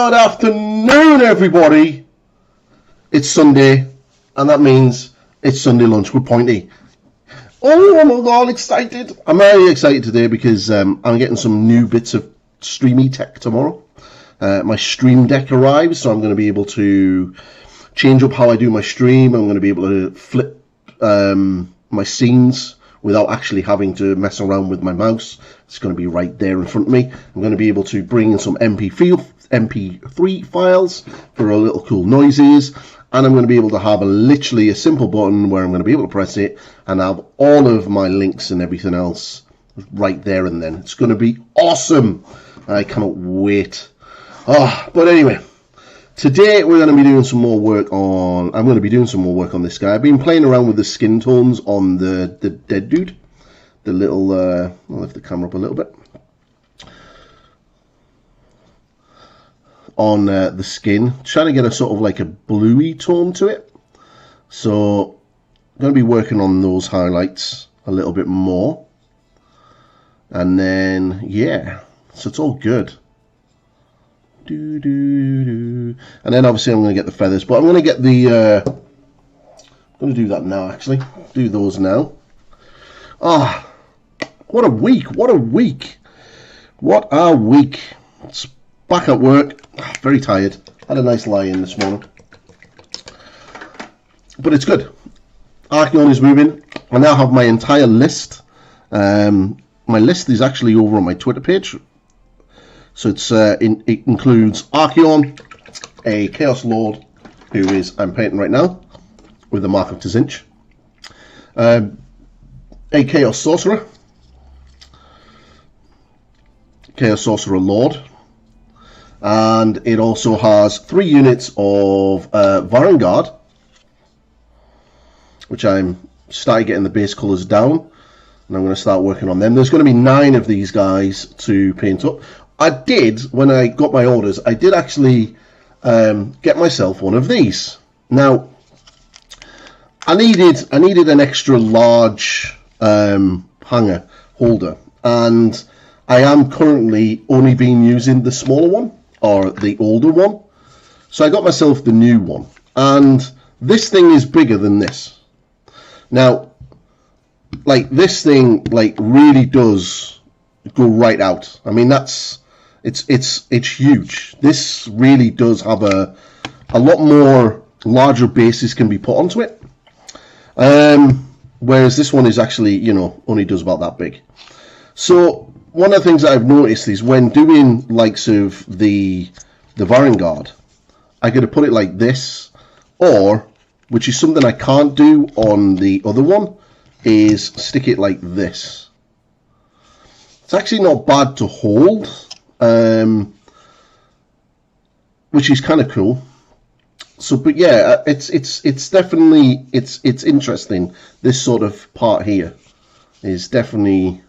Good afternoon, everybody. It's Sunday, and that means it's Sunday lunch with Pointy. Oh, I'm all excited. I'm very excited today because I'm getting some new bits of streamy tech tomorrow. My stream deck arrives, so I'm going to be able to change up how I do my stream. I'm going to be able to flip my scenes without actually having to mess around with my mouse. It's going to be right there in front of me. I'm going to be able to bring in some MP3 files for a little cool noises, and I'm going to be able to have literally a simple button where I'm going to be able to press it and have all of my links and everything else right there and then. It's going to be awesome. I cannot wait. But anyway, today we're going to be doing some more work on. I'm going to be doing some more work on this guy. I've been playing around with the skin tones on the dead dude. The little. I'll lift the camera up a little bit. On the skin, trying to get a sort of like a bluey tone to it. So I'm going to be working on those highlights a little bit more. And then yeah, so it's all good. And then obviously I'm going to get the feathers, but I'm going to get the I'm going to do that now, actually do those now. What a week, what a week, what a week. It's back at work, very tired, had a nice lie in this morning, but it's good. Archeon is moving. I now have my entire list. My list is actually over on my Twitter page. So it includes Archeon, a Chaos Lord, who I'm painting right now with the Mark of Tzinch, a Chaos Sorcerer, Chaos Sorcerer Lord, and it also has 3 units of Varangard, which I'm starting getting the base colours down, and I'm going to start working on them. There's going to be 9 of these guys to paint up. I did, when I got my orders, I did actually get myself one of these. Now, I needed an extra large hanger holder, and I am currently only been using the smaller one, or the older one. So I got myself the new one, and this thing is bigger than this. Now, like, this thing, like, really does go right out. I mean, it's huge. This really does have a lot more larger bases can be put onto it, whereas this one is actually, you know, only does about that big. So one of the things that I've noticed is when doing likes of the Varangard, I got to put it like this, or, which is something I can't do on the other one, is stick it like this. It's actually not bad to hold, which is kind of cool. So, but yeah, it's definitely it's interesting. This sort of part here is definitely,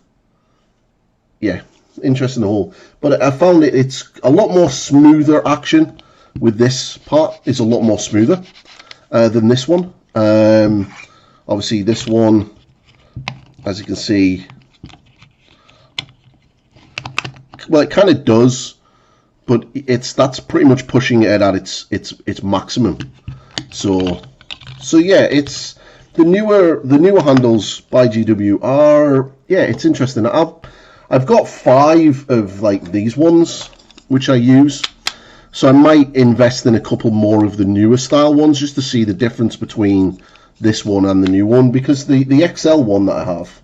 yeah, interesting to hold. But I found it's a lot more smoother action with this part. It's a lot more smoother than this one. Obviously, this one, as you can see, well, it kind of does, but that's pretty much pushing it at its maximum. So yeah, it's the newer handles by GW are, yeah, it's interesting. I've got 5 of like these ones which I use, so I might invest in a couple more of the newer style ones just to see the difference between this one and the new one, because the XL one that I have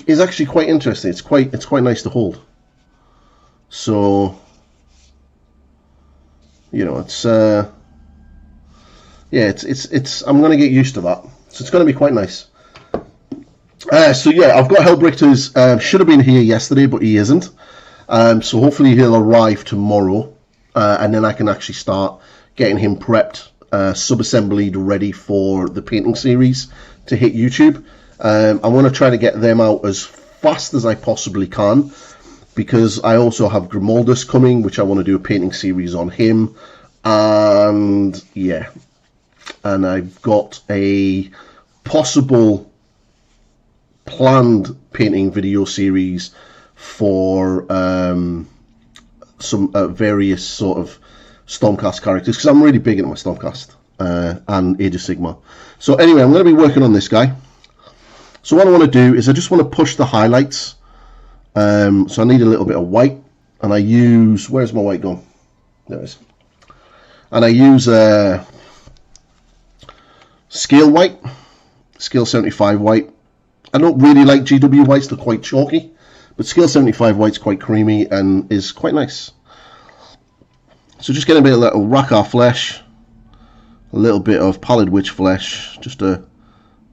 is actually quite interesting. It's quite nice to hold. So, you know, it's yeah, it's I'm gonna get used to that. So it's gonna be quite nice. So yeah, I've got Hellbrichter's. Should have been here yesterday, but he isn't. So hopefully he'll arrive tomorrow, and then I can actually start getting him prepped, sub-assembled, ready for the painting series to hit YouTube. I want to try to get them out as fast as I possibly can, because I also have Grimaldus coming, which I want to do a painting series on him, and yeah, and I've got a possible planned painting video series for some various sort of Stormcast characters, because I'm really big into my Stormcast and Age of Sigmar. So anyway, I'm going to be working on this guy. So what I want to do is I just want to push the highlights. So I need a little bit of white, and I use, where's my white gone? There it is. And I use scale white, scale 75 white. I don't really like GW whites, they're quite chalky, but scale 75 white's quite creamy and is quite nice. So just getting a bit of little Rakar flesh, a little bit of Pallid Witch flesh, just to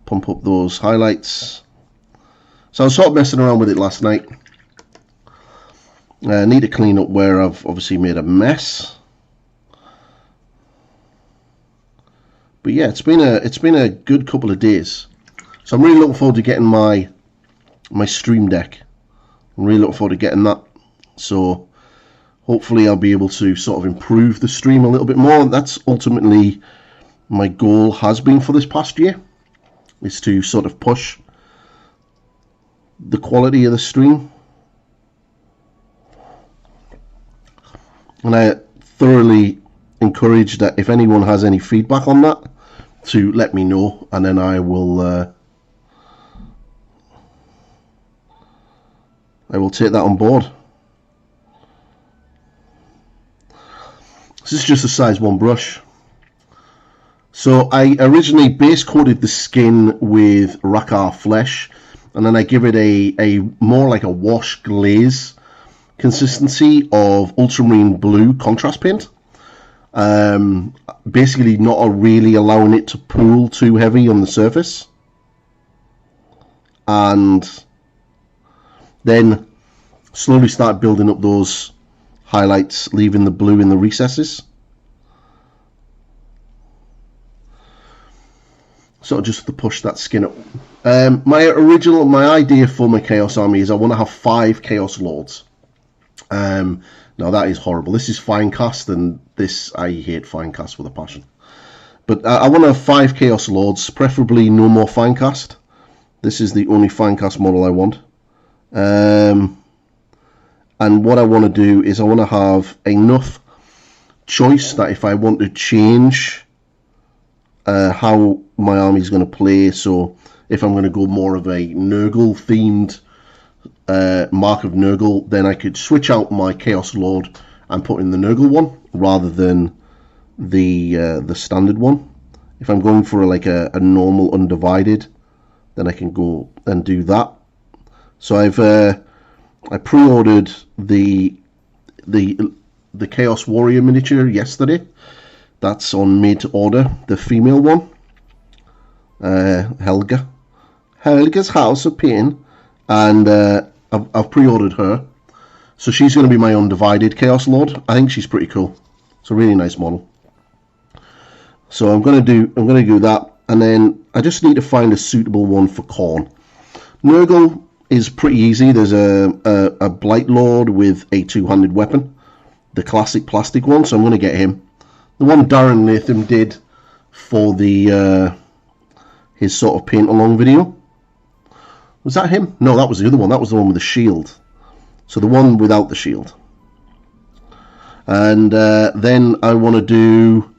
pump up those highlights. So I was sort of messing around with it last night. I need to clean up where I've obviously made a mess. But yeah, it's been a good couple of days. So I'm really looking forward to getting my stream deck. I'm really looking forward to getting that. So hopefully I'll be able to sort of improve the stream a little bit more. That's ultimately my goal has been for this past year, is to sort of push the quality of the stream. And I thoroughly encourage that if anyone has any feedback on that, to let me know, and then I will take that on board. This is just a size 1 brush. So I originally base coated the skin with Rakar flesh, and then I give it a more like a wash glaze consistency of ultramarine blue contrast paint. Basically not really allowing it to pool too heavy on the surface, and then slowly start building up those highlights, leaving the blue in the recesses. Sort of just to push that skin up. My idea for my Chaos Army is I want to have 5 Chaos Lords. Now that is horrible. This is Finecast, and this, I hate Finecast with a passion. But I want to have 5 Chaos Lords, preferably no more Finecast. This is the only Finecast model I want. And what I want to do is I want to have enough choice that if I want to change how my army is going to play, so if I'm going to go more of a Nurgle themed Mark of Nurgle, then I could switch out my Chaos Lord and put in the Nurgle one rather than the standard one. If I'm going for a normal undivided, then I can go and do that. So I pre-ordered the Chaos Warrior miniature yesterday. That's on made to order, the female one. Helga's House of Pain, and I've pre-ordered her, so she's going to be my undivided Chaos Lord. I think she's pretty cool. It's a really nice model. So I'm going to do that, and then I just need to find a suitable one for Khorne. Nurgle is pretty easy. There's a Blight Lord with a 2-handed weapon, the classic plastic one, so I'm going to get him. The one Darren Latham did for the his sort of paint along video. Was that him? No, that was the other one. That was the one with the shield. So the one without the shield. And then I want to do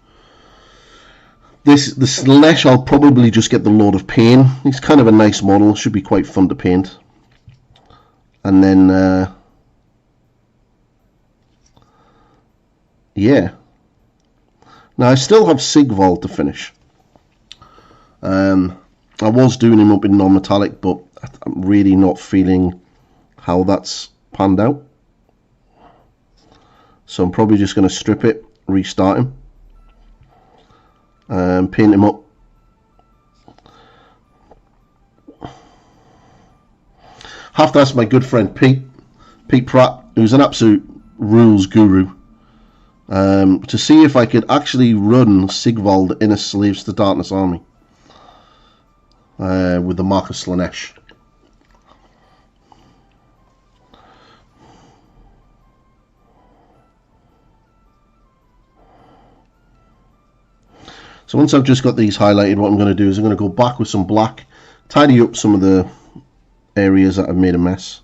the Slanesh. I'll probably just get the Lord of Pain. He's kind of a nice model. Should be quite fun to paint. And then yeah. Now I still have Sigvald to finish. I was doing him up in non-metallic, but I'm really not feeling how that's panned out. So I'm probably just going to strip it, restart him, and paint him up. Have to ask my good friend Pete Pratt, who's an absolute rules guru, to see if I could actually run Sigvald in a Slaves to Darkness army with the Mark of Slanesh. So once I've just got these highlighted, what I'm going to do is I'm going to go back with some black, tidy up some of the areas that I've made a mess,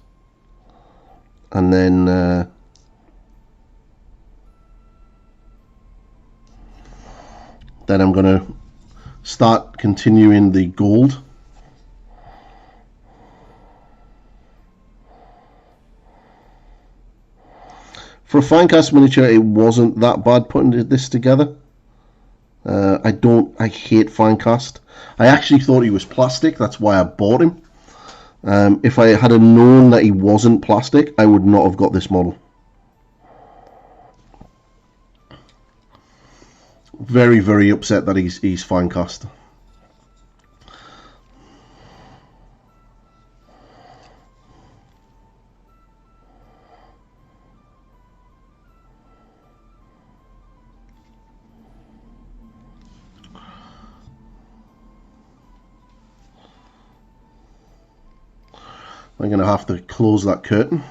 and then Then I'm going to start continuing the gold. For a Finecast miniature, it wasn't that bad putting this together. I hate Finecast. I actually thought he was plastic, that's why I bought him. If I had known that he wasn't plastic, I would not have got this model. Very, very upset that he's Finecast. I'm going to have to close that curtain.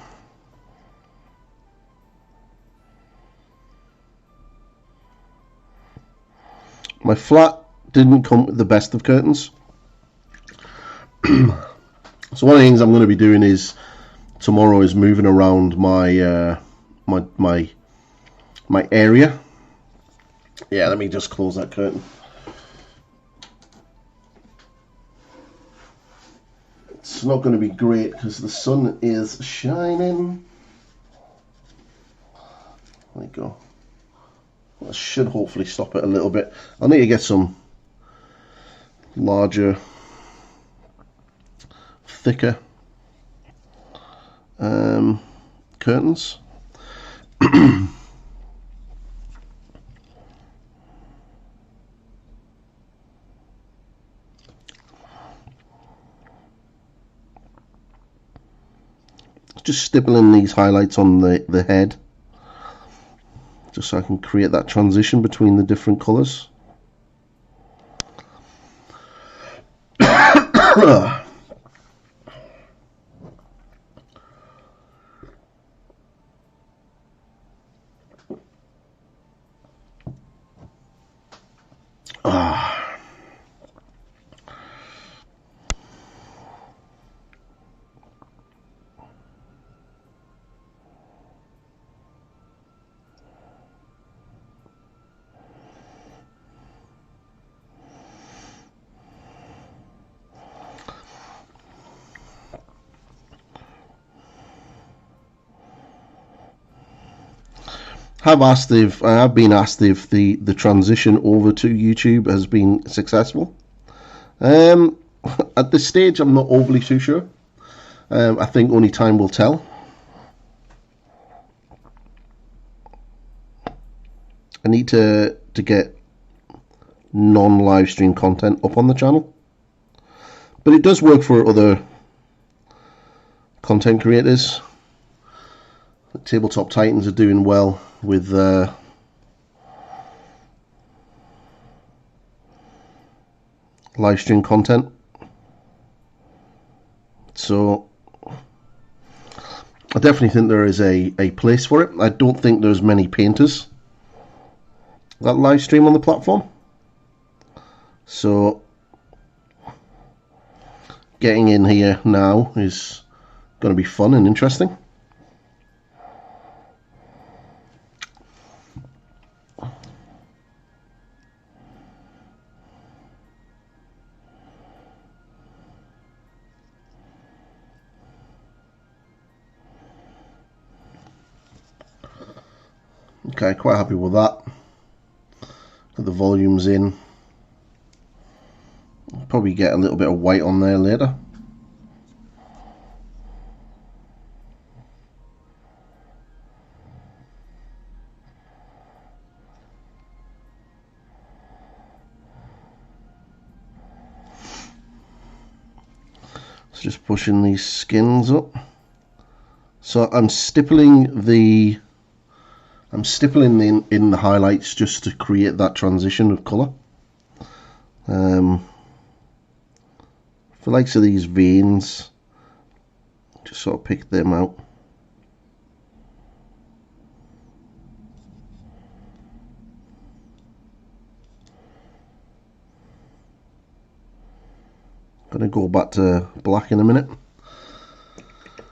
My flat didn't come with the best of curtains. So one of the things I'm going to be doing is tomorrow is moving around my my area. Yeah, let me just close that curtain. It's not going to be great because the sun is shining. There we go. That should hopefully stop it a little bit. I need to get some larger, thicker curtains. Just stippling these highlights on the head, just so I can create that transition between the different colours. I have been asked if the transition over to YouTube has been successful. At this stage, I'm not overly too sure. I think only time will tell. I need to get non-live stream content up on the channel, but it does work for other content creators. Tabletop Titans are doing well with live stream content, so I definitely think there is a place for it. I don't think there's many painters that live stream on the platform, so getting in here now is going to be fun and interesting. Okay, quite happy with that. Put the volumes in. Probably get a little bit of white on there later. So just pushing these skins up. So I'm stippling in the highlights just to create that transition of colour. For likes of these veins, just sort of pick them out. Gonna go back to black in a minute.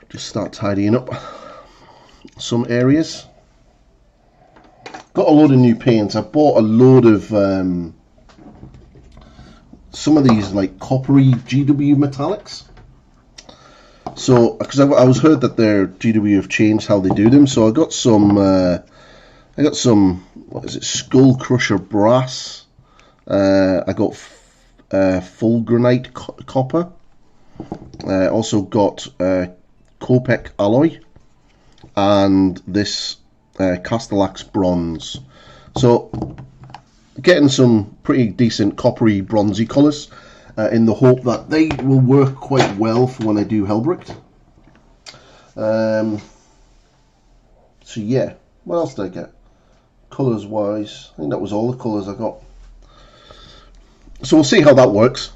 Just start tidying up some areas. Got a load of new paints. I bought a load of some of these like coppery GW metallics. So, because I was heard that their GW have changed how they do them, so I got some. What is it? Skull Crusher brass. I got full granite copper. Also got Kopek alloy and this Castellax bronze. So getting some pretty decent coppery bronzy colours in the hope that they will work quite well for when I do Hellbricked. So yeah, what else did I get? Colours wise, I think that was all the colours I got. So we'll see how that works.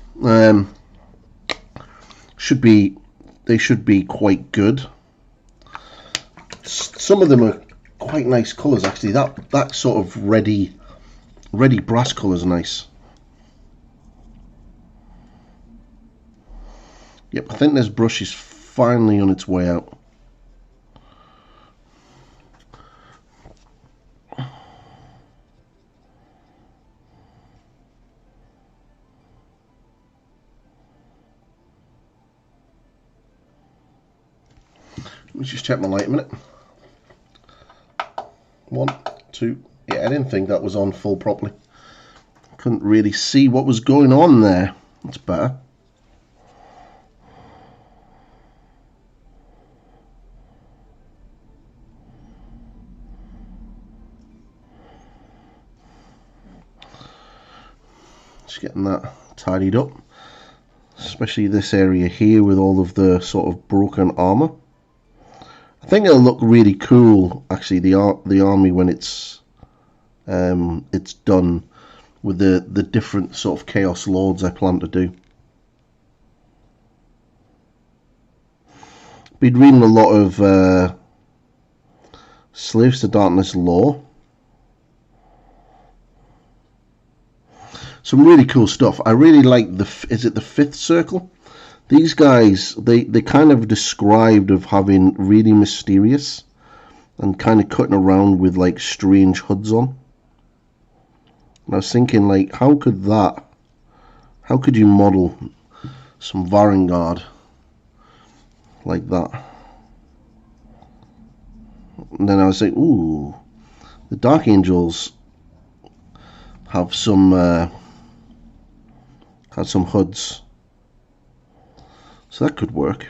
They should be quite good. Some of them are quite nice colours actually. That sort of ready brass colour is nice. Yep, I think this brush is finally on its way out. Let me just check my light a minute. 1, 2. Yeah, I didn't think that was on full properly. Couldn't really see what was going on there. That's better. Just getting that tidied up. Especially this area here with all of the sort of broken armor. I think it'll look really cool, actually, the army when it's done with the different sort of Chaos Lords I plan to do. Been reading a lot of Slaves to Darkness lore. Some really cool stuff. I really like is it the Fifth Circle? These guys, they kind of described of having really mysterious and kind of cutting around with like strange hoods on. And I was thinking, like, how could you model some Varangard like that? And then I was like, ooh, the Dark Angels have some had some hoods. So that could work.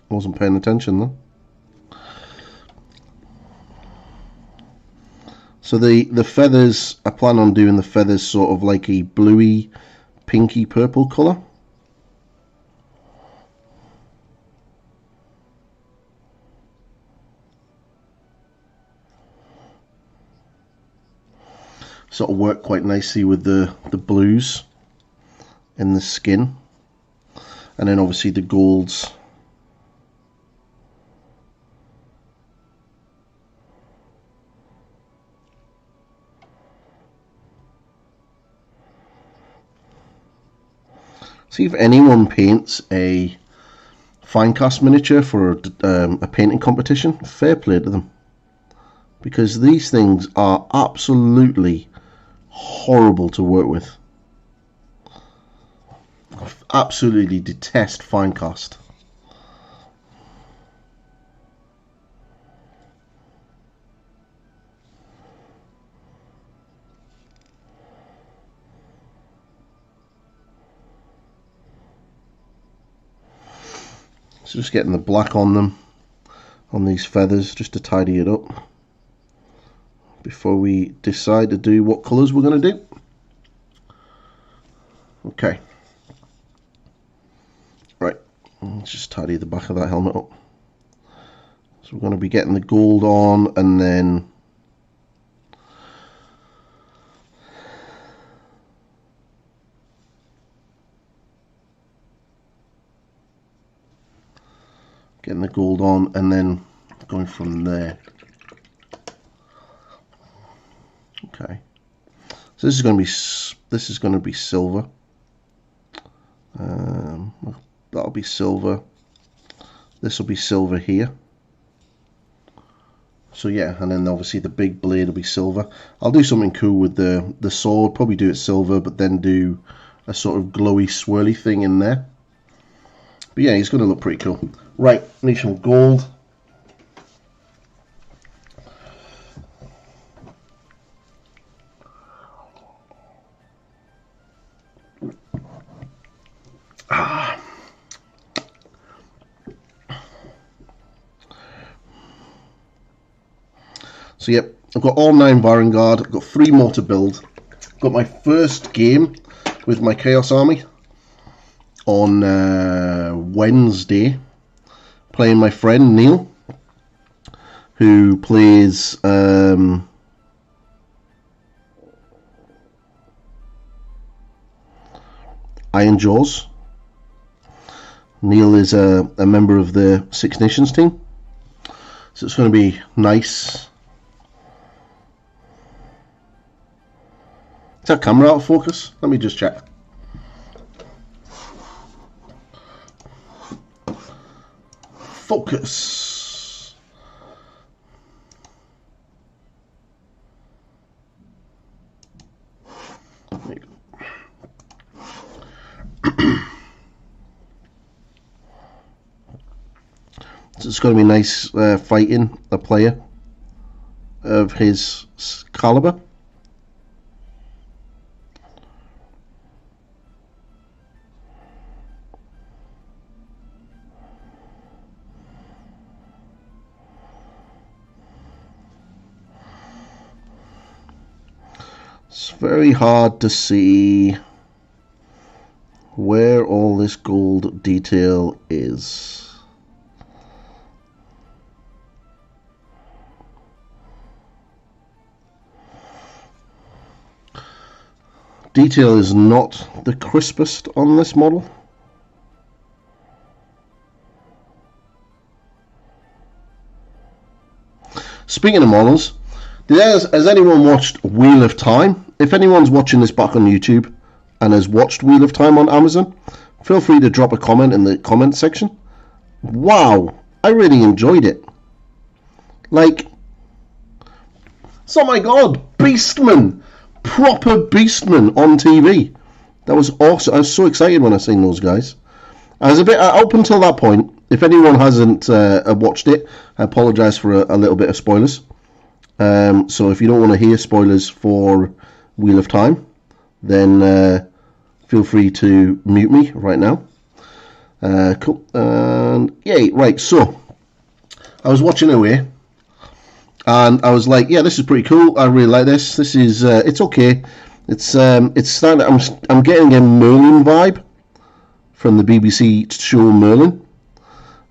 Wasn't paying attention though. So the feathers, I plan on doing the feathers sort of like a bluey, pinky purple colour. Sort of work quite nicely with the blues in the skin, and then obviously the golds. See if anyone paints a Finecast miniature for a painting competition. Fair play to them, because these things are absolutely horrible to work with. I absolutely detest Finecast. So just getting the black on them, on these feathers, just to tidy it up before we decide to do what colours we're going to do. Okay. Right, let's just tidy the back of that helmet up. So we're going to be getting the gold on, and then getting the gold on, and then going from there. Okay, so this is going to be silver. That'll be silver. This will be silver here. So yeah, and then obviously the big blade will be silver. I'll do something cool with the sword, probably do it silver, but then do a sort of glowy swirly thing in there. But yeah, he's going to look pretty cool. Right, need some gold. So yep, I've got all 9 Varangard, I've got 3 more to build. Got my first game with my Chaos Army on Wednesday, playing my friend Neil, who plays Iron Jaws. Neil is a member of the Six Nations team, so it's going to be nice. Is that camera out of focus? Let me just check. Focus. There you go. So it's going to be nice fighting a player of his caliber. It's very hard to see where all this gold detail is. Detail is not the crispest on this model. Speaking of models, has anyone watched Wheel of Time? If anyone's watching this back on YouTube and has watched Wheel of Time on Amazon, feel free to drop a comment in the comment section. Wow, I really enjoyed it. Like, oh my god, Beastman! Proper Beastman on TV. That was awesome. I was so excited when I seen those guys. I was a bit up until that point. If anyone hasn't watched it, I apologise for a little bit of spoilers. So if you don't want to hear spoilers for Wheel of Time, then feel free to mute me right now. Cool. And yay, right, so I was watching away and I was like, yeah, this is pretty cool. I really like this. This is it's okay. It's starting. I'm getting a Merlin vibe from the BBC show Merlin.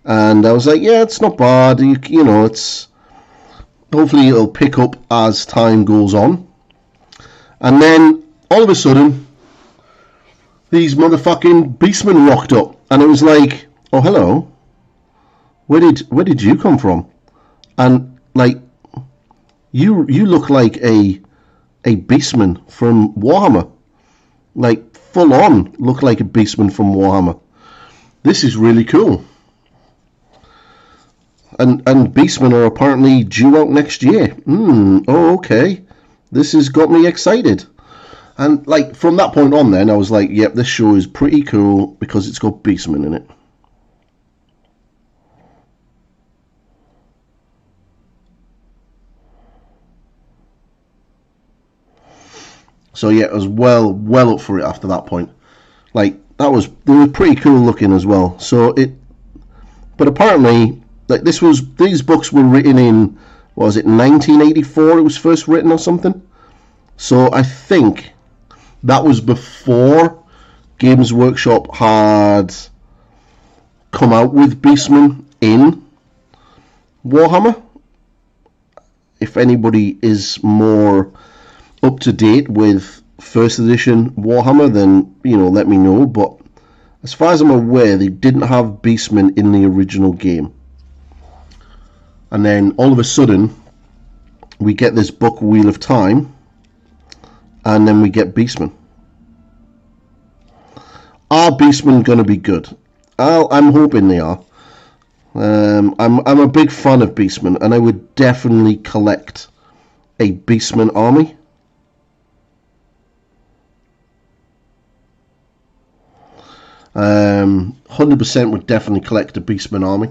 And I was like, yeah, it's not bad. You know, it's hopefully it'll pick up as time goes on. And then all of a sudden, these motherfucking beastmen rocked up, and it was like, oh hello, where did you come from? And like, you look like a beastman from Warhammer, like full on look like a beastman from Warhammer. This is really cool. And Beastmen are apparently due out next year. Oh, okay. This has got me excited. And like from that point on then, I was like, yep, this show is pretty cool because it's got Beastmen in it. So yeah, I was well up for it after that point. Like, they were pretty cool looking as well. But apparently, like these books were written in, what was it, 1984 it was first written or something? So I think that was before Games Workshop had come out with Beastmen in Warhammer. If anybody is more up to date with first edition Warhammer, then, you know, let me know. But as far as I'm aware, they didn't have Beastmen in the original game. And then all of a sudden, we get this book, Wheel of Time, and then we get Beastmen. Are Beastmen going to be good? I'm hoping they are. I'm a big fan of Beastmen, and I would definitely collect a Beastman army. Um, 100% would definitely collect a Beastman army.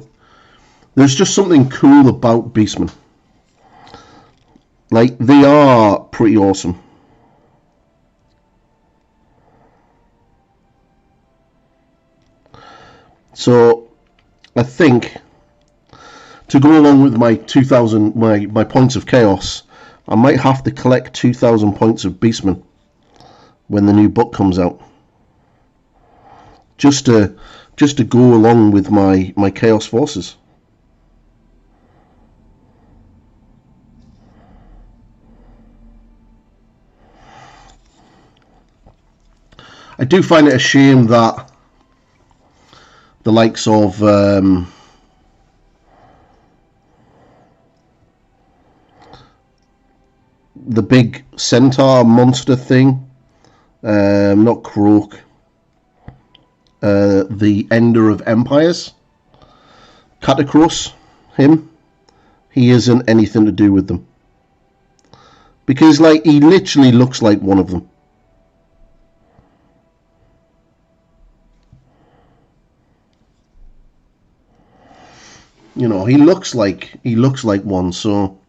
There's just something cool about Beastmen. Like, they are pretty awesome. So, I think to go along with my 2,000 my points of chaos, I might have to collect 2,000 points of Beastmen when the new book comes out. Just to go along with my chaos forces. I do find it a shame that the likes of the big centaur monster thing, not Croak, the Ender of Empires, Catacross, he isn't anything to do with them. Because, like, he literally looks like one of them. You know, he looks like one, so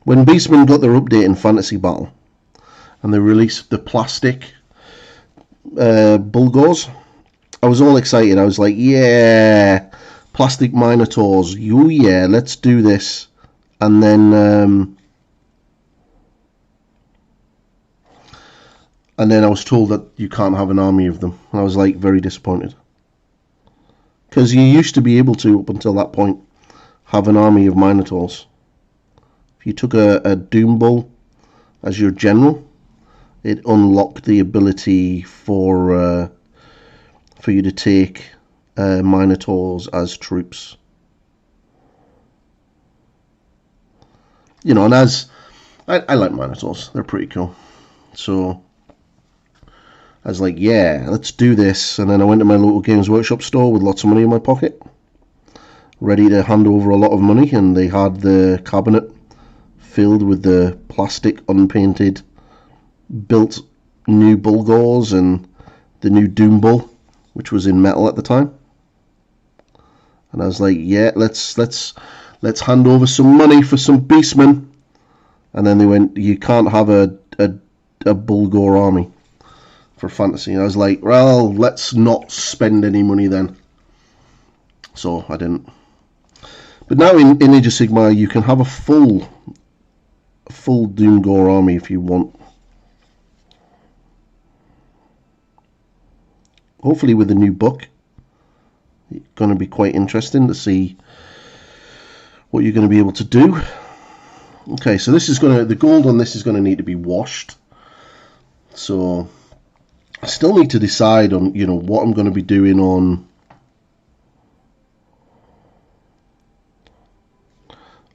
when Beastmen got their update in Fantasy Battle and they released the plastic Bulgors, I was all excited. I was like, yeah, plastic Minotaurs, yeah, let's do this. And then I was told that you can't have an army of them. And I was like very disappointed. Because you used to be able to, up until that point, have an army of Minotaurs. If you took a Doom Bull as your general, it unlocked the ability for you to take Minotaurs as troops. You know, and as I like Minotaurs, they're pretty cool. So I was like, yeah, let's do this. And then I went to my local Games Workshop store with lots of money in my pocket, ready to hand over a lot of money, and they had the cabinet filled with the plastic, unpainted, built new Bulgors and the new Doom Bull, which was in metal at the time. And I was like, yeah, let's hand over some money for some Beastmen. And then they went, you can't have a Bulgor army for fantasy. And I was like, well, let's not spend any money then. So I didn't. But now in Age of Sigmar, you can have a full Doomgor army if you want. Hopefully with the new book, it's going to be quite interesting to see what you're going to be able to do. Okay, so the gold on this is going to need to be washed. So I still need to decide on, you know, what I'm going to be doing on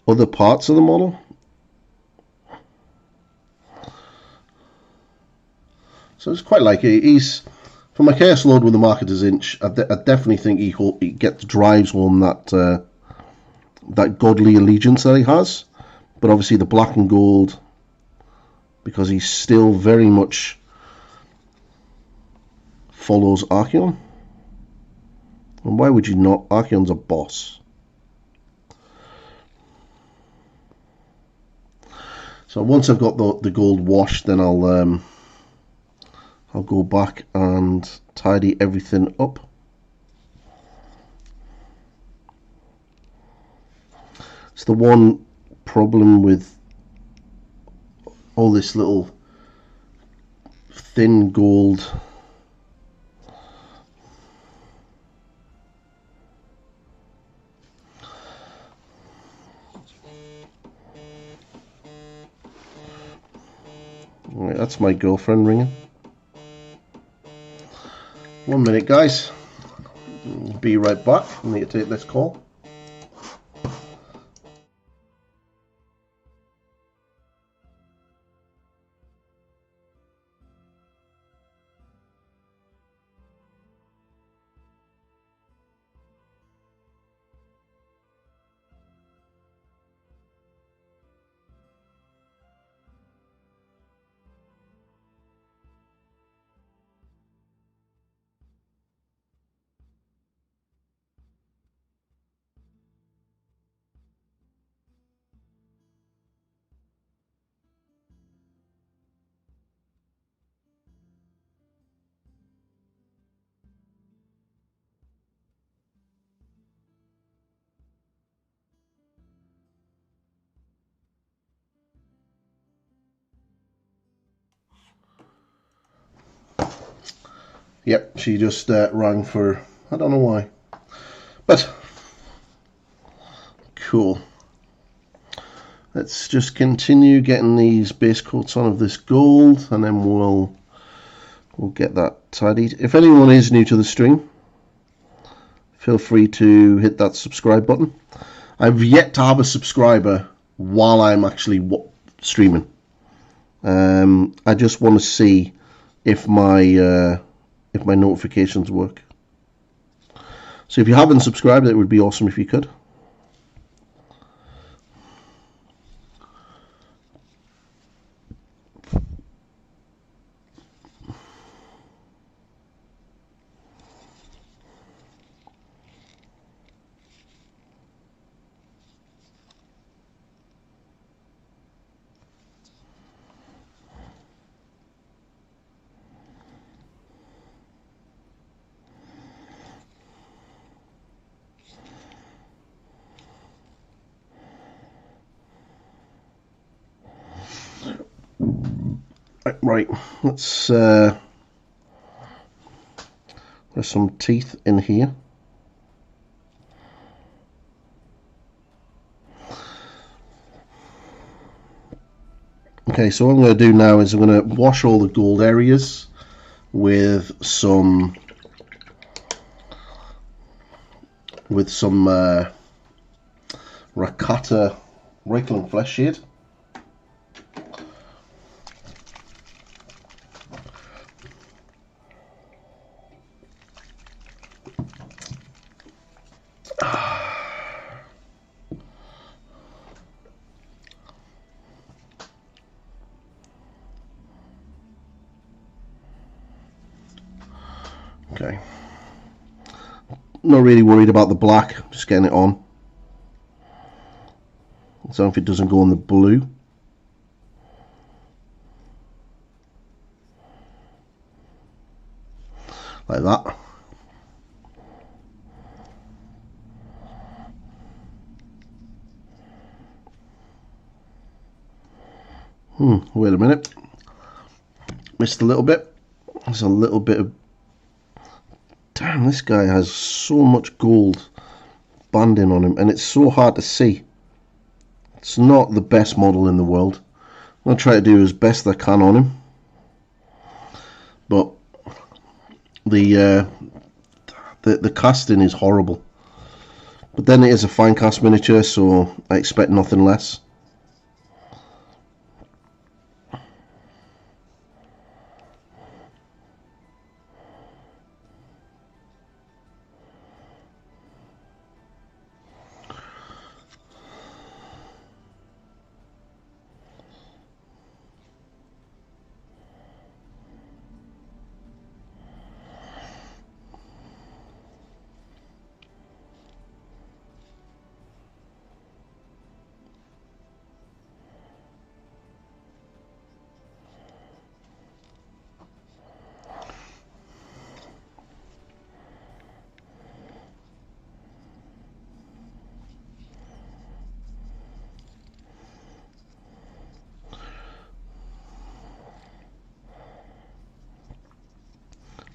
other parts of the model. So it's quite like it. He's, for my Chaos Lord with the Marketer's Inch, I definitely think he drives home that godly allegiance that he has. But obviously the black and gold, because he still very much follows Archaon. And why would you not? Archaon's a boss. So once I've got the gold washed, then I'll go back and tidy everything up. It's the one problem with all this little thin gold Right, that's my girlfriend ringing. 1 minute, guys. Be right back. I need to take this call. Yep, she just rang for, I don't know why. But, cool. Let's just continue getting these base coats on of this gold, and then we'll get that tidied. If anyone is new to the stream, feel free to hit that subscribe button. I've yet to have a subscriber while I'm actually streaming. I just want to see if my notifications work. So if you haven't subscribed, it would be awesome if you could. Right, let's there's some teeth in here. Okay, so what I'm going to do now is I'm going to wash all the gold areas with some Rakata Reikland Flesh Shade. Okay, not really worried about the black, just getting it on. So if it doesn't go on the blue. Like that. Wait a minute. Missed a little bit. There's a little bit of... Damn, this guy has so much gold banding on him, and it's so hard to see. It's not the best model in the world. I'm going to try to do as best I can on him. But the casting is horrible. But then it is a fine cast miniature, so I expect nothing less.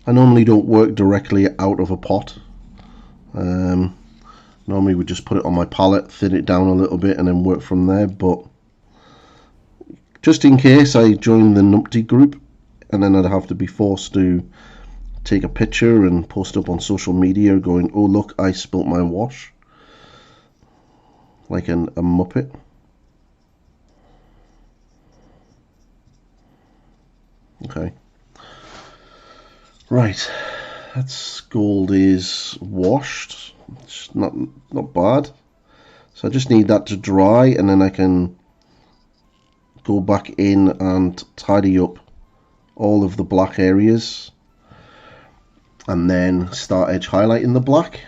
I normally don't work directly out of a pot. Normally we just put it on my palette, thin it down a little bit, and then work from there. But just in case I join the numpty group, and then I'd have to be forced to take a picture and post up on social media going, oh look, I spilt my wash, like a muppet. Okay. Right, that's gold is washed. It's not bad. So I just need that to dry, and then I can go back in and tidy up all of the black areas, and then start edge highlighting the black.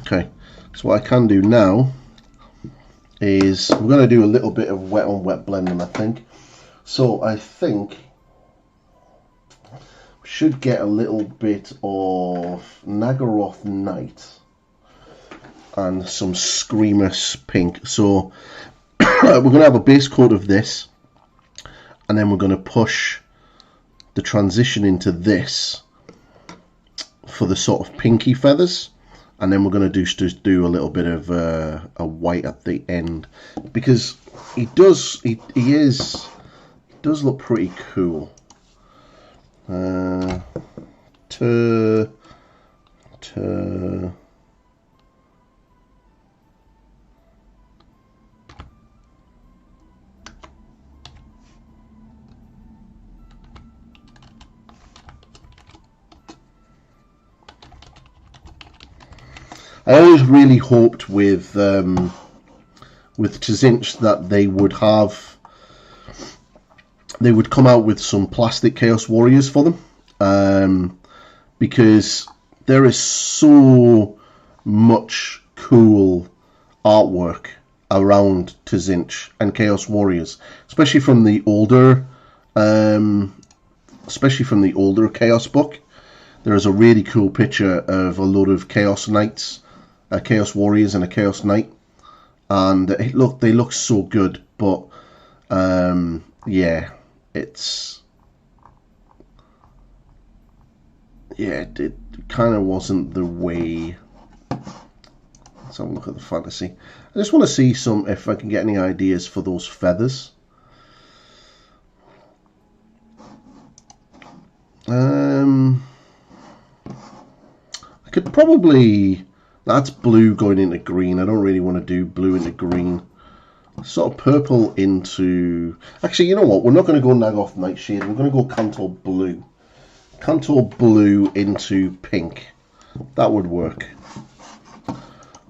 Okay, so what I can do now is we're going to do a little bit of wet on wet blending, I think. So I think should get a little bit of Nagaroth Night and some Screamus Pink. So we're going to have a base coat of this, and then we're going to push the transition into this for the sort of pinky feathers, and then we're going to just do a little bit of a white at the end, because he does look pretty cool. I always really hoped with Tzinch that they would come out with some plastic Chaos Warriors for them, because there is so much cool artwork around Tzinch and Chaos Warriors, especially from the older Chaos book. There is a really cool picture of a load of Chaos Knights, a Chaos Warriors and a Chaos Knight, and they look so good. But yeah, it kind of wasn't the way. Let's have a look at the fantasy. I just want to see if I can get any ideas for those feathers. I could probably... That's blue going into green. I don't really want to do blue into green. Sort of purple into... Actually, you know what? We're not going to go Nagoth Nightshade. We're going to go Kantor Blue. Kantor Blue into pink. That would work.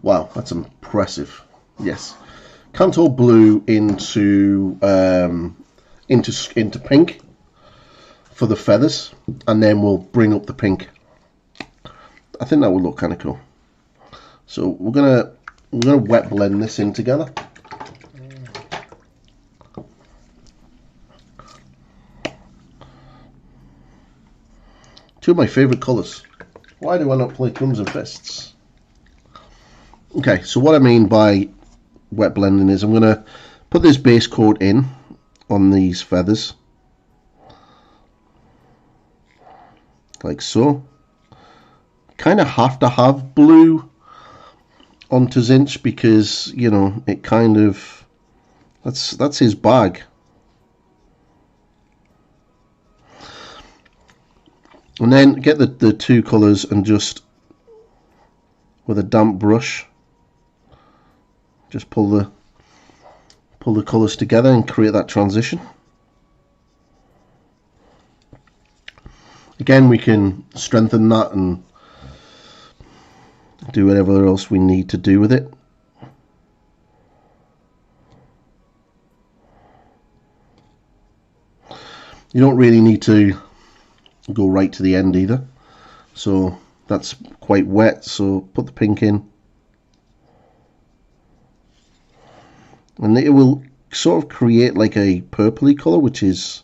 Wow, that's impressive. Yes. Kantor Blue into pink for the feathers. And then we'll bring up the pink. I think that would look kind of cool. So we're gonna wet blend this in together. Two of my favorite colors. Why do I not play Crumbs and Fists? Okay, so what I mean by wet blending is I'm gonna put this base coat in on these feathers, like so. Kind of have to have blue on Tzinch because, you know, it kind of, that's his bag. And then get the two colours and just, with a damp brush, just pull the colours together and create that transition. Again, we can strengthen that and do whatever else we need to do with it. You don't really need to go right to the end either. So that's quite wet, so put the pink in. And it will sort of create like a purpley colour, which is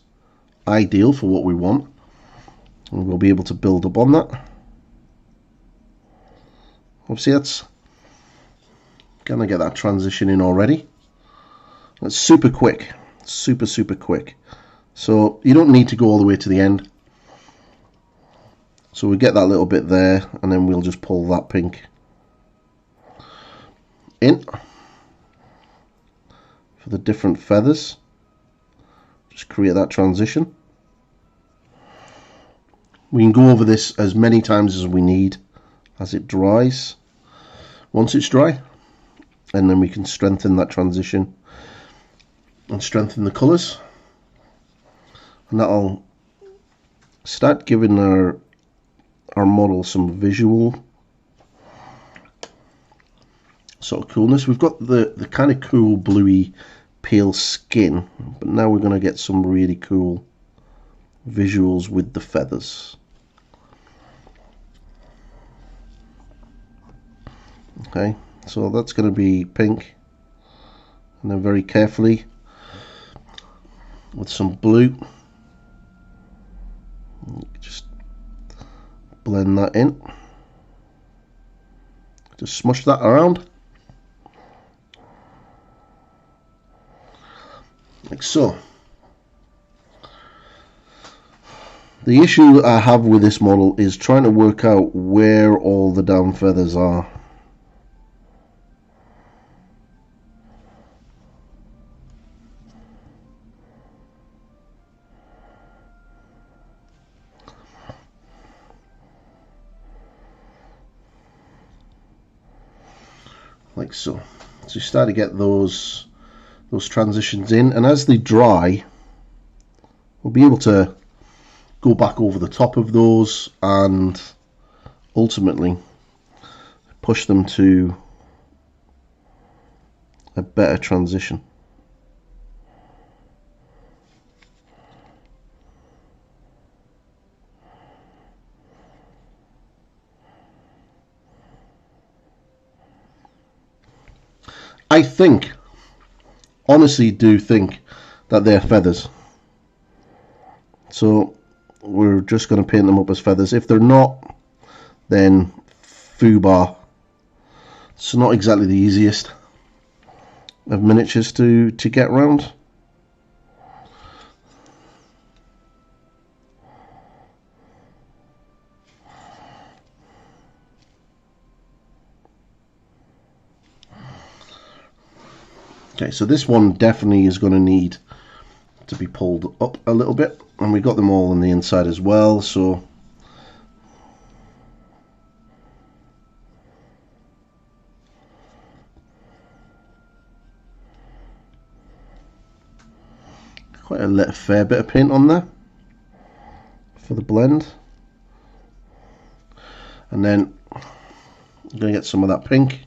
ideal for what we want. And we'll be able to build up on that. Obviously that's gonna get that transition in already. That's super quick, super quick. So you don't need to go all the way to the end. So we get that little bit there, and then we'll just pull that pink in for the different feathers. Just create that transition. We can go over this as many times as we need as it dries. Once it's dry, and then we can strengthen that transition and strengthen the colours, and that'll start giving our model some visual sort of coolness. We've got the kind of cool bluey pale skin, but now we're going to get some really cool visuals with the feathers. Okay, so that's going to be pink, and then very carefully with some blue, just blend that in, just smush that around like so. The issue I have with this model is trying to work out where all the down feathers are. Like so. So you start to get those transitions in, and as they dry, we'll be able to go back over the top of those and ultimately push them to a better transition. I think, honestly do think that they're feathers. So we're just going to paint them up as feathers. If they're not, then foobar. It's not exactly the easiest of miniatures to get around. Okay, so this one definitely is going to need to be pulled up a little bit, and we got them all on the inside as well, so quite a fair bit of paint on there for the blend. And then I'm going to get some of that pink,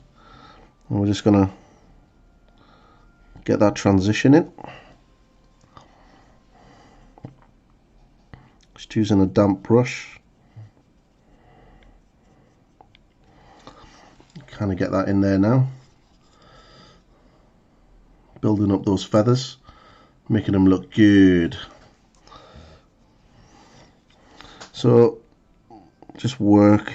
and we're just going to get that transition in. Just using a damp brush. Kind of get that in there now. Building up those feathers, making them look good. So just work.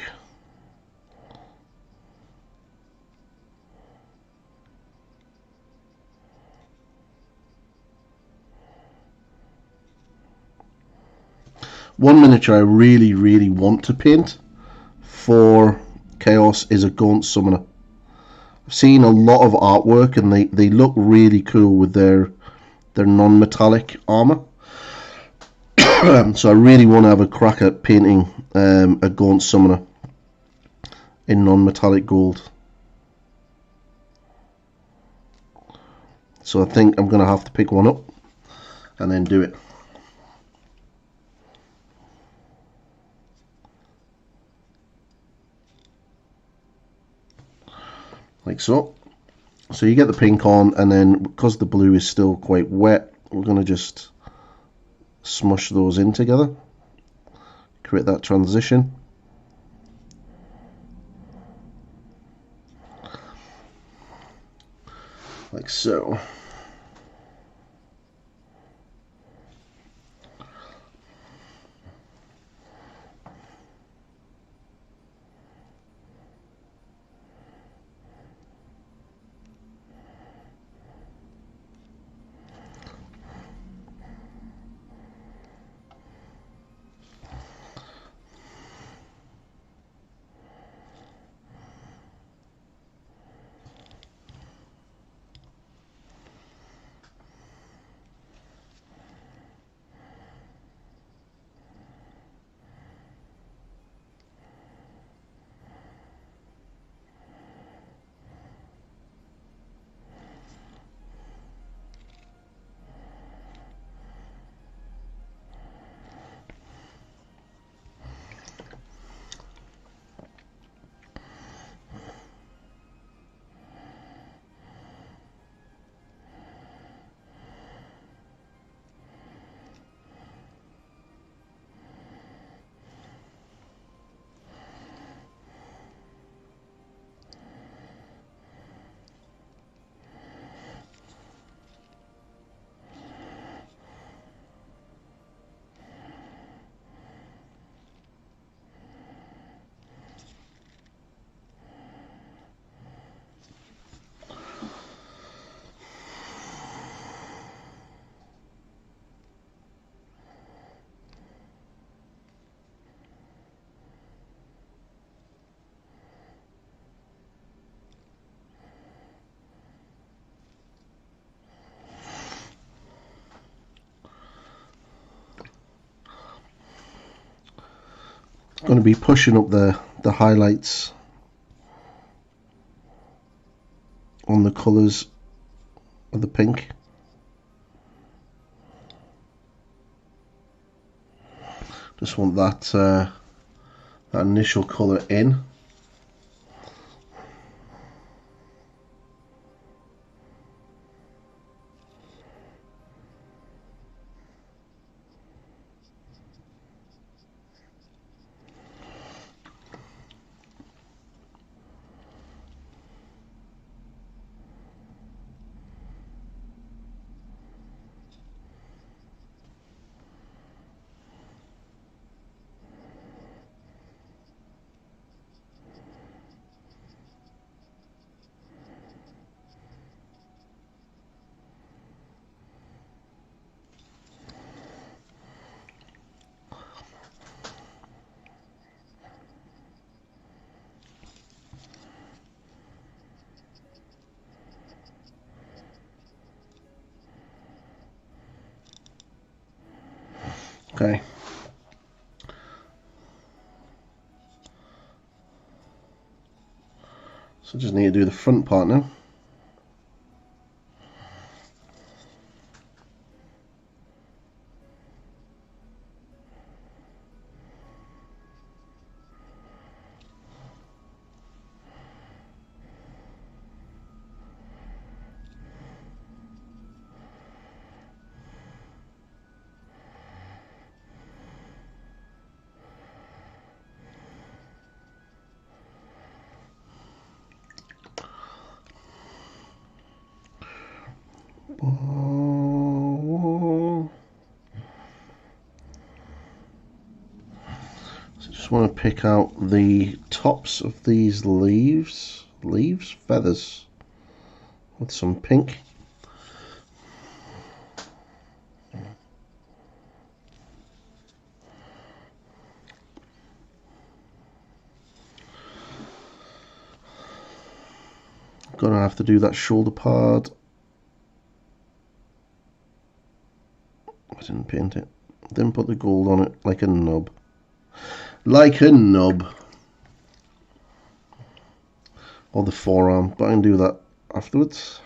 One miniature I really want to paint for Chaos is a Gaunt Summoner. I've seen a lot of artwork and they look really cool with their non-metallic armor. So I really want to have a crack at painting a Gaunt Summoner in non-metallic gold. So I think I'm going to have to pick one up and then do it. Like so. So you get the pink on, and then because the blue is still quite wet, we're going to just smush those in together, create that transition. Like so. going to be pushing up the highlights on the colours of the pink. Just want that initial colour in. Okay. So just need to do the front part now. So just want to pick out the tops of these feathers with some pink. Gonna have to do that shoulder part. I didn't paint it. Didn't put the gold on it like a nub. Like a nub. Or the forearm, but I can do that afterwards.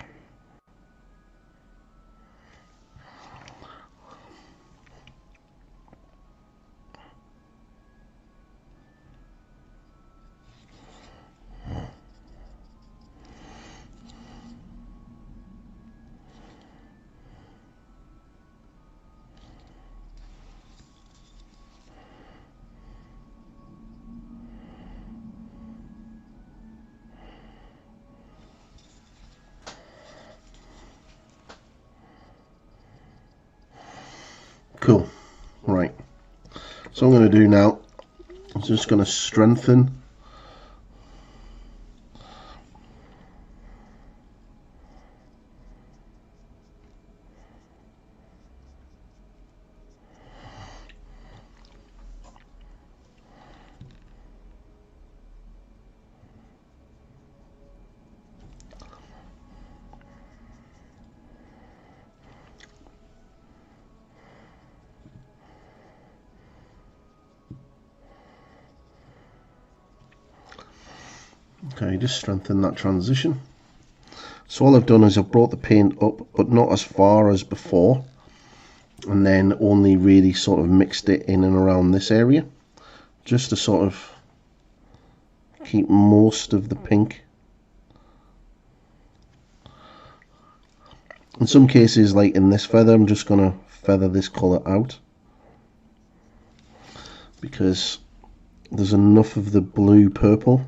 Cool. Right. So I'm going to do now, I'm just going to strengthen Okay, just strengthen that transition. So all I've done is I've brought the paint up, but not as far as before, and then only really sort of mixed it in and around this area, just to sort of keep most of the pink. In some cases, like in this feather, I'm just going to feather this colour out, because there's enough of the blue purple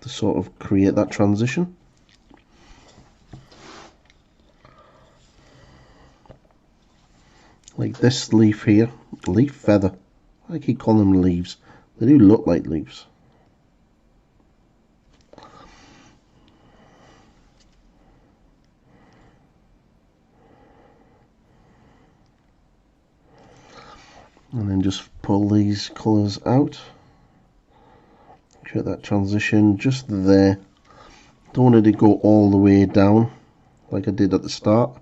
to sort of create that transition. Like this leaf here, leaf feather. I keep calling them leaves. They do look like leaves. And then just pull these colours out. Create that transition just there. Don't want it to go all the way down like I did at the start.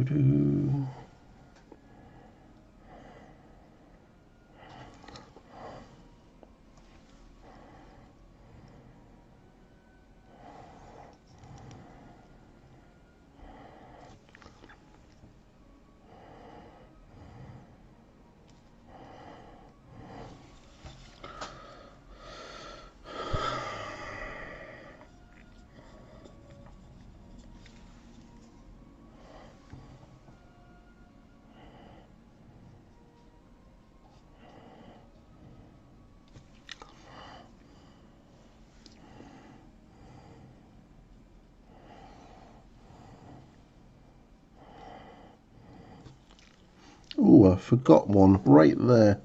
do. Oh, I forgot one right there.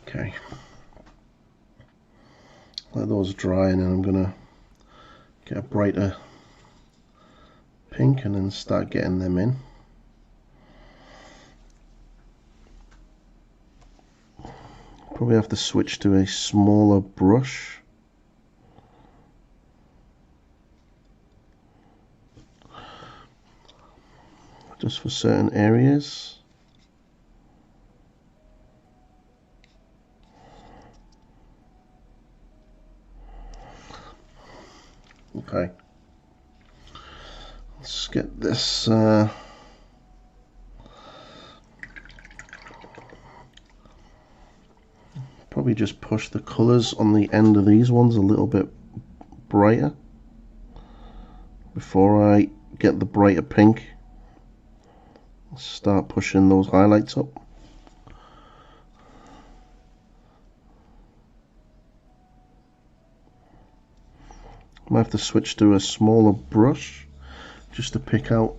Okay, let those dry, and then I'm gonna get a brighter pink and then start getting them in. Probably have to switch to a smaller brush. Just for certain areas. Okay, let's get this probably just push the colors on the end of these ones a little bit brighter before I get the brighter pink. Start pushing those highlights up. I might have to switch to a smaller brush just to pick out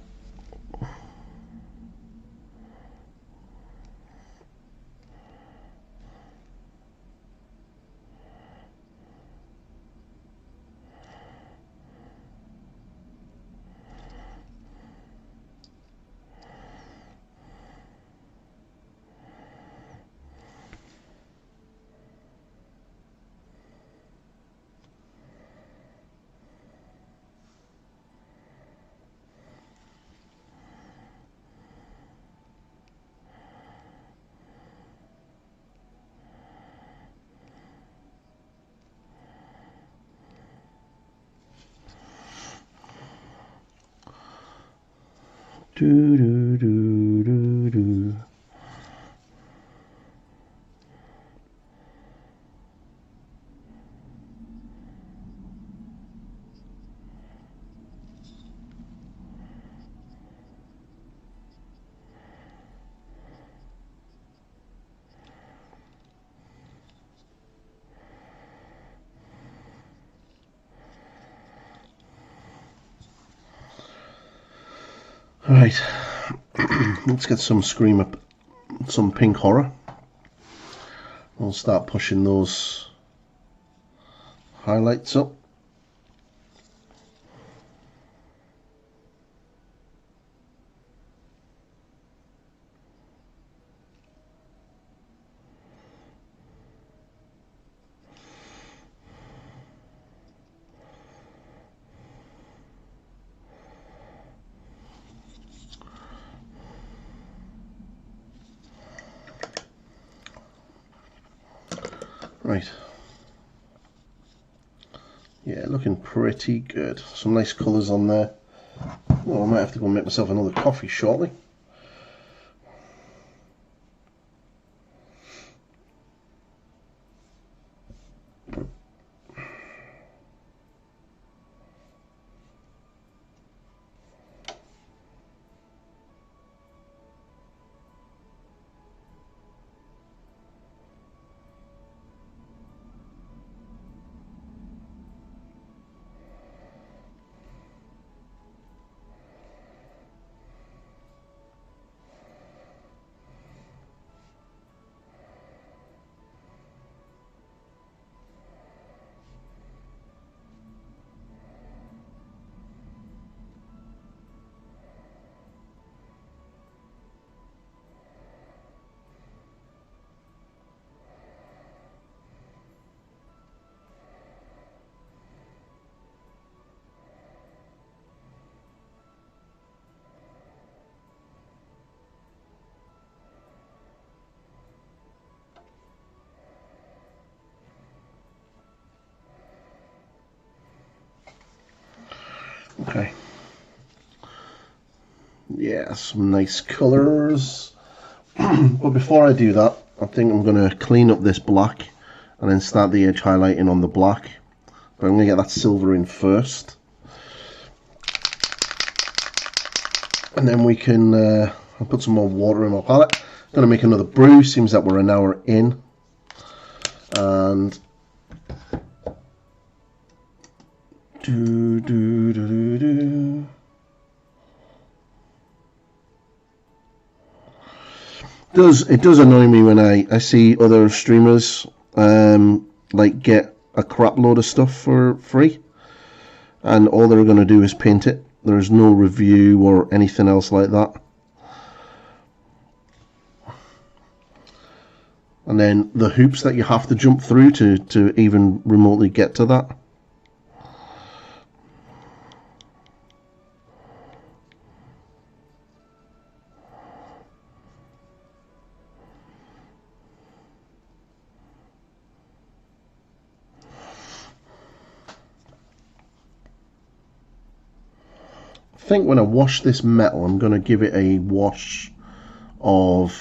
do do do do do. All right, let's get some some pink horror. We'll start pushing those highlights up. Right. Yeah, looking pretty good. Some nice colours on there. Well, I might have to go and make myself another coffee shortly. Okay. Yeah, some nice colours. But before I do that, I think I'm going to clean up this black and then start the edge highlighting on the black. But I'm going to get that silver in first. And then we can I'll put some more water in my palette. I'm going to make another brew. Seems that we're an hour in. And It does annoy me when I see other streamers like get a crap load of stuff for free and all they're going to do is paint it. There's no review or anything else like that. And then the hoops that you have to jump through to even remotely get to that. I think when I wash this metal, I'm going to give it a wash of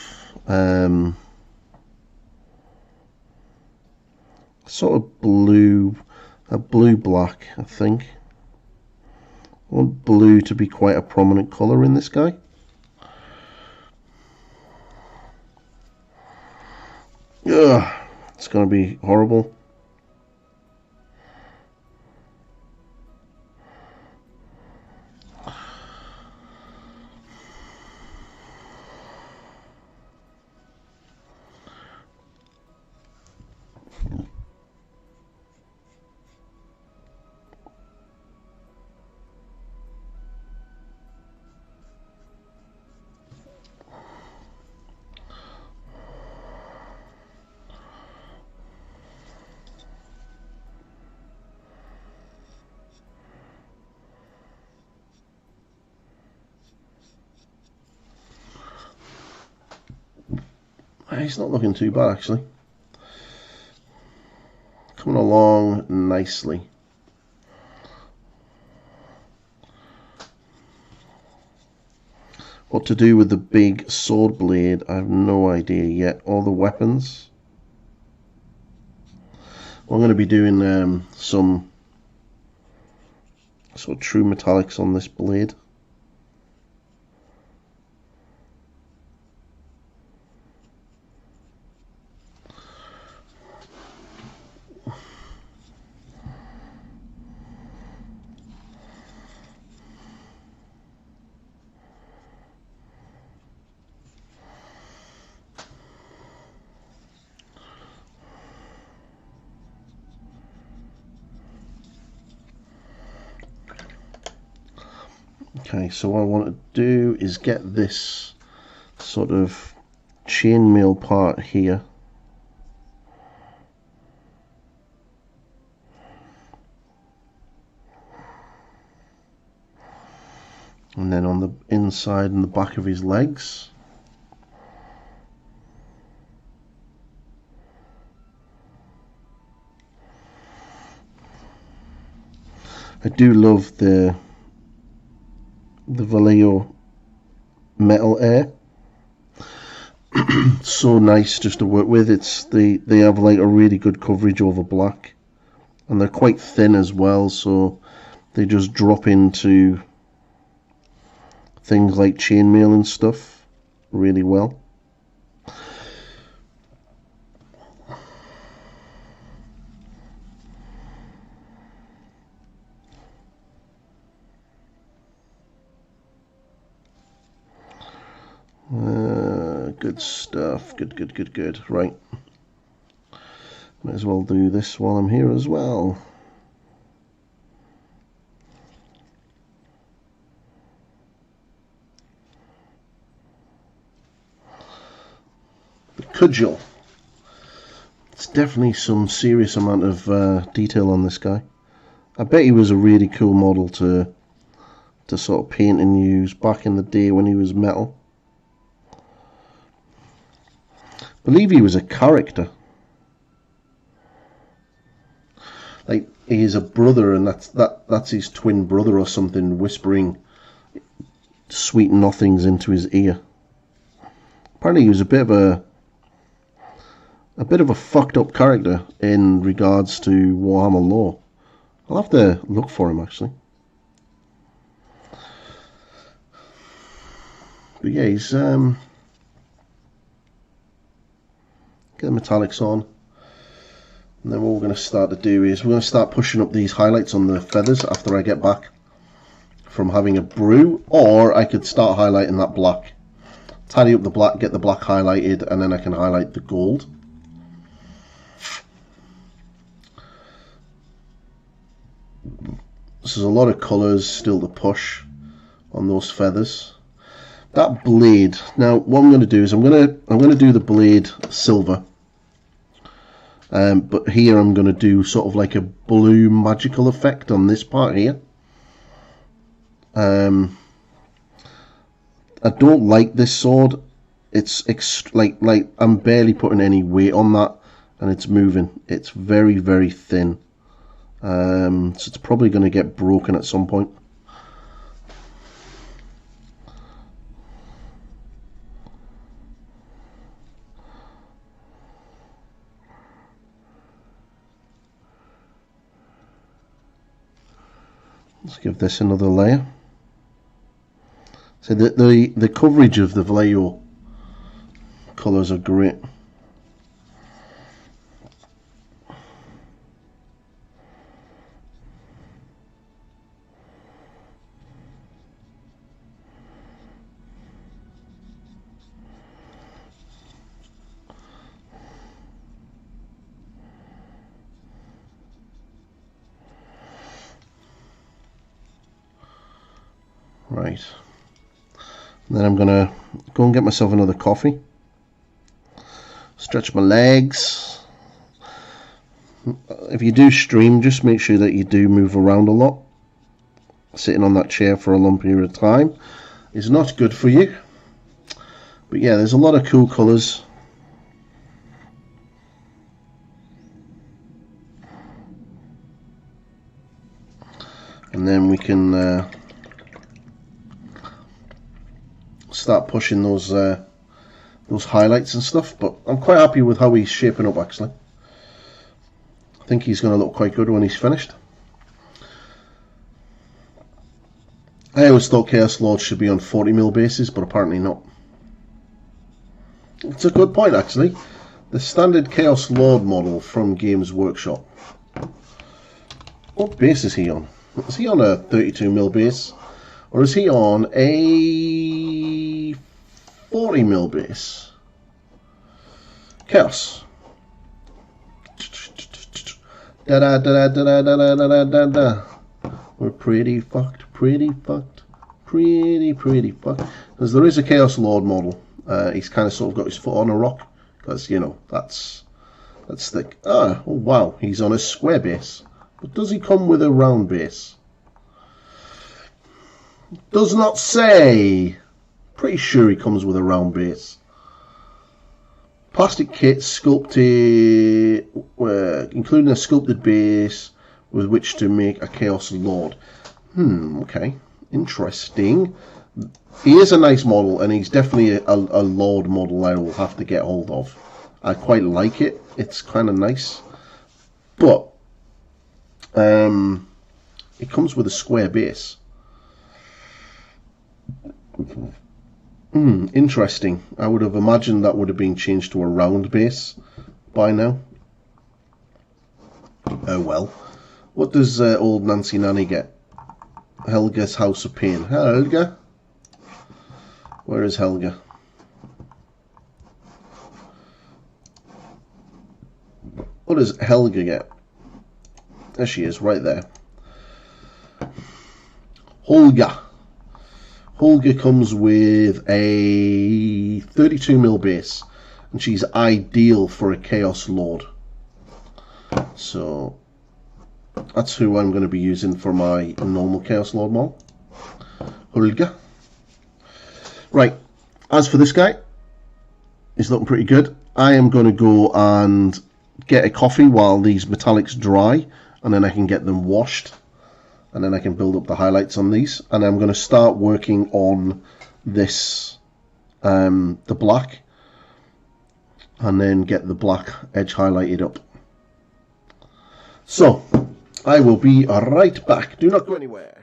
sort of blue, a blue-black, I think. I want blue to be quite a prominent colour in this guy. Ugh, it's going to be horrible. It's not looking too bad actually. Coming along nicely. What to do with the big sword blade, I have no idea yet. All the weapons. I'm going to be doing some sort of true metallics on this blade. Okay, so what I want to do is get this sort of chainmail part here. And then on the inside and the back of his legs. I do love the Vallejo metal air. So nice just to work with. They have like a really good coverage over black, and they're quite thin as well, so they just drop into things like chainmail and stuff really well. Good stuff. Good. Right. Might as well do this while I'm here as well. The cudgel. It's definitely some serious amount of detail on this guy. I bet he was a really cool model to sort of paint and use back in the day when he was metal. I believe he was a character. Like he is a brother, and that's his twin brother or something, whispering sweet nothings into his ear. Apparently, he was a bit of a fucked up character in regards to Warhammer lore. I'll have to look for him actually. But yeah, he's get the metallics on, and then what we're going to start to do is we're going to start pushing up these highlights on the feathers after I get back from having a brew, or I could start highlighting that black, tidy up the black, get the black highlighted, and then I can highlight the gold. So there's a lot of colours still to push on those feathers. That blade, now what I'm going to do is I'm going to do the blade silver, but here I'm going to do sort of like a blue magical effect on this part here. I don't like this sword. It's like I'm barely putting any weight on that, and it's moving. It's very thin, so it's probably going to get broken at some point. Let's give this another layer. So the coverage of the Vallejo colours are great. Right, and then I'm gonna go and get myself another coffee, stretch my legs. If you do stream, just make sure that you do move around a lot. Sitting on that chair for a long period of time is not good for you. But yeah, there's a lot of cool colours. And then we can start pushing those highlights and stuff, but I'm quite happy with how he's shaping up actually. I think he's going to look quite good when he's finished. I always thought Chaos Lords should be on 40mm bases, but apparently not. It's a good point actually. The standard Chaos Lord model from Games Workshop. What base is he on? Is he on a 32mm base? Or is he on a 40mm base? Chaos. Da da da da da da da da da. We're pretty fucked. Pretty fucked. Because there is a Chaos Lord model. He's kind of sort of got his foot on a rock. Because, you know, that's thick. Oh wow, he's on a square base. But does he come with a round base? Does not say. Pretty sure he comes with a round base. Plastic kit sculpted, including a sculpted base, with which to make a Chaos Lord. Okay, interesting. He is a nice model, and he's definitely a Lord model I will have to get hold of. I quite like it. It's kind of nice. But it comes with a square base. Interesting. I would have imagined that would have been changed to a round base by now. Oh well. What does old Nancy Nanny get? Helga's House of Pain. Helga? Where is Helga? What does Helga get? There she is, right there. Holga. Holga comes with a 32mm base, and she's ideal for a Chaos Lord. So that's who I'm going to be using for my normal Chaos Lord model. Holga. Right, as for this guy, he's looking pretty good. I am going to go and get a coffee while these metallics dry, and then I can get them washed, and then I can build up the highlights on these, and I'm going to start working on this, the black, and then get the black edge highlighted up. So I will be right back. Do not go anywhere.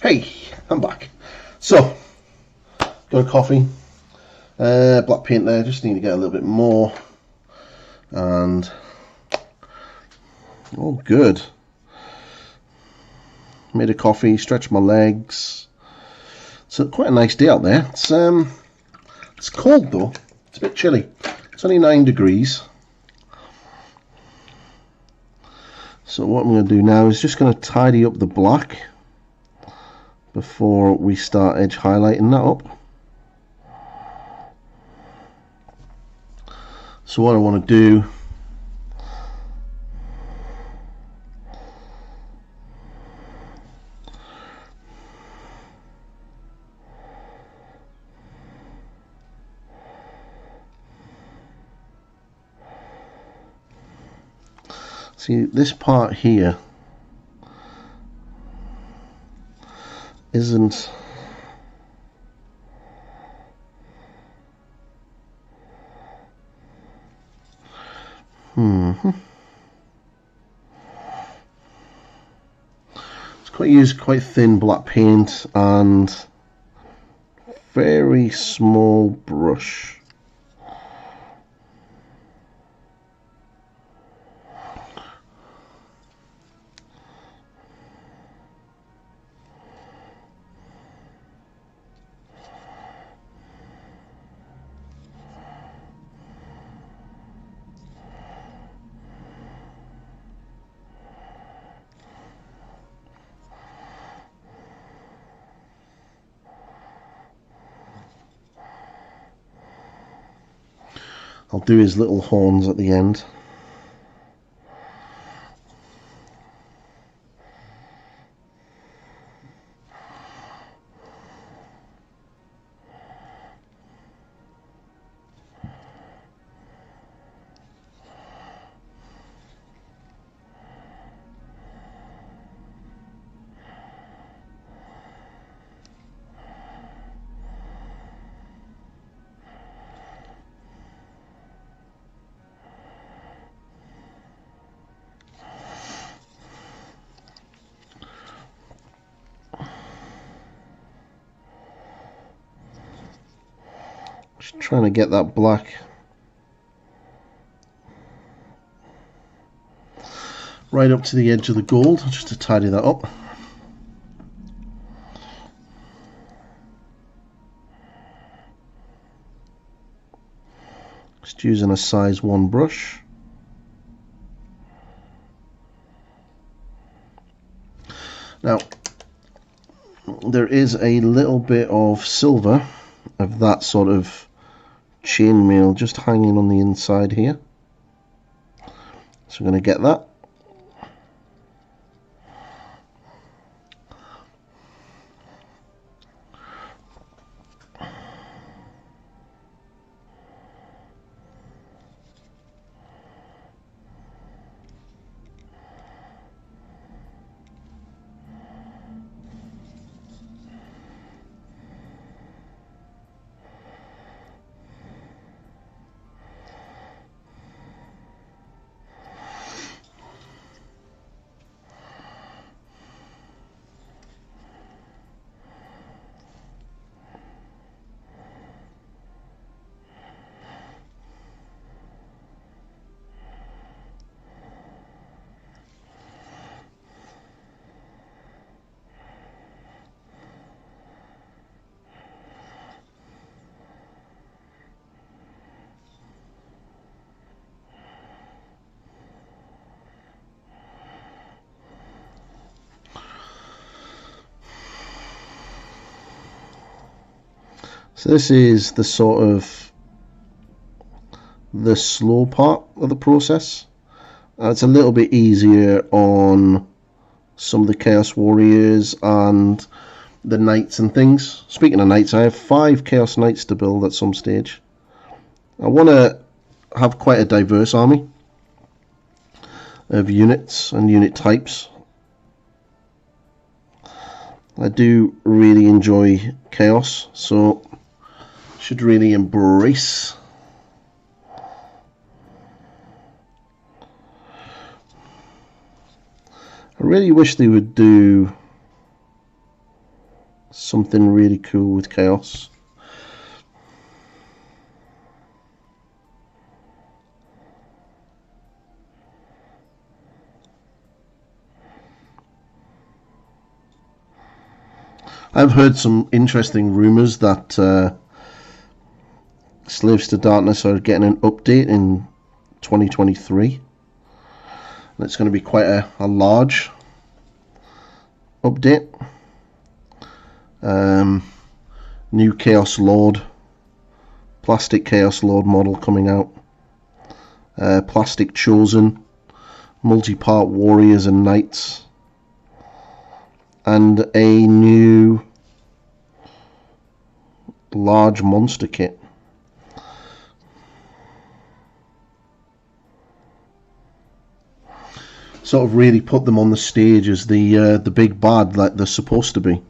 Hey, I'm back. So, got a coffee, black paint there, just need to get a little bit more, and all good. Made a coffee, stretched my legs. So quite a nice day out there. It's cold though, it's a bit chilly. It's only 9 degrees. So what I'm going to do now is just going to tidy up the black before we start edge highlighting that up. So what I want to do see this part here isn't use quite thin black paint and very small brush. I'll do his little horns at the end. Just trying to get that black right up to the edge of the gold, just to tidy that up. Just using a size 1 brush. Now, there is a little bit of silver of that sort of chainmail just hanging on the inside here, so I'm going to get that. So this is the sort of the slow part of the process. It's a little bit easier on some of the Chaos Warriors and the Knights and things. Speaking of Knights, I have 5 Chaos Knights to build at some stage. I want to have quite a diverse army of units and unit types. I do really enjoy Chaos, so should really embrace I really wish they would do something really cool with Chaos. I've heard some interesting rumours that Slaves to Darkness are getting an update in 2023. And it's going to be quite a large update. New Chaos Lord, Plastic Chaos Lord model coming out. Plastic Chosen, multi-part Warriors and Knights. And a new large monster kit. Sort of really put them on the stage as the big bad like they're supposed to be.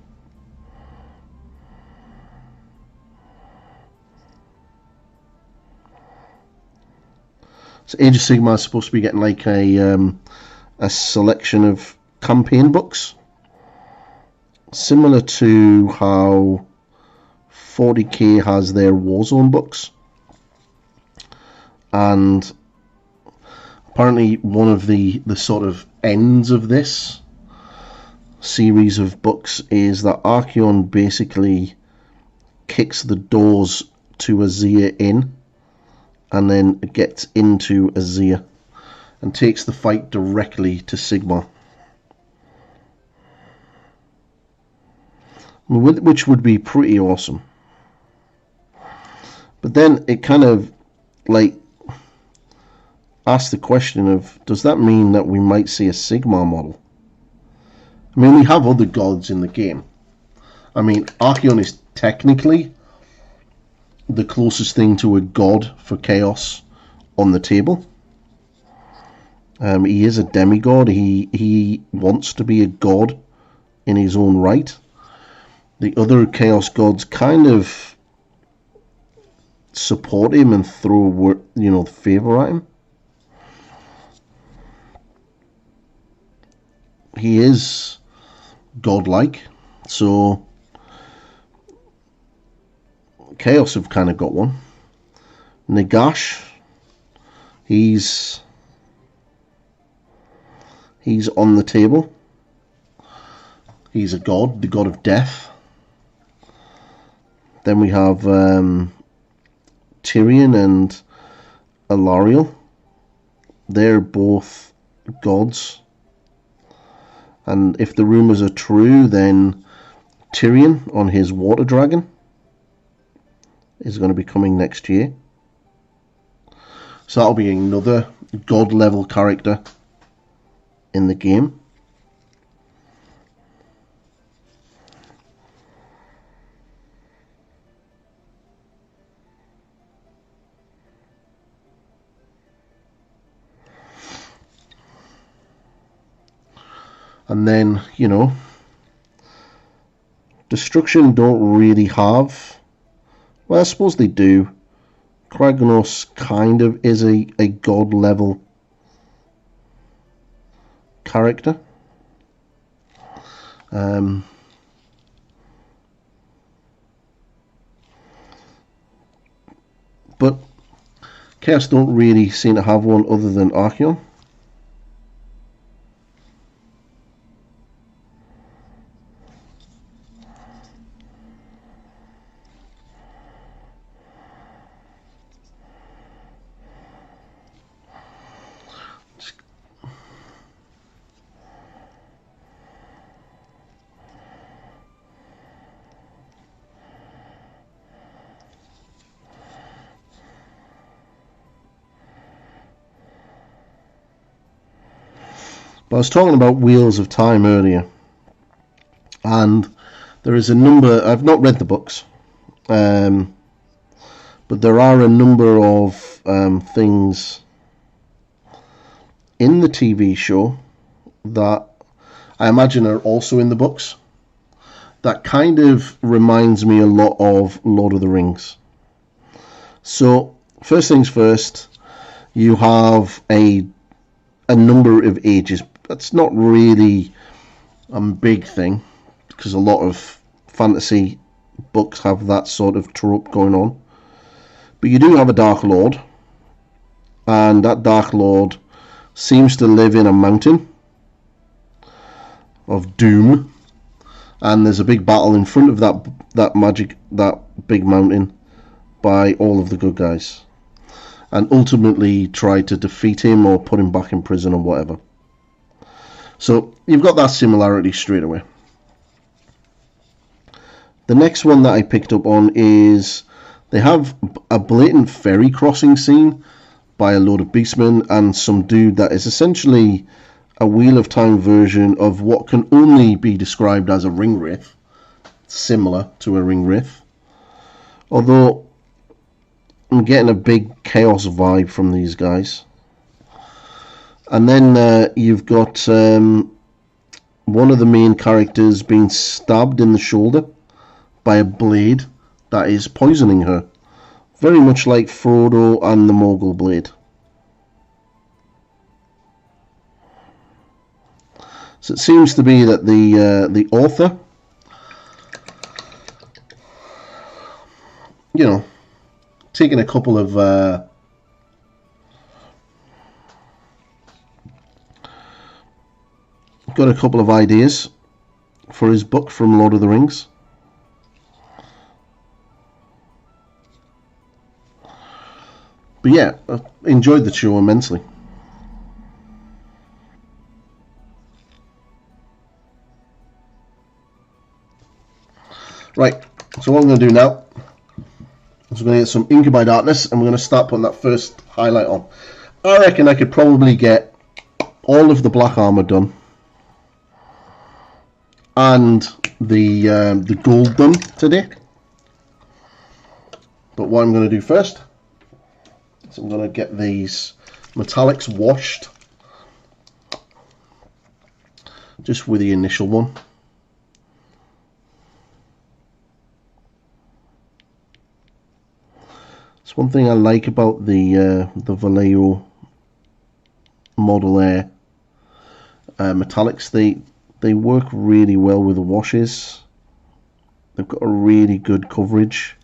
So Age of Sigmar is supposed to be getting like a selection of campaign books, similar to how 40k has their Warzone books. And apparently one of the sort of ends of this series of books is that Archaon basically kicks the doors to Azir in and then gets into Azir and takes the fight directly to Sigmar. Which would be pretty awesome. But then it kind of like asks the question of, does that mean that we might see a Sigmar model? I mean, we have other gods in the game. I mean, Archaon is technically the closest thing to a god for Chaos on the table. He is a demigod. He wants to be a god in his own right. The other Chaos gods kind of support him and throw, favor at him. He is godlike, so Chaos have kind of got one. Nagash, he's on the table. He's a god, the god of death. Then we have Tyrion and Alariel. They're both gods. And if the rumours are true, then Tyrion on his water dragon is going to be coming next year. So that'll be another god level character in the game. And then, Destruction don't really have... Well, I suppose they do. Kragnos kind of is a god level character. But Chaos don't really seem to have one other than Archaon. But I was talking about Wheels of Time earlier, and there is a number, I've not read the books, but there are a number of things in the TV show that I imagine are also in the books that kind of reminds me a lot of Lord of the Rings. So, first things first, you have a number of ages. That's not really a big thing, because a lot of fantasy books have that sort of trope going on. But you do have a Dark Lord, and that Dark Lord seems to live in a mountain of doom, and there's a big battle in front of that big mountain by all of the good guys, and ultimately try to defeat him or put him back in prison or whatever. So you've got that similarity straight away. The next one that I picked up on is they have a blatant ferry crossing scene by a load of beastmen and some dude that is essentially a Wheel of Time version of what can only be described as a ring wraith, similar to a ring wraith. Although I'm getting a big chaos vibe from these guys. And then you've got one of the main characters being stabbed in the shoulder by a blade that is poisoning her. Very much like Frodo and the Morgul blade. So it seems to be that the author, you know, taking a couple of got a couple of ideas for his book from Lord of the Rings. But yeah, I enjoyed the show immensely. Right, so what I'm going to do now is I'm going to get some Inky by Darkness, and we're going to start putting that first highlight on. I reckon I could probably get all of the black armor done and the gold done today. But what I'm going to do first, so I'm going to get these metallics washed, just with the initial one. It's one thing I like about the Vallejo Model Air metallics. They work really well with the washes. They've got a really good coverage,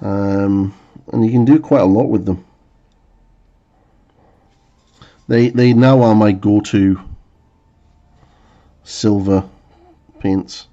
and you can do quite a lot with them. They now are my go-to silver paints.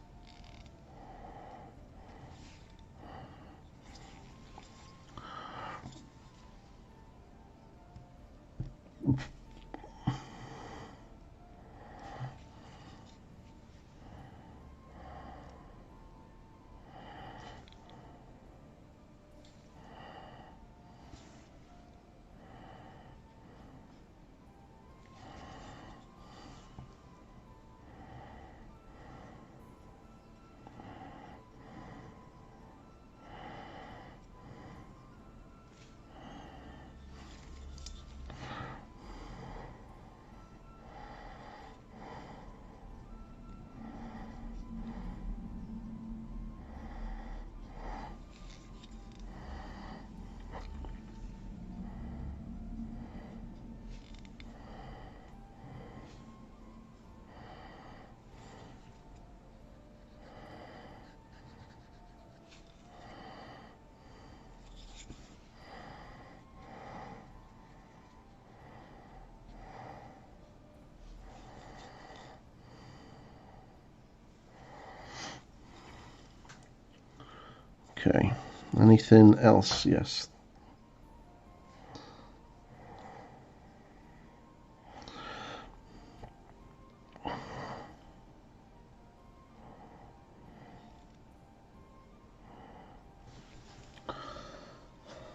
Okay, anything else? Yes.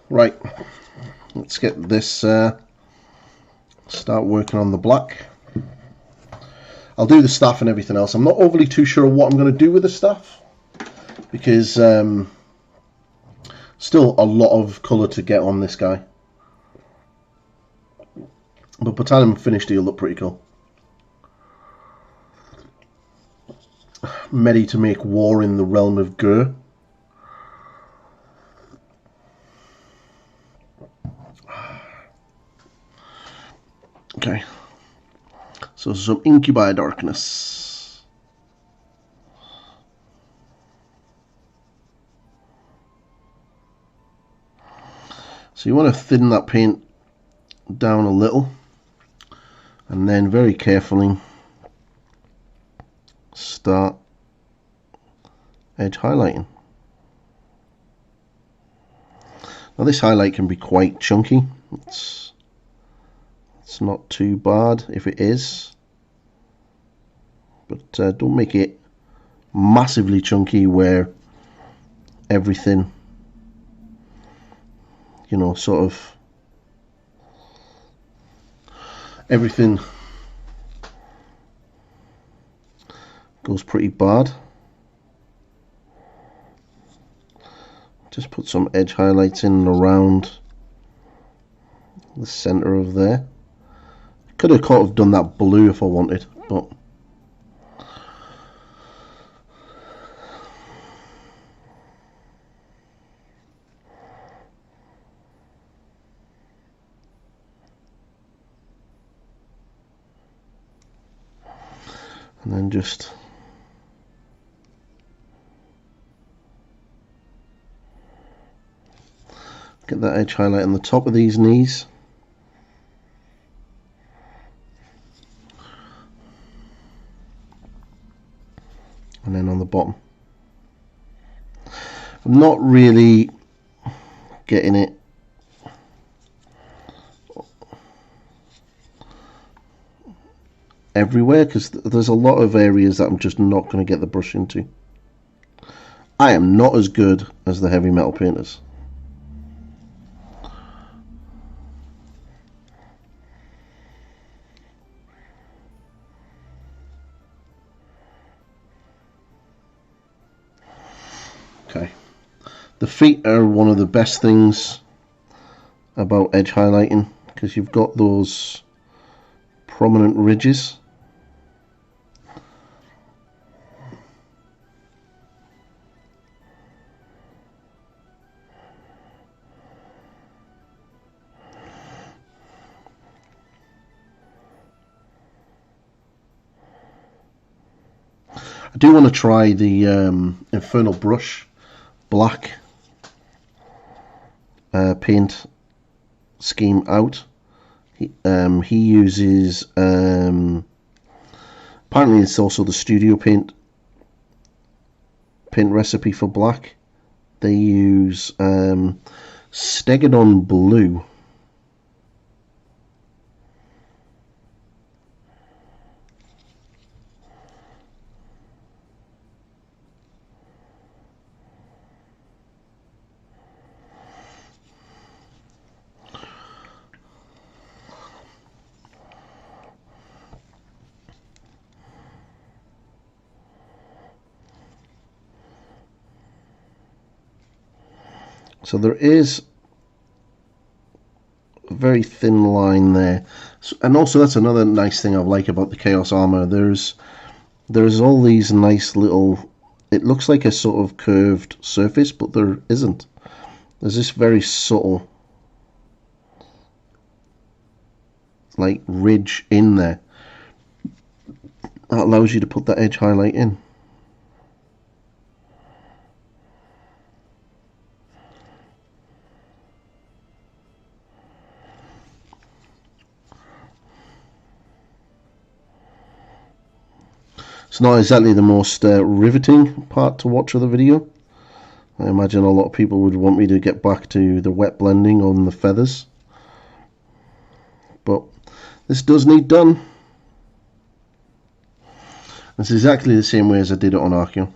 Right, let's get this, start working on the black. I'll do the staff and everything else. I'm not overly too sure what I'm going to do with the staff, because still a lot of colour to get on this guy. But by the time I'm finished, he'll look pretty cool. I'm ready to make war in the realm of Gur. Okay, so some Inky by Darkness. So you want to thin that paint down a little, and then very carefully start edge highlighting. Now this highlight can be quite chunky. It's not too bad if it is, but don't make it massively chunky where everything, you know, sort of everything goes pretty bad. Just put some edge highlights in and around the center of there. Could have kind of done that blue if I wanted, but and then just get that edge highlight on the top of these knees. And then on the bottom. I'm not really getting it everywhere because there's a lot of areas that I'm just not going to get the brush into. I am not as good as the heavy metal painters. Okay, the feet are one of the best things about edge highlighting because you've got those prominent ridges. I do want to try the Infernal Brush black paint scheme out. He uses apparently it's also the studio paint recipe for black. They use Stegadon blue. So there is a very thin line there, and also that's another nice thing I like about the Chaos Armor. There's all these nice little, it looks like a sort of curved surface, but there isn't. There's this very subtle like ridge in there that allows you to put that edge highlight in. It's not exactly the most riveting part to watch of the video. I imagine a lot of people would want me to get back to the wet blending on the feathers. But this does need done. It's exactly the same way as I did it on Archeon.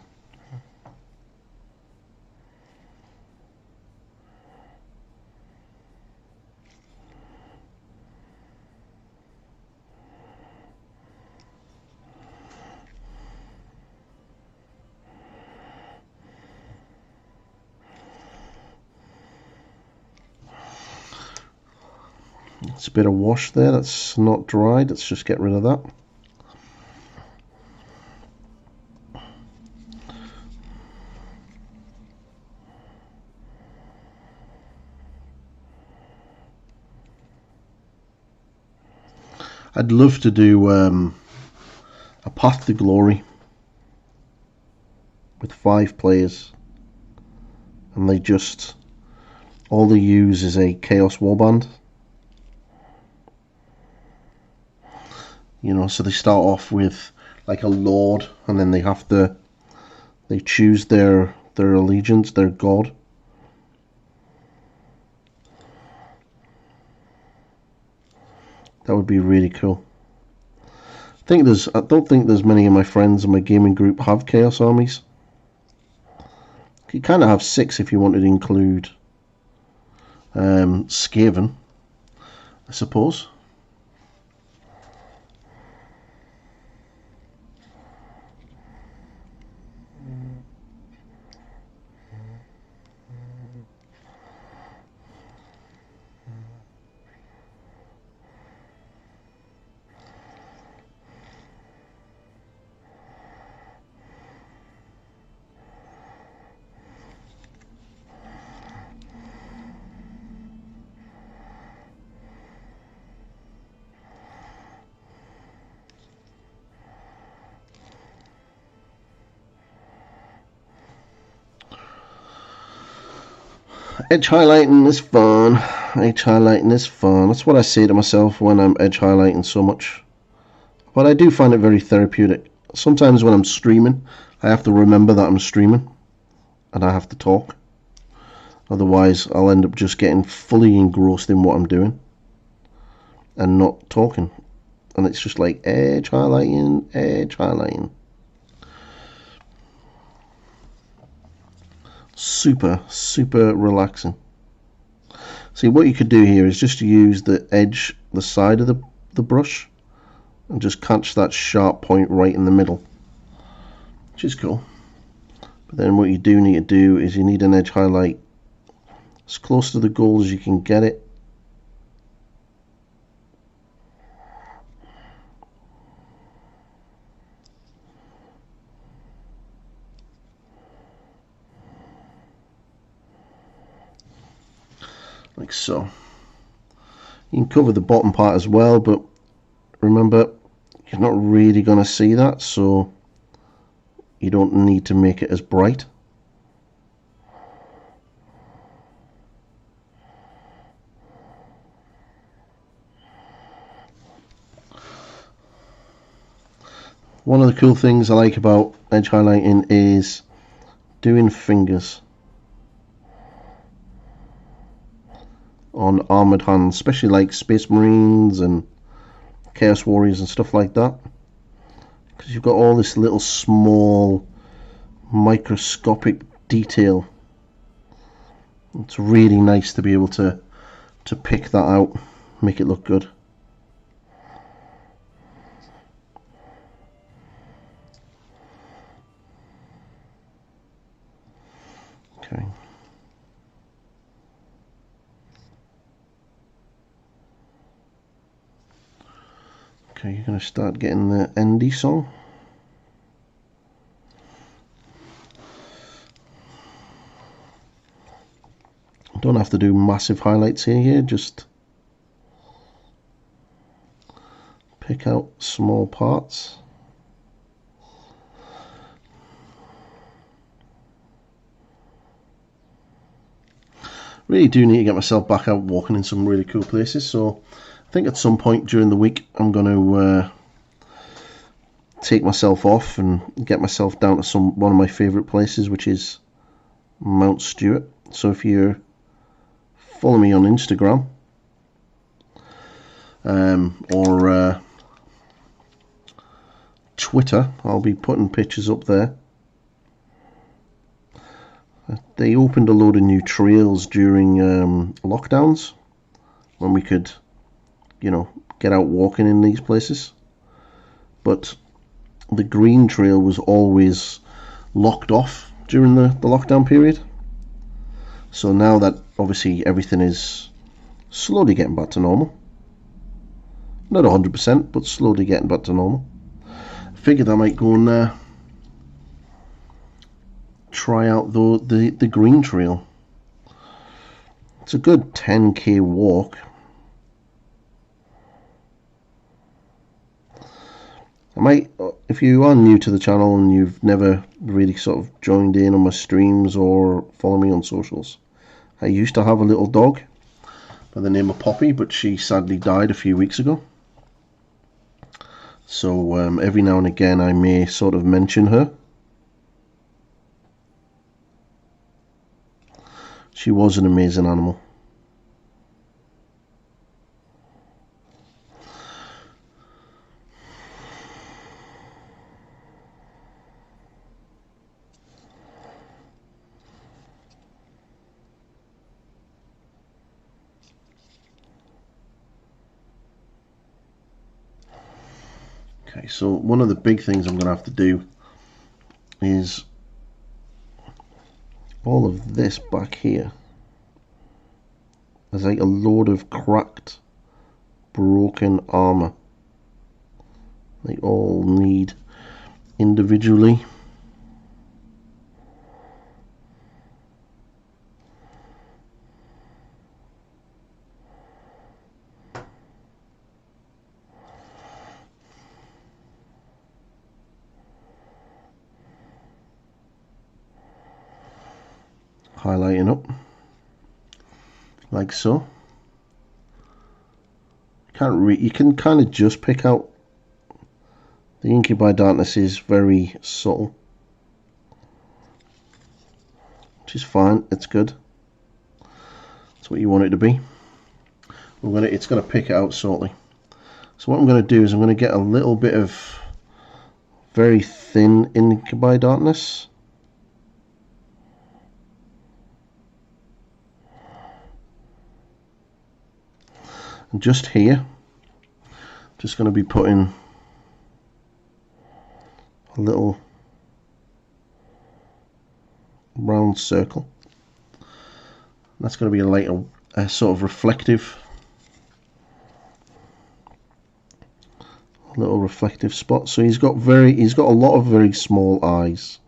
It's a bit of wash there, that's not dried, let's just get rid of that. I'd love to do a Path to Glory with 5 players, and they just all they use is a Chaos Warband. So they start off with like a lord, and then they choose their allegiance, their god. That would be really cool. I don't think there's many of my friends in my gaming group have Chaos Armies. You kind of have 6 if you wanted to include Skaven, I suppose. Edge highlighting is fun. Edge highlighting is fun. That's what I say to myself when I'm edge highlighting so much. But I do find it very therapeutic. Sometimes when I'm streaming, I have to remember that I'm streaming and I have to talk. Otherwise, I'll end up just getting fully engrossed in what I'm doing and not talking. And it's just like edge highlighting, edge highlighting. Super relaxing. See, what you could do here is just use the edge, the side of the brush, and just catch that sharp point right in the middle, which is cool. But then what you do need to do is you need an edge highlight as close to the goal as you can get it. Like so. You can cover the bottom part as well, but remember, you're not really going to see that, so you don't need to make it as bright. One of the cool things I like about edge highlighting is doing fingers on armored hands, especially like Space Marines and Chaos Warriors and stuff like that, because you've got all this little small microscopic detail. It's really nice to be able to pick that out, make it look good. Okay. Okay, you're going to start getting the endy song. Don't have to do massive highlights here, just pick out small parts. Really do need to get myself back out walking in some really cool places, so I think at some point during the week I'm going to take myself off and get myself down to one of my favourite places, which is Mount Stewart. So if you follow me on Instagram or Twitter, I'll be putting pictures up there. They opened a load of new trails during lockdowns when we could, get out walking in these places. But the green trail was always locked off during the lockdown period. So now that obviously everything is slowly getting back to normal, not 100%, but slowly getting back to normal, I figured I might go and try out the green trail. It's a good 10k walk. I might, if you are new to the channel and you've never really sort of joined in on my streams or follow me on socials, I used to have a little dog by the name of Poppy, but she sadly died a few weeks ago. So every now and again I may sort of mention her. She was an amazing animal. Okay, so one of the big things I'm going to have to do is all of this back here. There's like a load of cracked, broken armor. They all need individually. Highlighting up like so. You can kind of just pick out the Inky by Darkness is very subtle, which is fine. It's good. That's what you want it to be. It's going to pick it out shortly. So what I'm going to do is I'm going to get a little bit of very thin Inky by Darkness. And just here, just going to be putting a little round circle. That's going to be a sort of reflective, little reflective spot. So he's got a lot of very small eyes.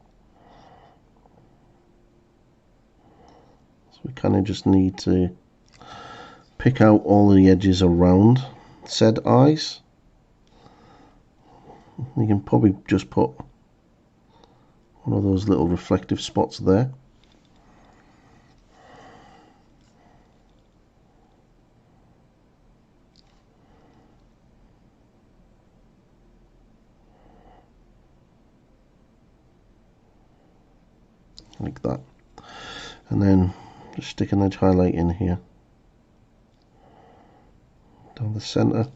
So we kind of just need to pick out all the edges around said eyes. You can probably just put one of those little reflective spots there. Like that. And then just stick an edge highlight in here. Down the center.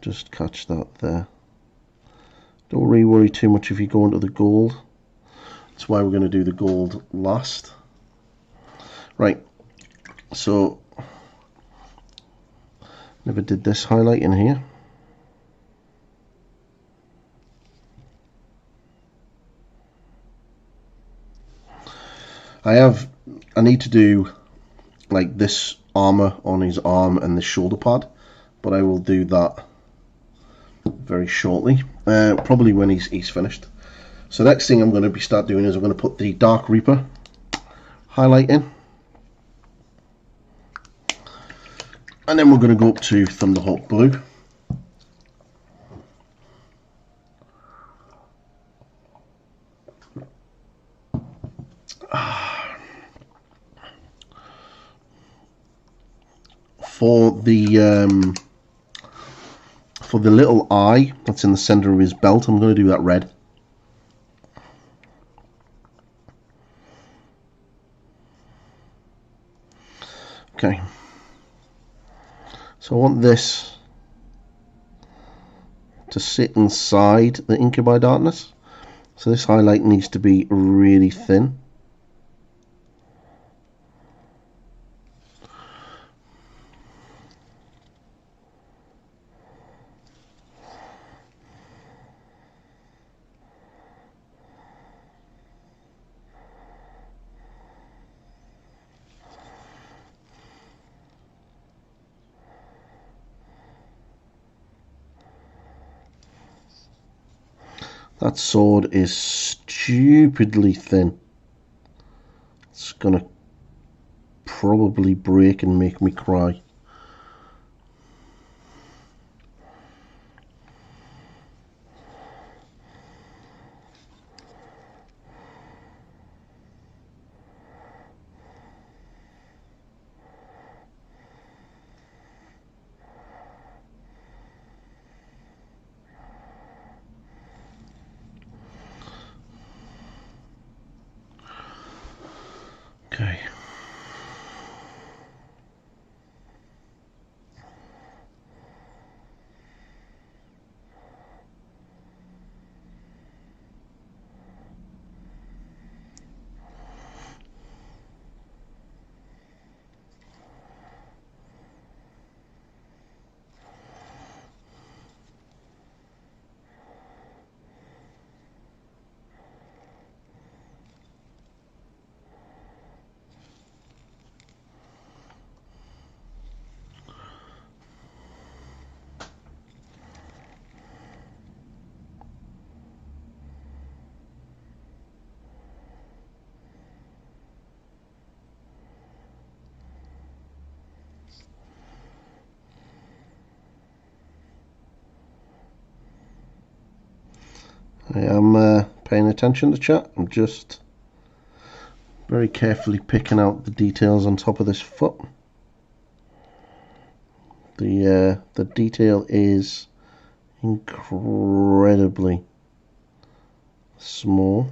Just catch that there. Don't really worry too much if you go into the gold. That's why we're going to do the gold last. Right, so never did this highlight in here. I need to do like this armor on his arm and the shoulder pad, but I will do that very shortly, probably when he's finished. So next thing I'm going to start doing is I'm going to put the Dark Reaper highlight in, and then we're going to go up to Thunderhawk Blue. For the little eye that's in the center of his belt, I'm going to do that red. Okay. So I want this to sit inside the Inky by Darkness. So this highlight needs to be really thin. That sword is stupidly thin. It's gonna probably break and make me cry. I am paying attention to chat. I'm just very carefully picking out the details on top of this foot. The detail is incredibly small.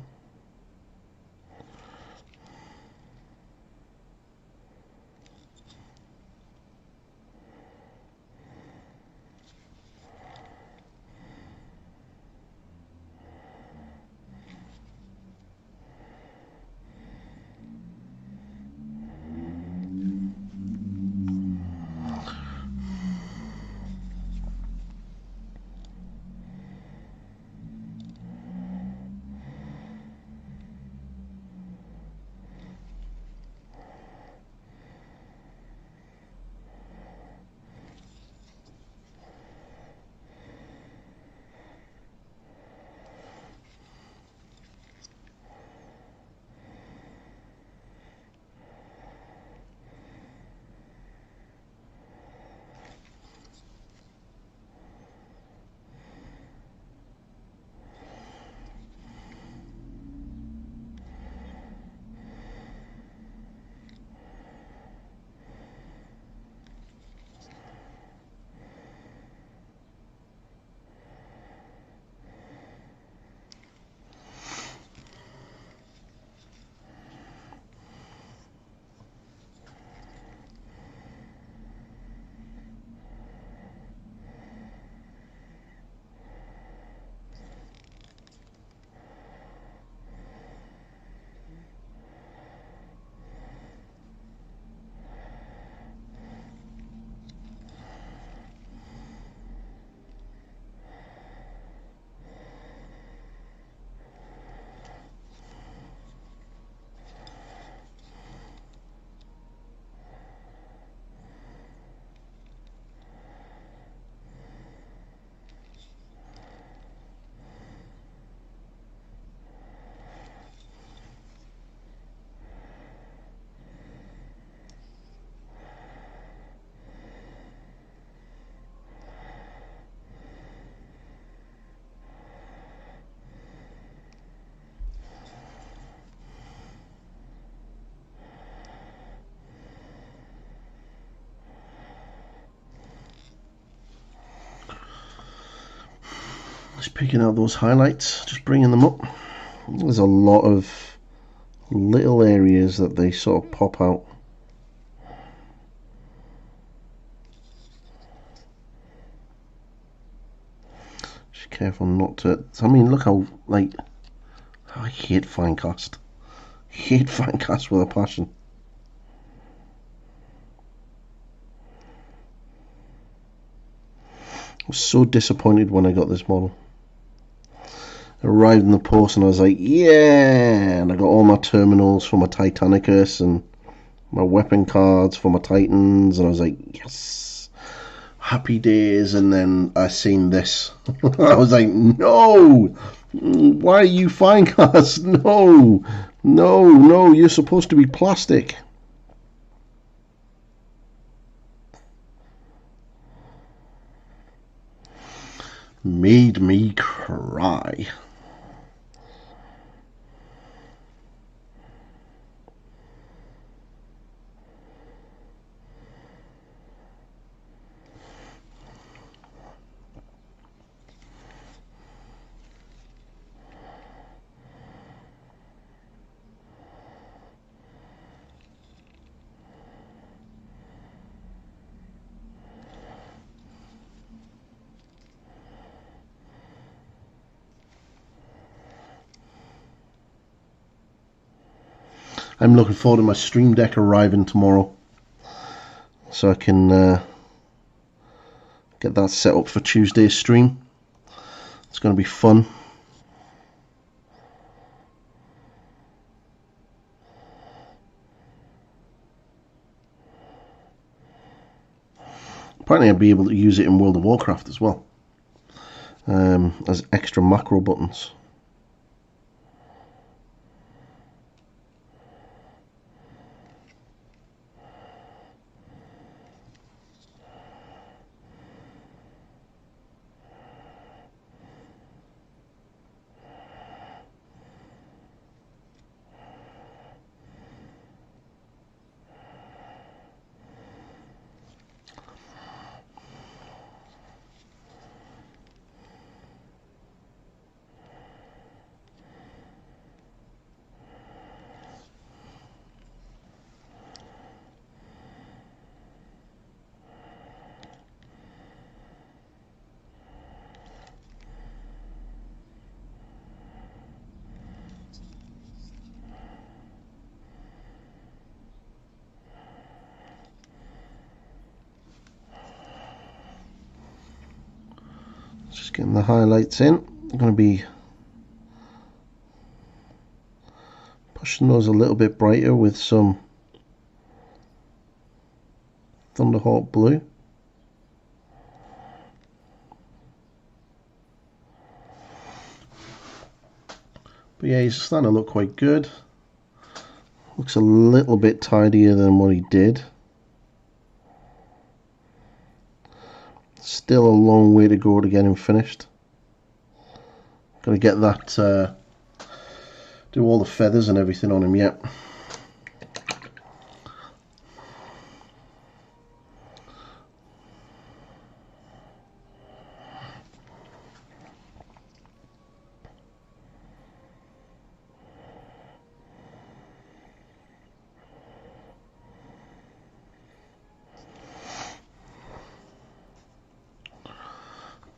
Just picking out those highlights, just bringing them up. There's a lot of little areas that they sort of pop out. Just careful not to. I mean, look how I hate fine cast. Hate fine cast with a passion. I was so disappointed when I got this model. I arrived in the post and I was like, yeah! And I got all my terminals for my Titanicus and my weapon cards for my Titans, and I was like, yes! Happy days. And then I seen this. I was like, no! Why are you fine cast? No! No, you're supposed to be plastic. Made me cry. I'm looking forward to my Stream Deck arriving tomorrow, so I can get that set up for Tuesday's stream. It's going to be fun. Apparently I'll be able to use it in World of Warcraft as well, as extra macro buttons. Just getting the highlights in. I'm going to be pushing those a little bit brighter with some Thunderhawk blue. But yeah, he's starting to look quite good. Looks a little bit tidier than what he did. Still a long way to go to get him finished. Got to get that, do all the feathers and everything on him yet.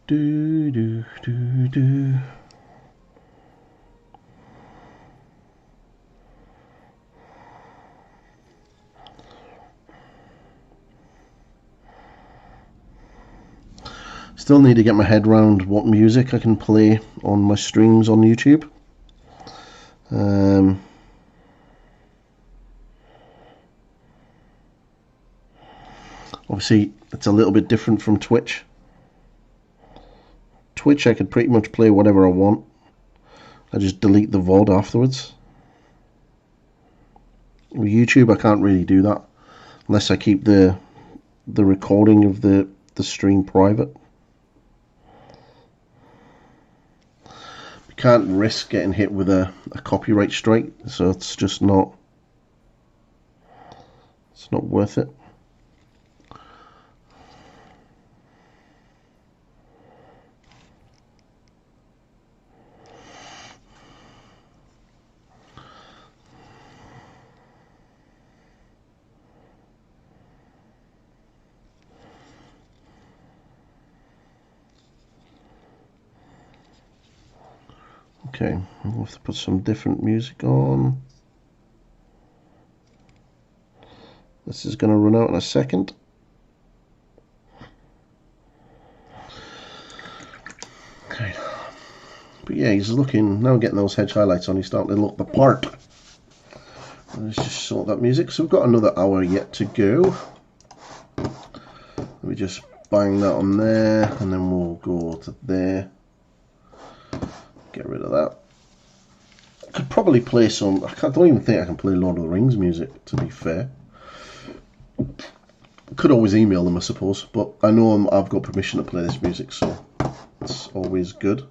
Do do do do. Still need to get my head around what music I can play on my streams on YouTube. Obviously, it's a little bit different from Twitch. Twitch, I could pretty much play whatever I want. I just delete the VOD afterwards. With YouTube, I can't really do that unless I keep the recording of the stream private. You can't risk getting hit with a copyright strike, so it's just not. It's not worth it. Okay, I'll have to put some different music on. This is going to run out in a second. Okay, but yeah, he's looking, now getting those hedge highlights on, he's starting to look the part. Let's just sort that music. So we've got another hour yet to go. Let me just bang that on there, and then we'll go to there. Get rid of that. I could probably play some. Don't even think I can play Lord of the Rings music, to be fair. Could always email them, I suppose, but I know I've got permission to play this music, so it's always good.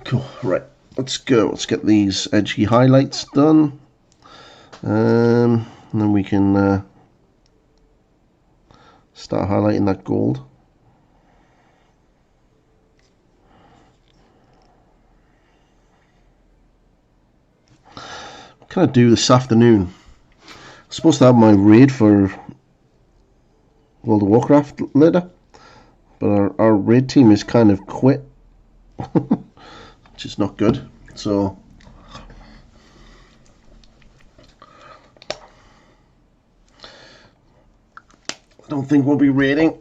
Cool. Right, let's go. Let's get these edgy highlights done, and then we can start highlighting that gold. What can I do this afternoon? I'm supposed to have my raid for World of Warcraft later, but our raid team is kind of quit, which is not good. So I don't think we'll be raiding.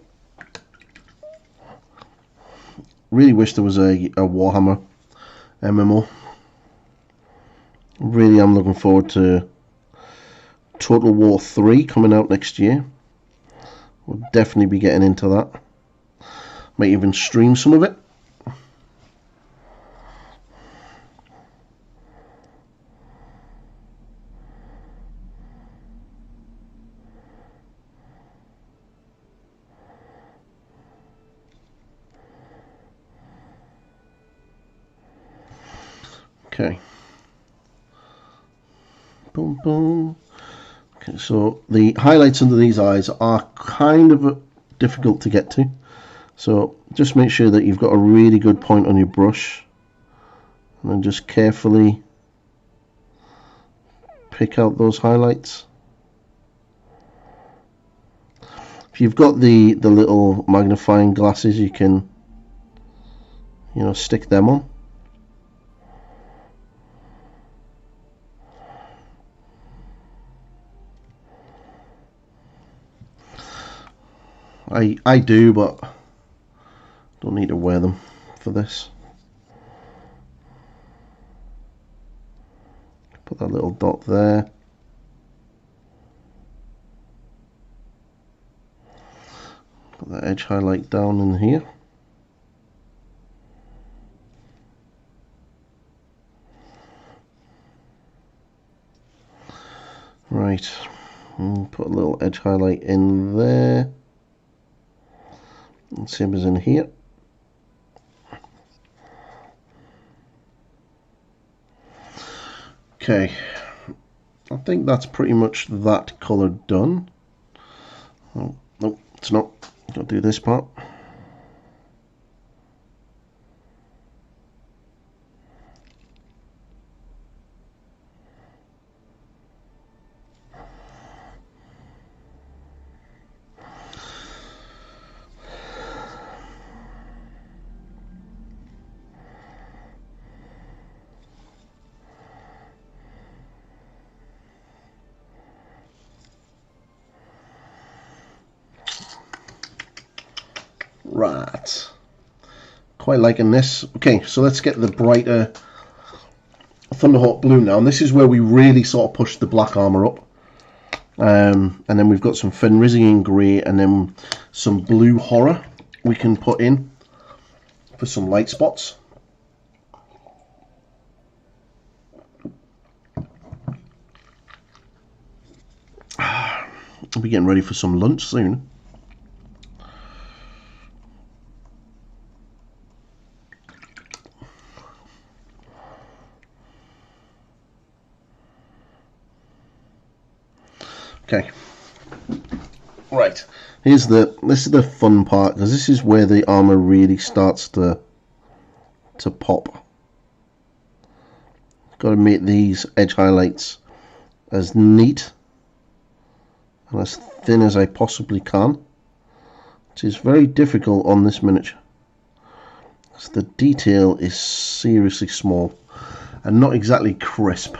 Really wish there was a Warhammer MMO. Really am looking forward to Total War 3 coming out next year. We'll definitely be getting into that. Might even stream some of it. Okay. Boom, boom. Okay, so the highlights under these eyes are kind of difficult to get to. So just make sure that you've got a really good point on your brush. And then just carefully pick out those highlights. If you've got the little magnifying glasses, you can, stick them on. I do, but don't need to wear them for this. Put that little dot there. Put that edge highlight down in here. Right, and put a little edge highlight in there. And same as in here. Okay, I think that's pretty much that colour done. Oh, no, it's not. Got to do this part. Right, quite liking this. Okay, so let's get the brighter Thunderhawk blue now, and this is where we really sort of push the black armor up. And then we've got some Fenrisian grey and then some blue horror we can put in for some light spots. I'll be getting ready for some lunch soon. Okay, right, this is the fun part, because this is where the armor really starts to pop. Got to make these edge highlights as neat and as thin as I possibly can, which is very difficult on this miniature, because the detail is seriously small and not exactly crisp.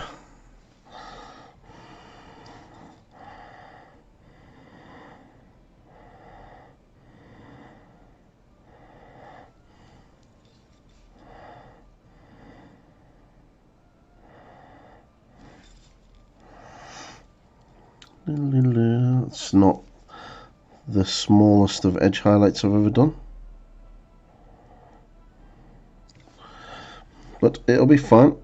It's not the smallest of edge highlights I've ever done, but it'll be fine.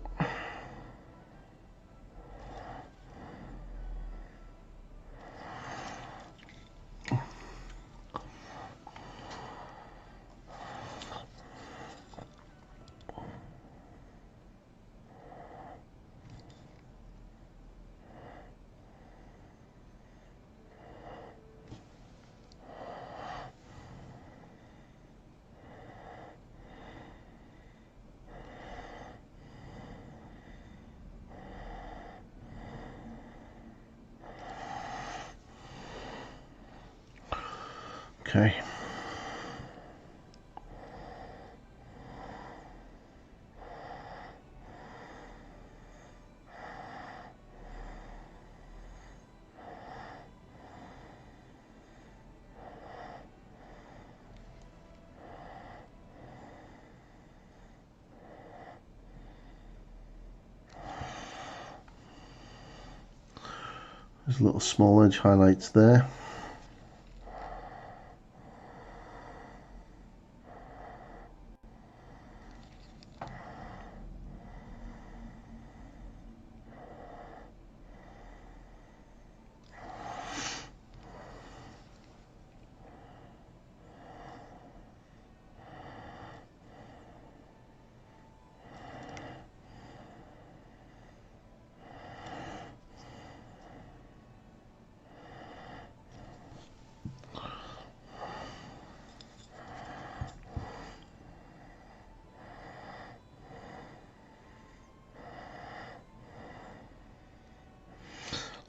Okay. There's little small edge highlights there.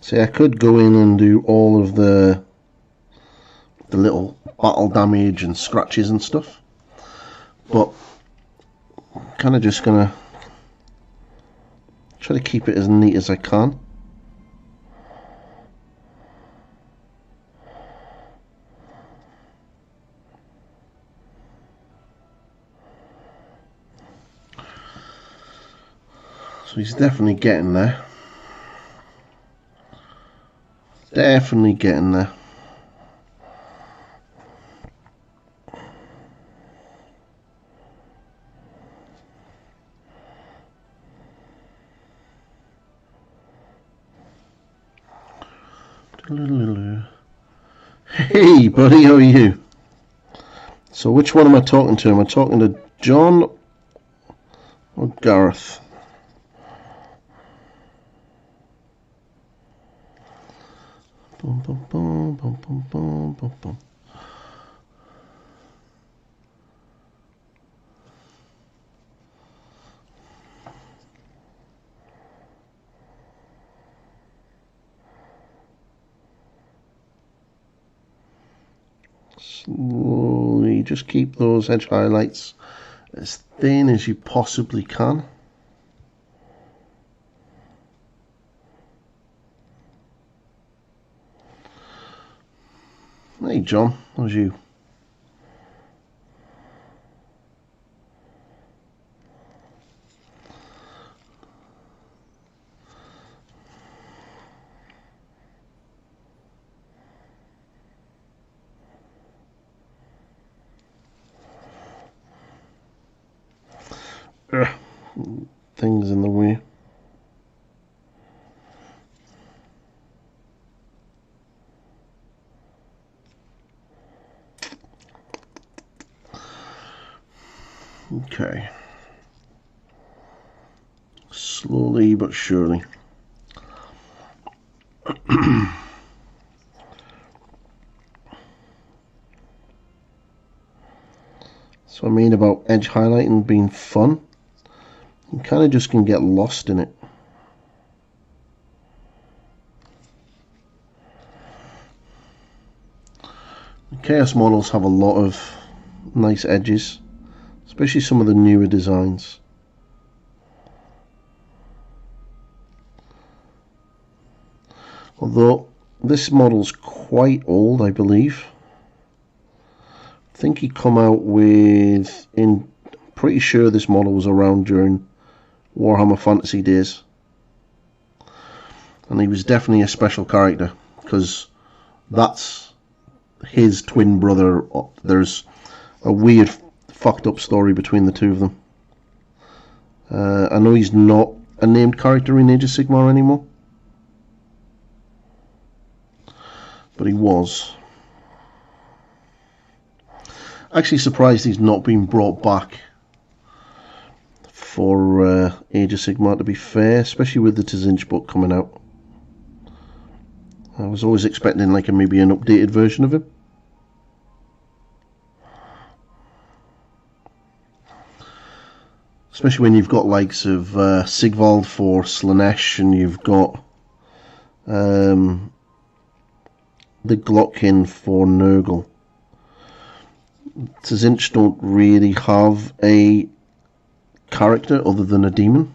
See, I could go in and do all of the little battle damage and scratches and stuff, but I'm kind of just gonna try to keep it as neat as I can. So he's definitely getting there. Definitely getting there. Hey buddy, how are you? So which one am I talking to? Am I talking to John or Gareth? Boom, boom, boom, boom, boom, boom, boom, boom. Slowly, just keep those edge highlights as thin as you possibly can. Hey John, how's you? Things in the way. Okay. Slowly but surely. So I mean about edge highlighting being fun. You kind of just can get lost in it. The Chaos models have a lot of nice edges, especially some of the newer designs. Although this model's quite old, I believe. I think he come out with, pretty sure this model was around during Warhammer Fantasy days, and he was definitely a special character because that's his twin brother. There's a weird fucked up story between the two of them. I know he's not a named character in Age of Sigmar anymore, but he was. Actually surprised he's not been brought back for Age of Sigmar, to be fair, especially with the Tzinch book coming out. I was always expecting like maybe an updated version of him. Especially when you've got likes of Sigvald for Slanesh, and you've got the Glotkin for Nurgle. Tzinch don't really have a character other than a demon.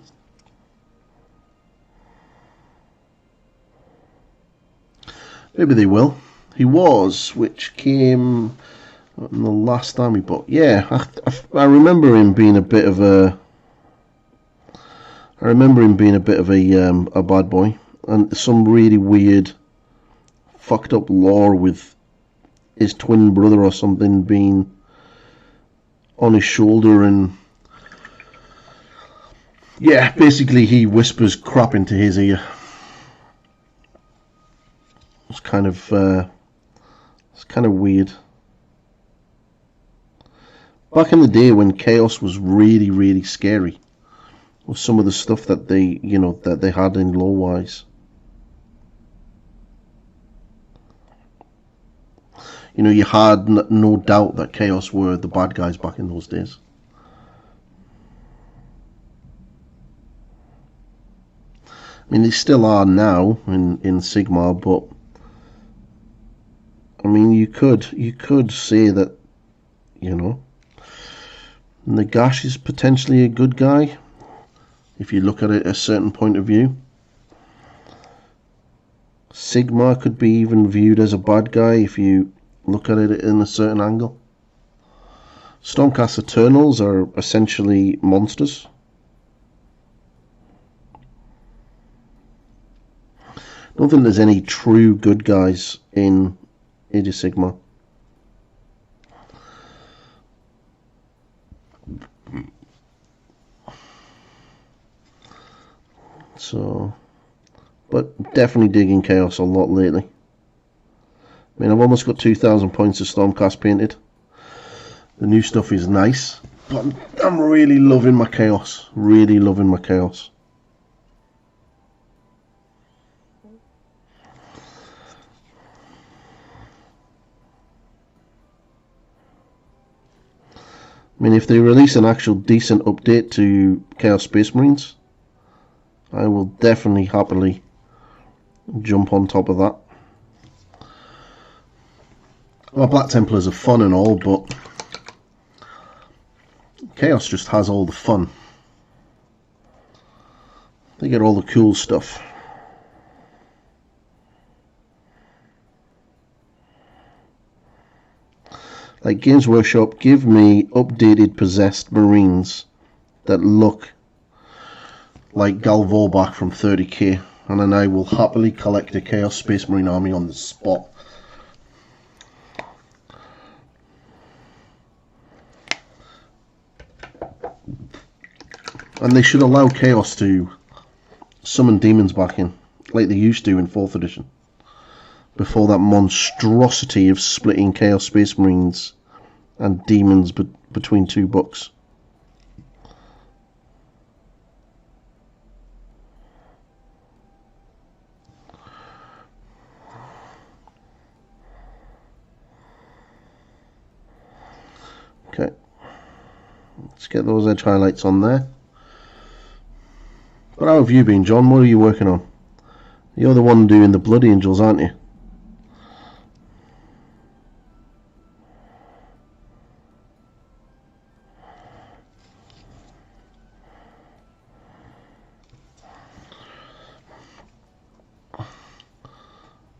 Maybe they will. He was, which came in the last army book. Yeah, I remember him being a bit of a. I remember him being a bit of a bad boy, and some really weird, fucked up lore with his twin brother or something being on his shoulder, and yeah, basically he whispers crap into his ear. It's kind of weird. Back in the day when Chaos was really, really scary, with some of the stuff that they had in lore-wise. You had no doubt that Chaos were the bad guys back in those days. I mean, they still are now in Sigmar, but I mean, you could say that, Nagash is potentially a good guy if you look at it a certain point of view. Sigmar could be even viewed as a bad guy if you look at it in a certain angle. Stormcast Eternals are essentially monsters. don't think there's any true good guys in Age of Sigmar. So, but definitely digging Chaos a lot lately. I mean, I've almost got 2,000 points of Stormcast painted. The new stuff is nice, but I'm really loving my Chaos. Really loving my Chaos. I mean, if they release an actual decent update to Chaos Space Marines, I will definitely happily jump on top of that. Well, Black Templars are fun and all, but Chaos just has all the fun. They get all the cool stuff. Like Games Workshop, give me updated possessed Marines that look like Gal Vorbach from 30k, and then I will happily collect a Chaos Space Marine army on the spot. And they should allow Chaos to summon demons back in, like they used to in 4th edition. Before that monstrosity of splitting Chaos Space Marines and demons between 2 books. Okay, let's get those edge highlights on there. But how have you been, John? What are you working on? You're the one doing the Blood Angels, aren't you?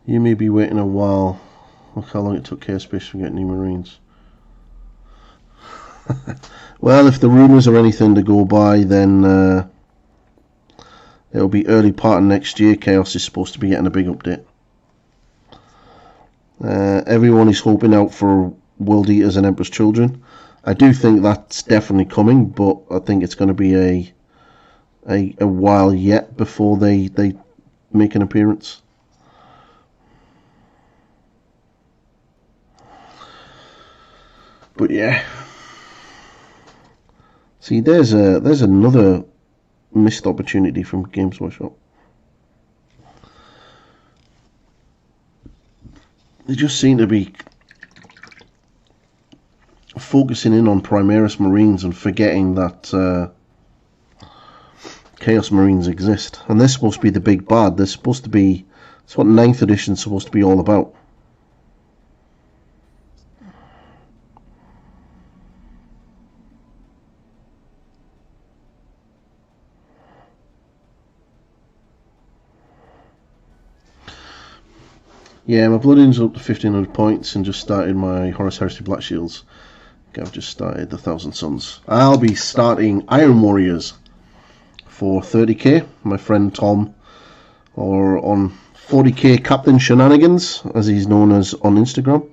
You may be waiting a while. Look how long it took Chaos Space to get new Marines. Well, if the rumours are anything to go by, then it'll be early part of next year. Chaos is supposed to be getting a big update. Everyone is hoping out for World Eaters and Emperor's Children. I do think that's definitely coming, but I think it's going to be a while yet before they make an appearance. But yeah, see, there's another missed opportunity from Games Workshop. They just seem to be focusing in on Primaris Marines and forgetting that Chaos Marines exist, and they're supposed to be the big bad. They're supposed to be. It's what 9th edition is supposed to be all about. Yeah, my Blood Angels up to 1500 points and just started my Horus Heresy Black Shields. I've just started the Thousand Suns. I'll be starting Iron Warriors for 30k. My friend Tom, or on 40k Captain Shenanigans, as he's known as on Instagram,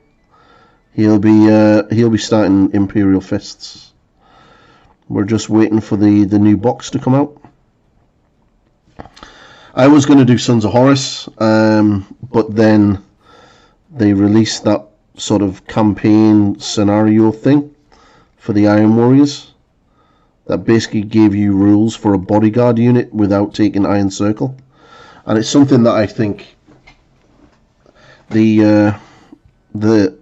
he'll be starting Imperial Fists. We're just waiting for the new box to come out. I was going to do Sons of Horus, but then they released that sort of campaign scenario thing for the Iron Warriors that basically gave you rules for a bodyguard unit without taking Iron Circle, and it's something that I think the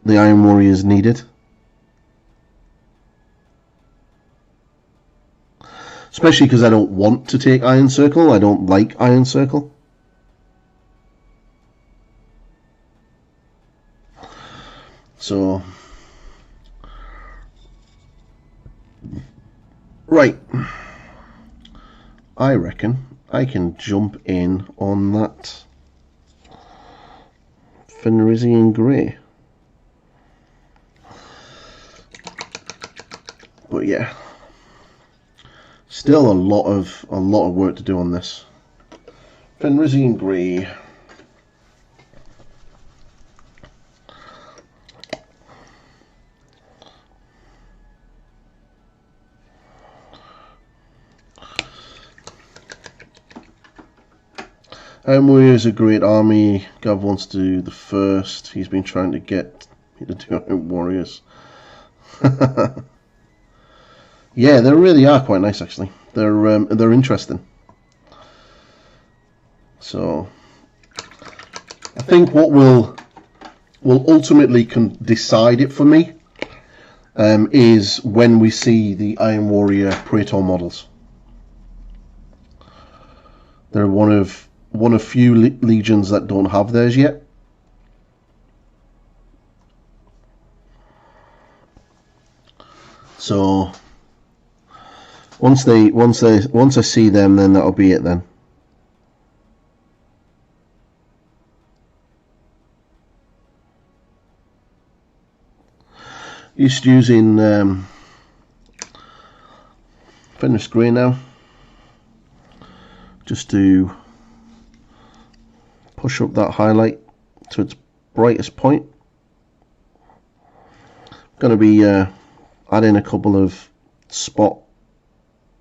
Iron Warriors needed. Especially because I don't want to take Iron Circle. I don't like Iron Circle. So, right. I reckon I can jump in on that Fenrisian Grey. But yeah. Still a lot of work to do on this. Fenrisian Grey. Iron Warrior is a great army. Gav wants to do the first. He's been trying to get me to do Iron Warriors. Yeah, they really are quite nice, actually. They're interesting. So I think what will ultimately decide it for me is when we see the Iron Warrior Praetor models. They're one of few legions that don't have theirs yet. So once I see them, then that'll be it then. Just using Fenris Grey now, just to push up that highlight to its brightest point. Going to be adding a couple of spot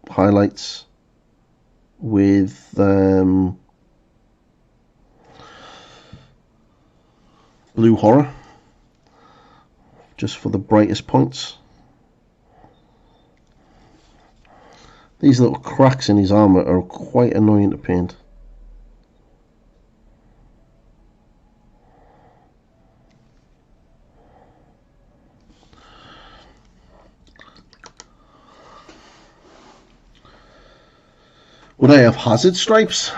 highlights with Blue Horror, just for the brightest points. These little cracks in his armour are quite annoying to paint. Would I have hazard stripes?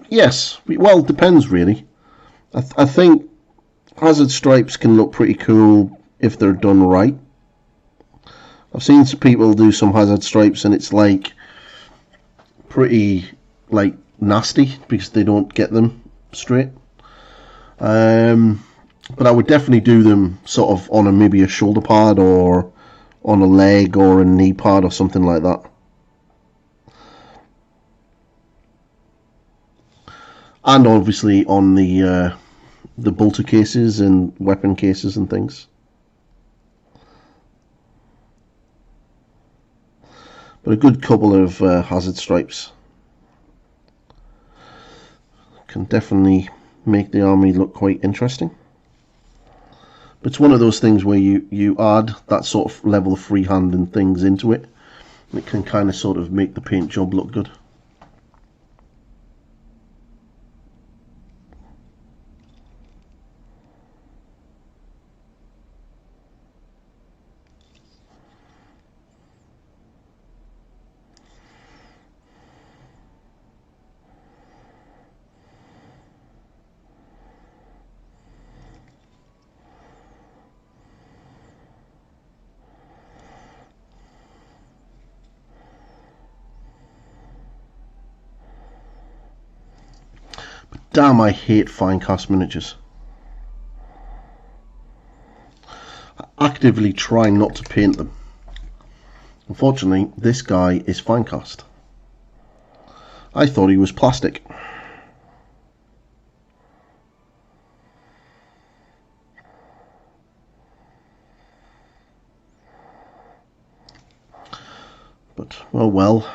Yes. Well, depends really. I think hazard stripes can look pretty cool if they're done right. I've seen some people do some hazard stripes and it's like pretty like nasty because they don't get them straight. But I would definitely do them sort of on maybe a shoulder pad or on a leg or a knee pad or something like that. And obviously on the bolter cases and weapon cases and things. But a good couple of hazard stripes can definitely make the army look quite interesting. But it's one of those things where you add that sort of level of freehand and things into it, and it can kind of sort of make the paint job look good. Damn, I hate fine cast miniatures. I actively try not to paint them. Unfortunately, this guy is fine cast. I thought he was plastic. But, well.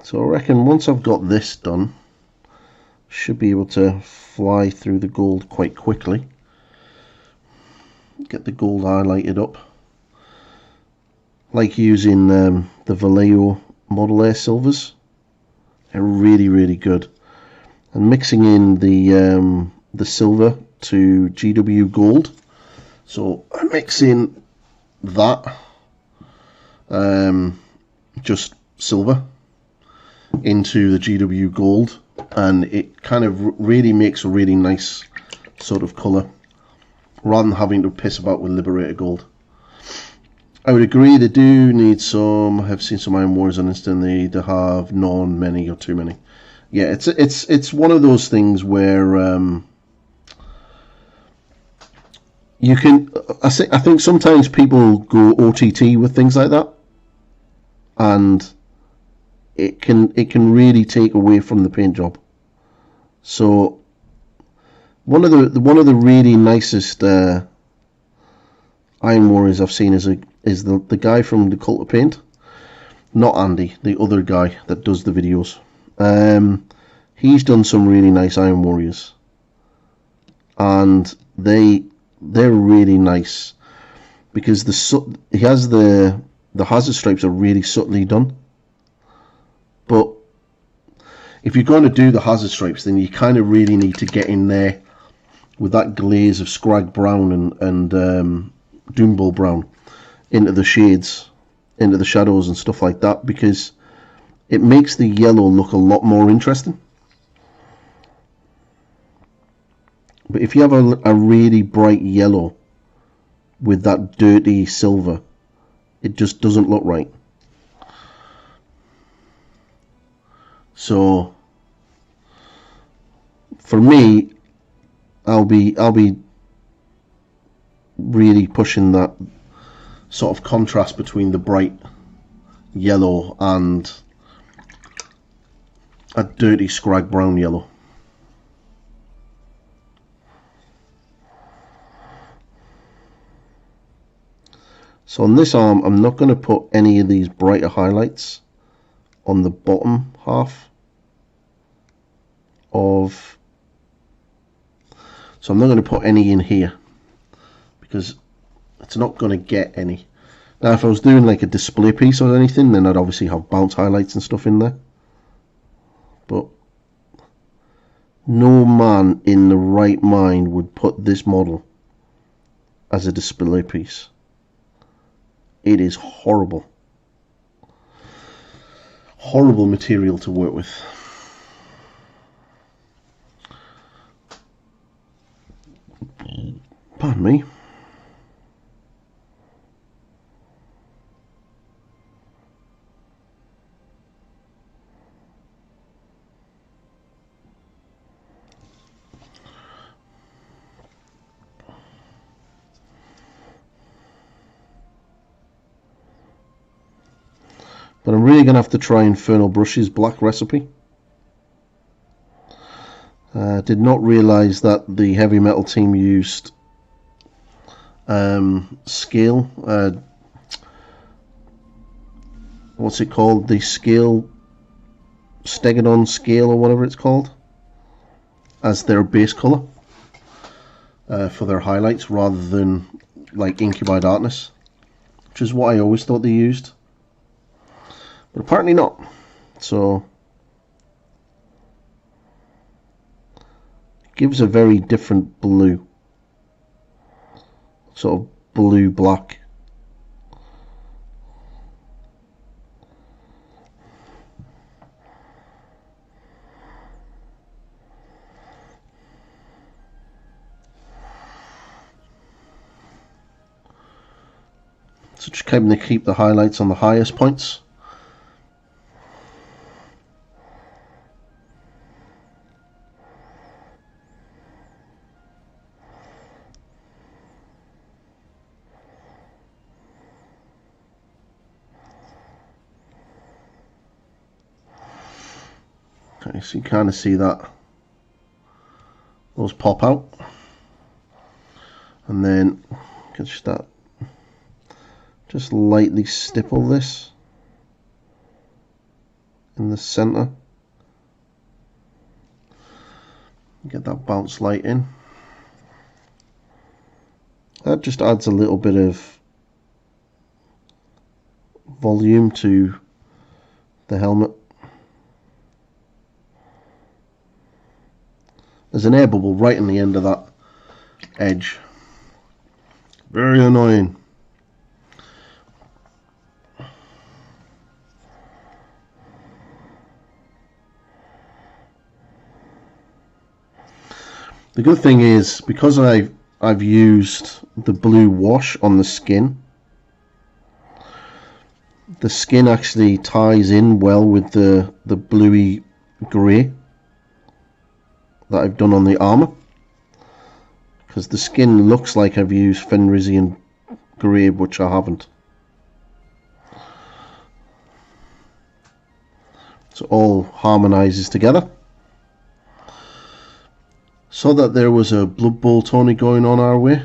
So I reckon once I've got this done, should be able to fly through the gold quite quickly. Get the gold highlighted up. Like using the Vallejo Model Air Silvers. They're really, really good. And mixing in the silver to GW Gold. So I'm mixing that, just silver, into the GW Gold, and it kind of really makes a really nice sort of colour rather than having to piss about with Liberator Gold. I would agree they do need some. I have seen some Iron Warriors on Instant they have many or too many. Yeah, it's one of those things where you can. I think sometimes people go OTT with things like that, and it can really take away from the paint job. So one of the really nicest Iron Warriors I've seen is is the guy from the Cult of Paint. Not Andy, the other guy that does the videos. He's done some really nice Iron Warriors, and they're really nice because he has the hazard stripes are really subtly done. But if you're going to do the hazard stripes, then you kind of really need to get in there with that glaze of Scrag Brown and Doombull Brown into the shades, into the shadows and stuff like that, because it makes the yellow look a lot more interesting. But if you have a really bright yellow with that dirty silver, it just doesn't look right. So for me, I'll be really pushing that sort of contrast between the bright yellow and a dirty Scrag Brown yellow. So on this arm, I'm not going to put any of these brighter highlights on the bottom half of, so I'm not going to put any in here because it's not going to get any. Now if I was doing like a display piece or anything, then I'd obviously have bounce highlights and stuff in there, but no man in the right mind would put this model as a display piece. It is horrible. Horrible material to work with. Pardon me. But I'm really going to have to try Infernal Brush's black recipe. Did not realise that the heavy metal team used scale. What's it called? The scale, Stegadon scale or whatever it's called, as their base colour for their highlights, rather than like Incubi Darkness, which is what I always thought they used. But apparently not. So it gives a very different blue, sort of blue black. So just kind of keep the highlights on the highest points. Okay, so you kind of see that those pop out, and then just lightly stipple this in the center. Get that bounce light in. That just adds a little bit of volume to the helmet. There's an air bubble right in the end of that edge. Very annoying. The good thing is, because I've used the blue wash on the skin actually ties in well with the bluey grey that I've done on the armour, because the skin looks like I've used Fenrisian grey, which I haven't. So it all harmonises together. So that there was a Blood Bowl tourney going on our way,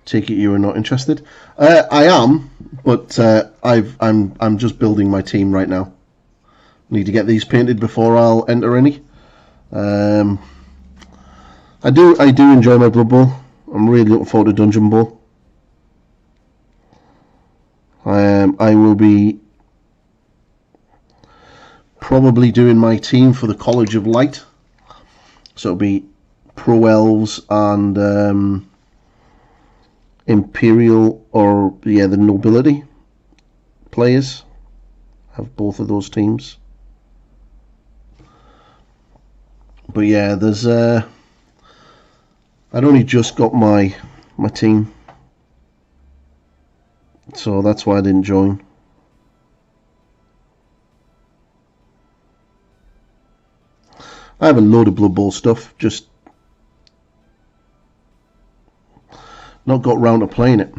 take it you are not interested. I am, but I'm just building my team right now. Need to get these painted before I'll enter any. I do enjoy my Blood Bowl. I'm really looking forward to Dungeon Bowl. I will be probably doing my team for the College of Light. So it'll be Pro Elves and Imperial, or the Nobility players. Have both of those teams. But yeah, there's I'd only just got my team, so that's why I didn't join. I have a load of Blood Bowl stuff, just not got round to playing it.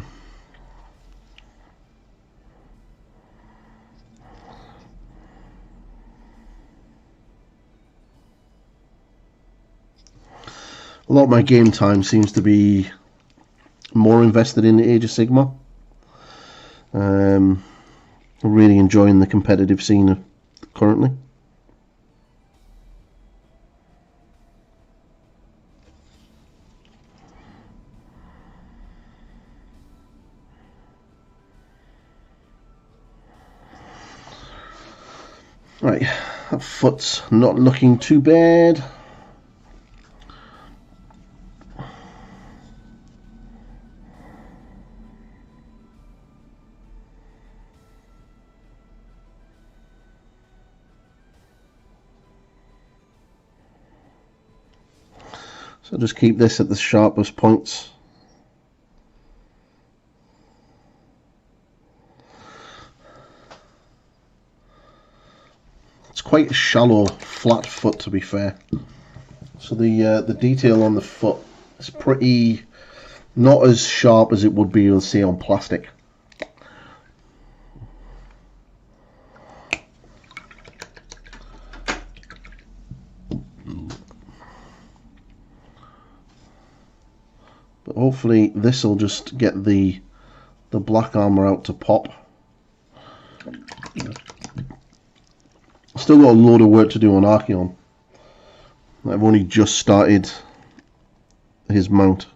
A lot of my game time seems to be more invested in the Age of Sigmar. Really enjoying the competitive scene currently. Right, that foot's not looking too bad. So just keep this at the sharpest points. It's quite a shallow, flat foot, to be fair. So the detail on the foot is pretty not as sharp as it would be, you'll see, on plastic. But hopefully this will just get the black armor out to pop. Still got a load of work to do on Archeon. I've only just started his mount.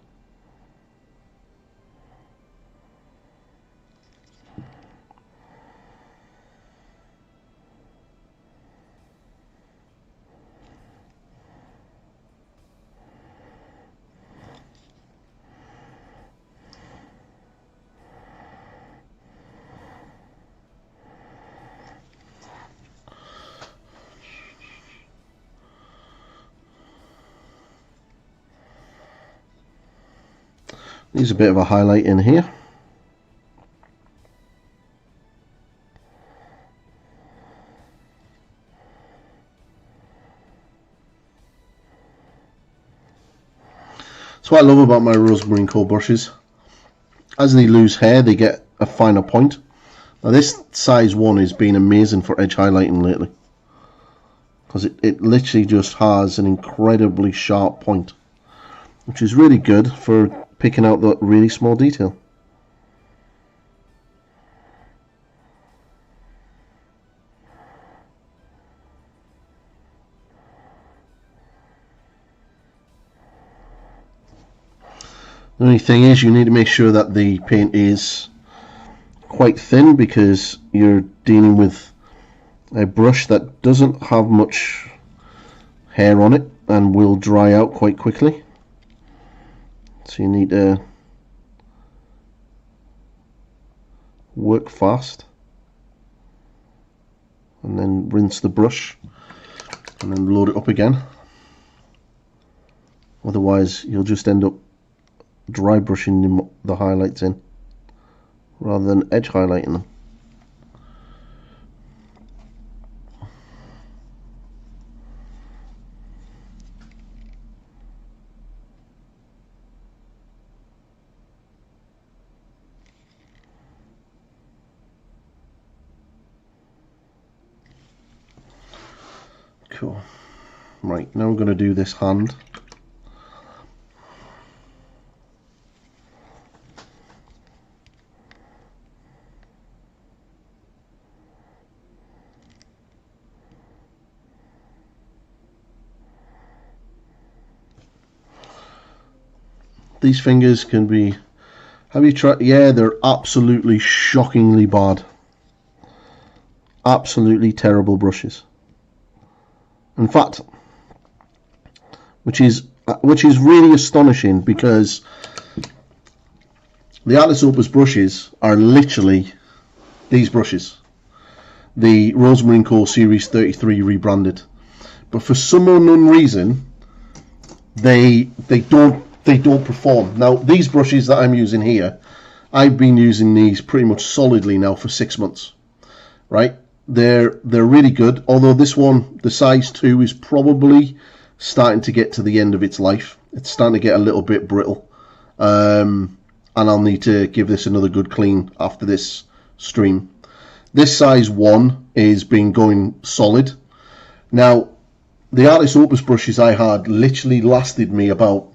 Needs a bit of a highlight in here. That's what I love about my Rosemary and Co brushes. As they lose hair, they get a finer point. Now this size 1 has been amazing for edge highlighting lately, because it literally just has an incredibly sharp point, which is really good for picking out that really small detail. The only thing is, you need to make sure that the paint is quite thin, because you're dealing with a brush that doesn't have much hair on it and will dry out quite quickly. So you need to work fast and then rinse the brush and then load it up again. Otherwise you'll just end up dry brushing the highlights in rather than edge highlighting them. Cool. Right, now I'm going to do this hand. These fingers can be... Have you tried? Yeah, they're absolutely shockingly bad. Absolutely terrible brushes. In fact, which is really astonishing, because the Artist Opus brushes are literally these brushes, the Rosemary & Co Series 33 rebranded, but for some unknown reason they don't perform. Now, these brushes that I'm using here, I've been using these pretty much solidly now for 6 months, right? They're really good, although this one, the size 2, is probably starting to get to the end of its life. It's starting to get a little bit brittle, and I'll need to give this another good clean after this stream. This size 1 is been going solid. Now, the Artist Opus brushes I had literally lasted me about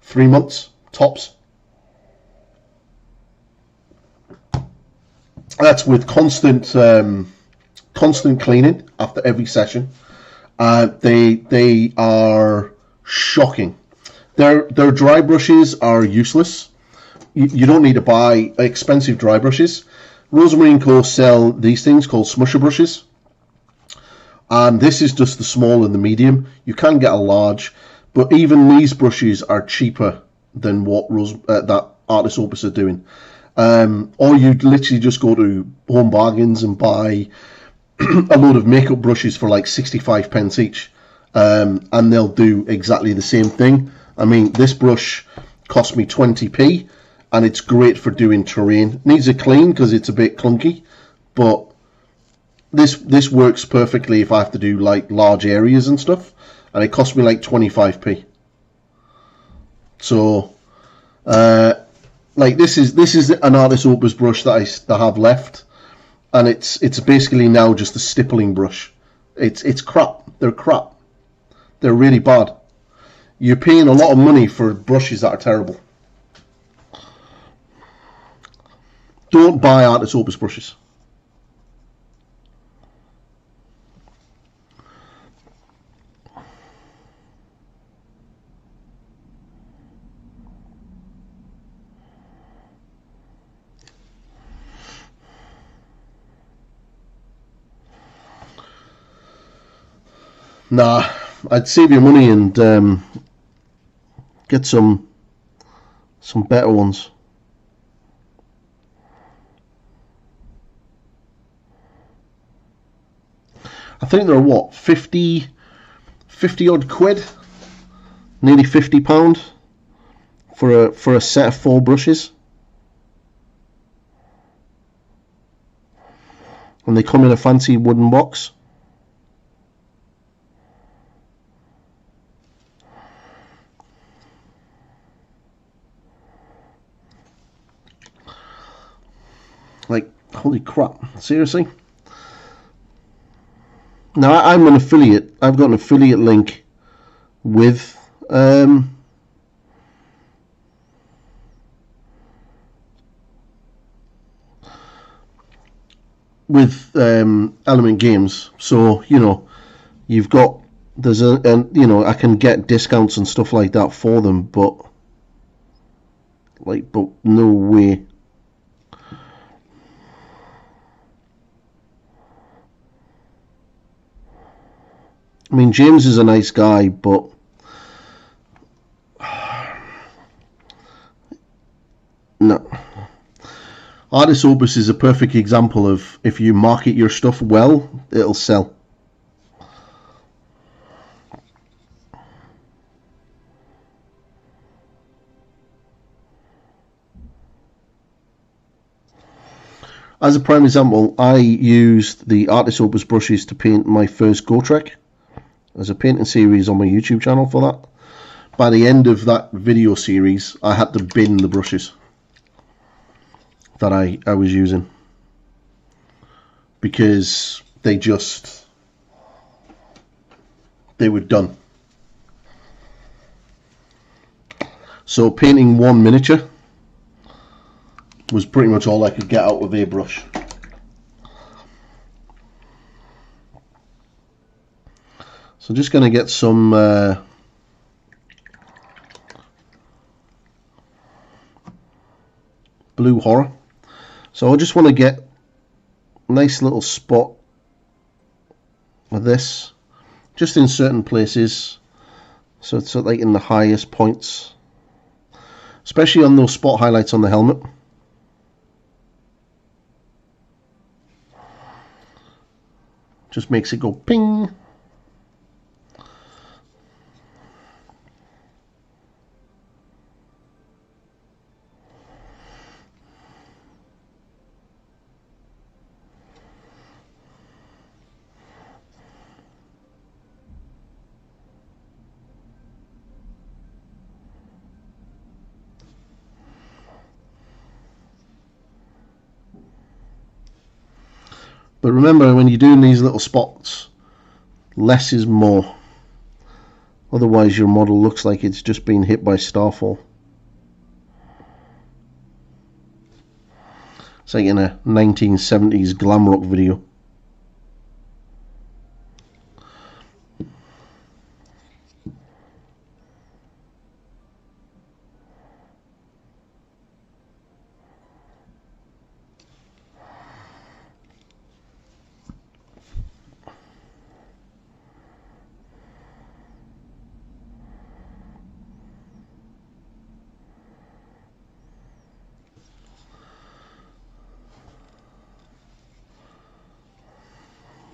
3 months tops. That's with constant cleaning after every session. They are shocking. Their dry brushes are useless. You don't need to buy expensive dry brushes. Rosemary & Co sell these things called smusher brushes, and this is just the small and the medium. You can get a large, but even these brushes are cheaper than what that Artist Opus are doing. Or you'd literally just go to Home Bargains and buy a load of makeup brushes for like 65 pence each, and they'll do exactly the same thing. I mean, this brush cost me 20p, and it's great for doing terrain. Needs a clean because it's a bit clunky, but this works perfectly if I have to do like large areas and stuff, and it cost me like 25p. So like this is an Artist Opus brush that I have left, and it's basically now just a stippling brush. It's crap. They're crap. They're really bad. You're paying a lot of money for brushes that are terrible. Don't buy Artist Opus brushes. Nah, I'd save your money and get some better ones. I think they're what, 50 odd quid, nearly £50 for a set of 4 brushes, and they come in a fancy wooden box. Like, holy crap, seriously? Now, I'm an affiliate. I've got an affiliate link with Element Games. So, you know, you've got, you know, I can get discounts and stuff like that for them, but no way. I mean, James is a nice guy, but no. Artist Opus is a perfect example of, if you market your stuff well, it'll sell. As a prime example, I used the Artist Opus brushes to paint my first Go Trek. There's a painting series on my YouTube channel for that. By the end of that video series, I had to bin the brushes that I was using, because they were done. So painting one miniature was pretty much all I could get out of a brush. So just going to get some blue horror. So I just want to get a nice little spot with this, just in certain places, so it's like in the highest points, especially on those spot highlights on the helmet. Just makes it go ping. But remember, when you're doing these little spots, less is more. Otherwise your model looks like it's just been hit by starfall. It's like in a 1970s glam rock video.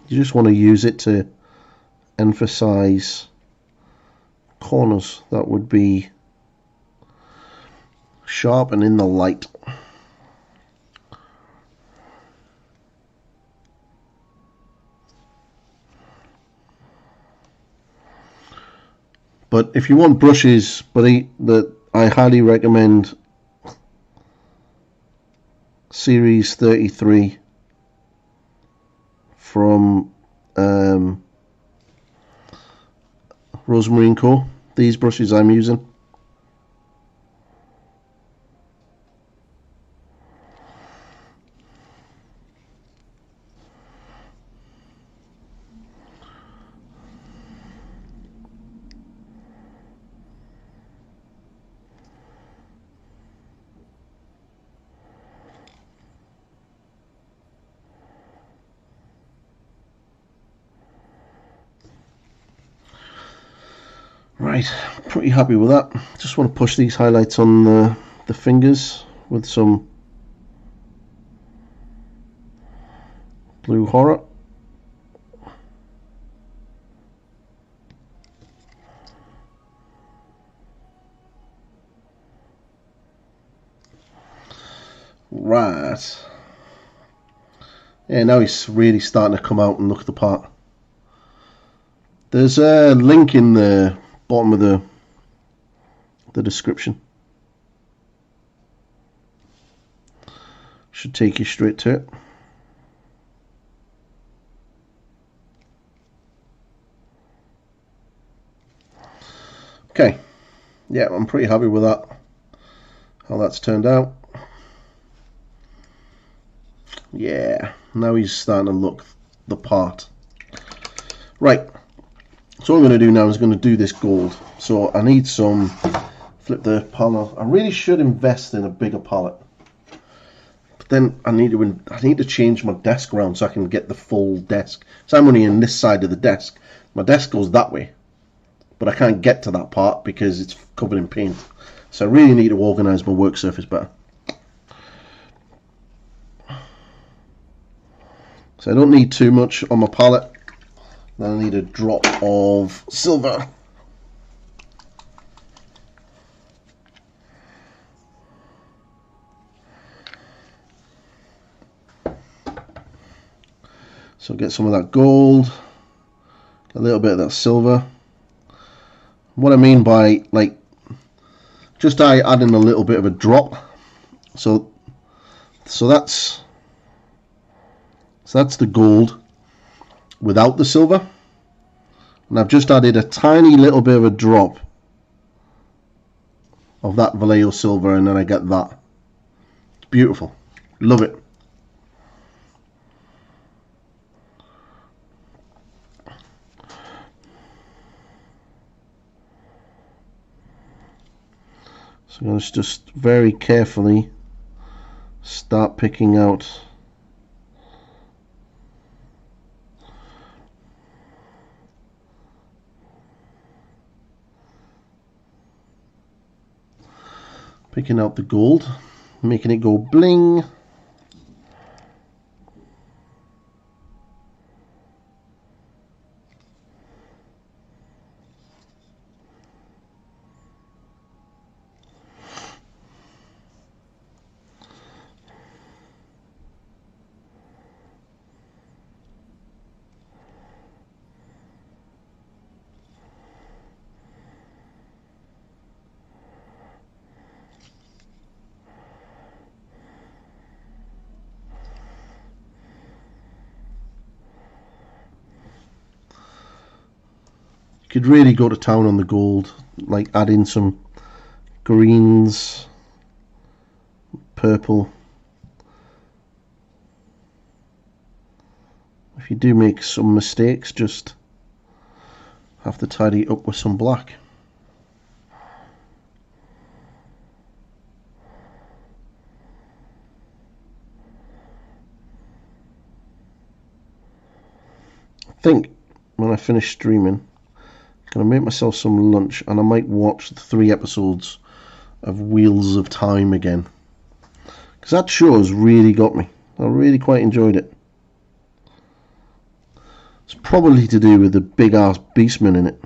You just want to use it to emphasize corners that would be sharp and in the light. But if you want brushes, that I highly recommend Series 33 from Rosemarine Co. These brushes I'm using. Right, pretty happy with that. Just want to push these highlights on the fingers with some blue horror. Right. Yeah, now he's really starting to come out and look the part. There's a link in the bottom of the description. Should take you straight to it. Okay, yeah, I'm pretty happy with that, how that's turned out. Yeah, now he's starting to look the part. Right, so what I'm going to do now is going to do this gold. So I need some, flip the palette. I really should invest in a bigger palette. But then I need to change my desk around so I can get the full desk. So I'm only in this side of the desk. My desk goes that way, but I can't get to that part because it's covered in paint. So I really need to organize my work surface better. So I don't need too much on my palette. Then I need a drop of silver. So get some of that gold, a little bit of that silver. What I mean by just adding a little bit of a drop. So that's the gold without the silver, and I've just added a tiny little bit of a drop of that Vallejo silver, and then I get that. It's beautiful, love it. So let's just very carefully start picking out the gold, making it go bling. Could really go to town on the gold, like add in some greens, purple. If you do make some mistakes, just have to tidy it up with some black. I think when I finish streaming, I'm going to make myself some lunch, and I might watch the 3 episodes of Wheels of Time again, because that show has really got me. I really quite enjoyed it. It's probably to do with the big ass beastman in it.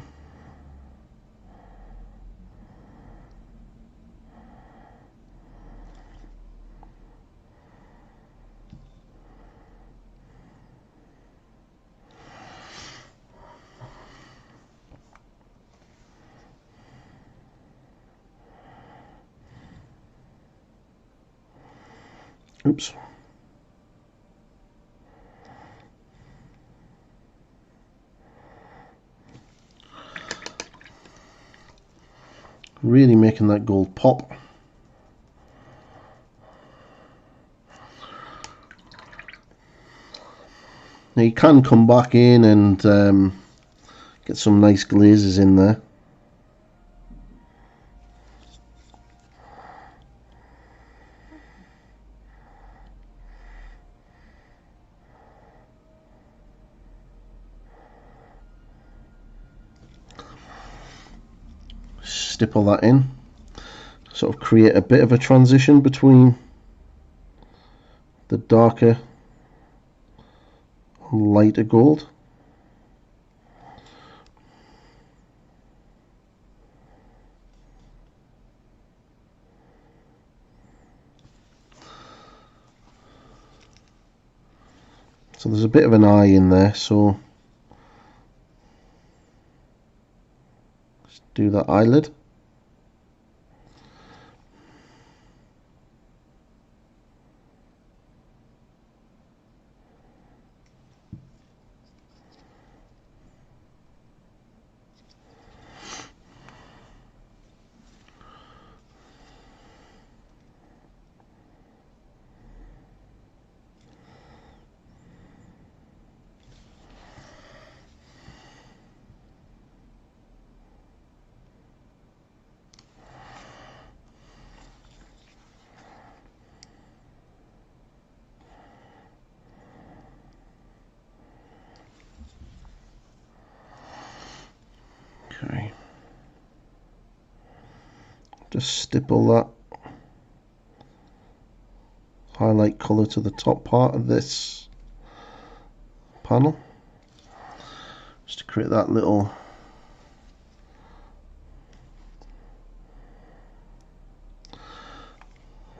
Oops. Really making that gold pop. Now you can come back in and get some nice glazes in there. Stipple that in, sort of create a bit of a transition between the darker and lighter gold. So there's a bit of an eye in there, so let's do that eyelid. Okay, just stipple that highlight colour to the top part of this panel, just to create that little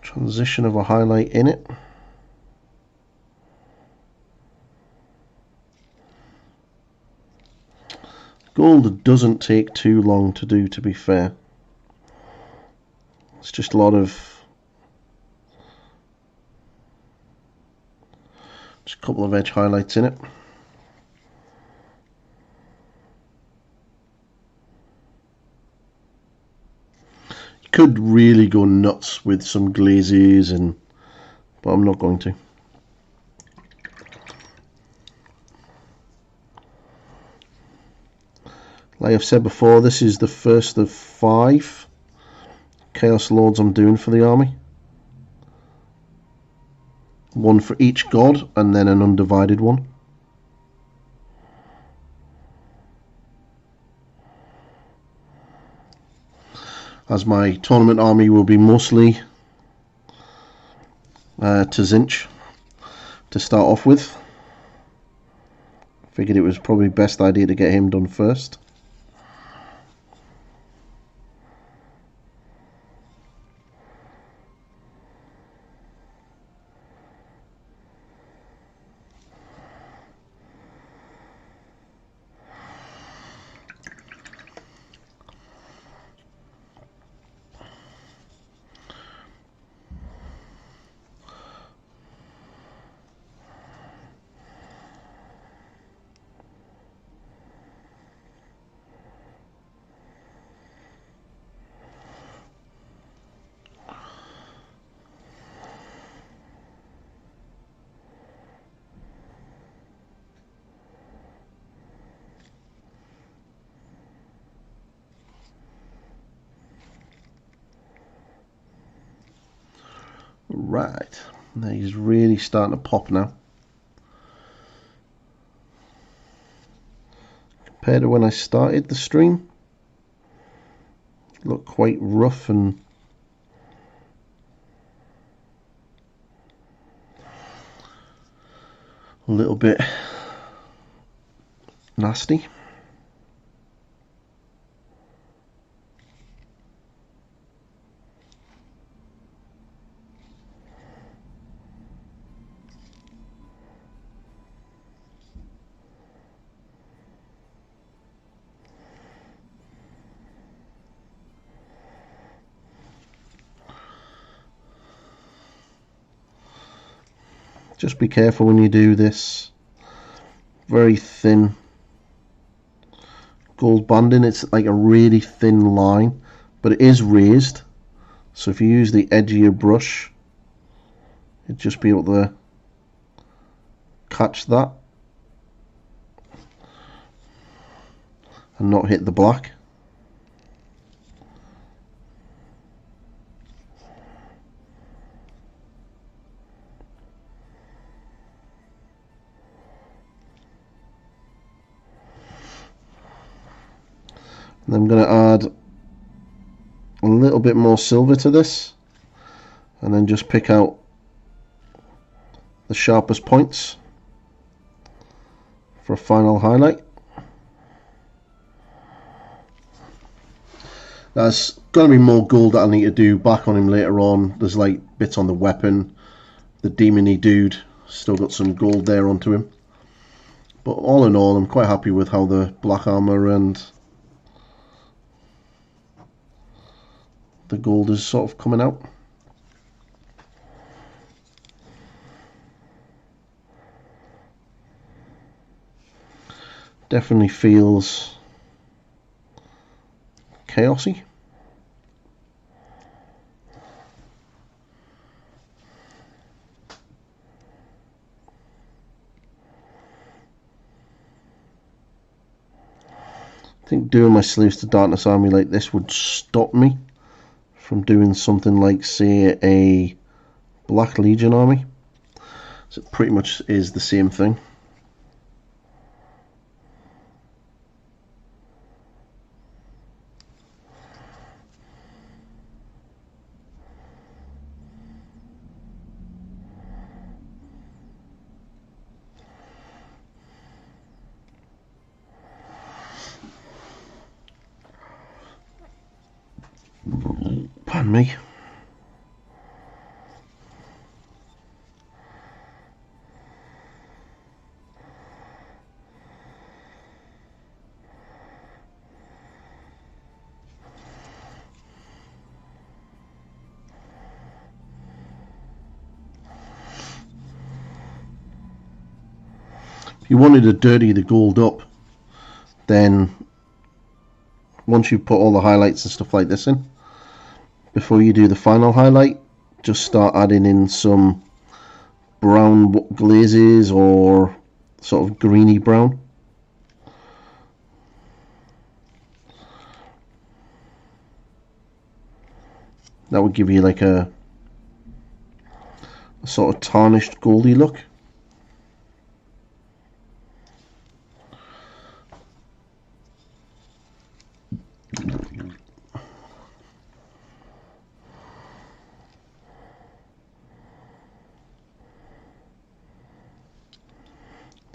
transition of a highlight in it. Gold doesn't take too long to do, to be fair. It's just a lot of, just a couple of edge highlights in it. You could really go nuts with some glazes, but I'm not going to. Like I've said before, this is the first of 5 Chaos Lords I'm doing for the army. one for each god, and then an undivided one. As my tournament army will be mostly Tzinch to start off with. Figured it was probably best idea to get him done first. Right, now he's really starting to pop now. Compared to when I started the stream, looked quite rough and a little bit nasty. Just be careful when you do this. Very thin gold banding. It's like a really thin line, but it is raised. So if you use the edge of your brush, you'll just be able to catch that and not hit the black. And I'm going to add a little bit more silver to this, and then just pick out the sharpest points for a final highlight. There's going to be more gold that I need to do back on him later on. There's like bits on the weapon, the demony dude, still got some gold there onto him. But all in all, I'm quite happy with how the black armor and the gold is sort of coming out. Definitely feels chaosy. I think doing my Slaves to Darkness army like this would stop me from doing something like, say, a Black Legion army. So it pretty much is the same thing. Pardon me. If you wanted to dirty the gold up, then once you put all the highlights and stuff like this in, before you do the final highlight, just start adding in some brown glazes or sort of greeny brown. That would give you like a a sort of tarnished goldy look.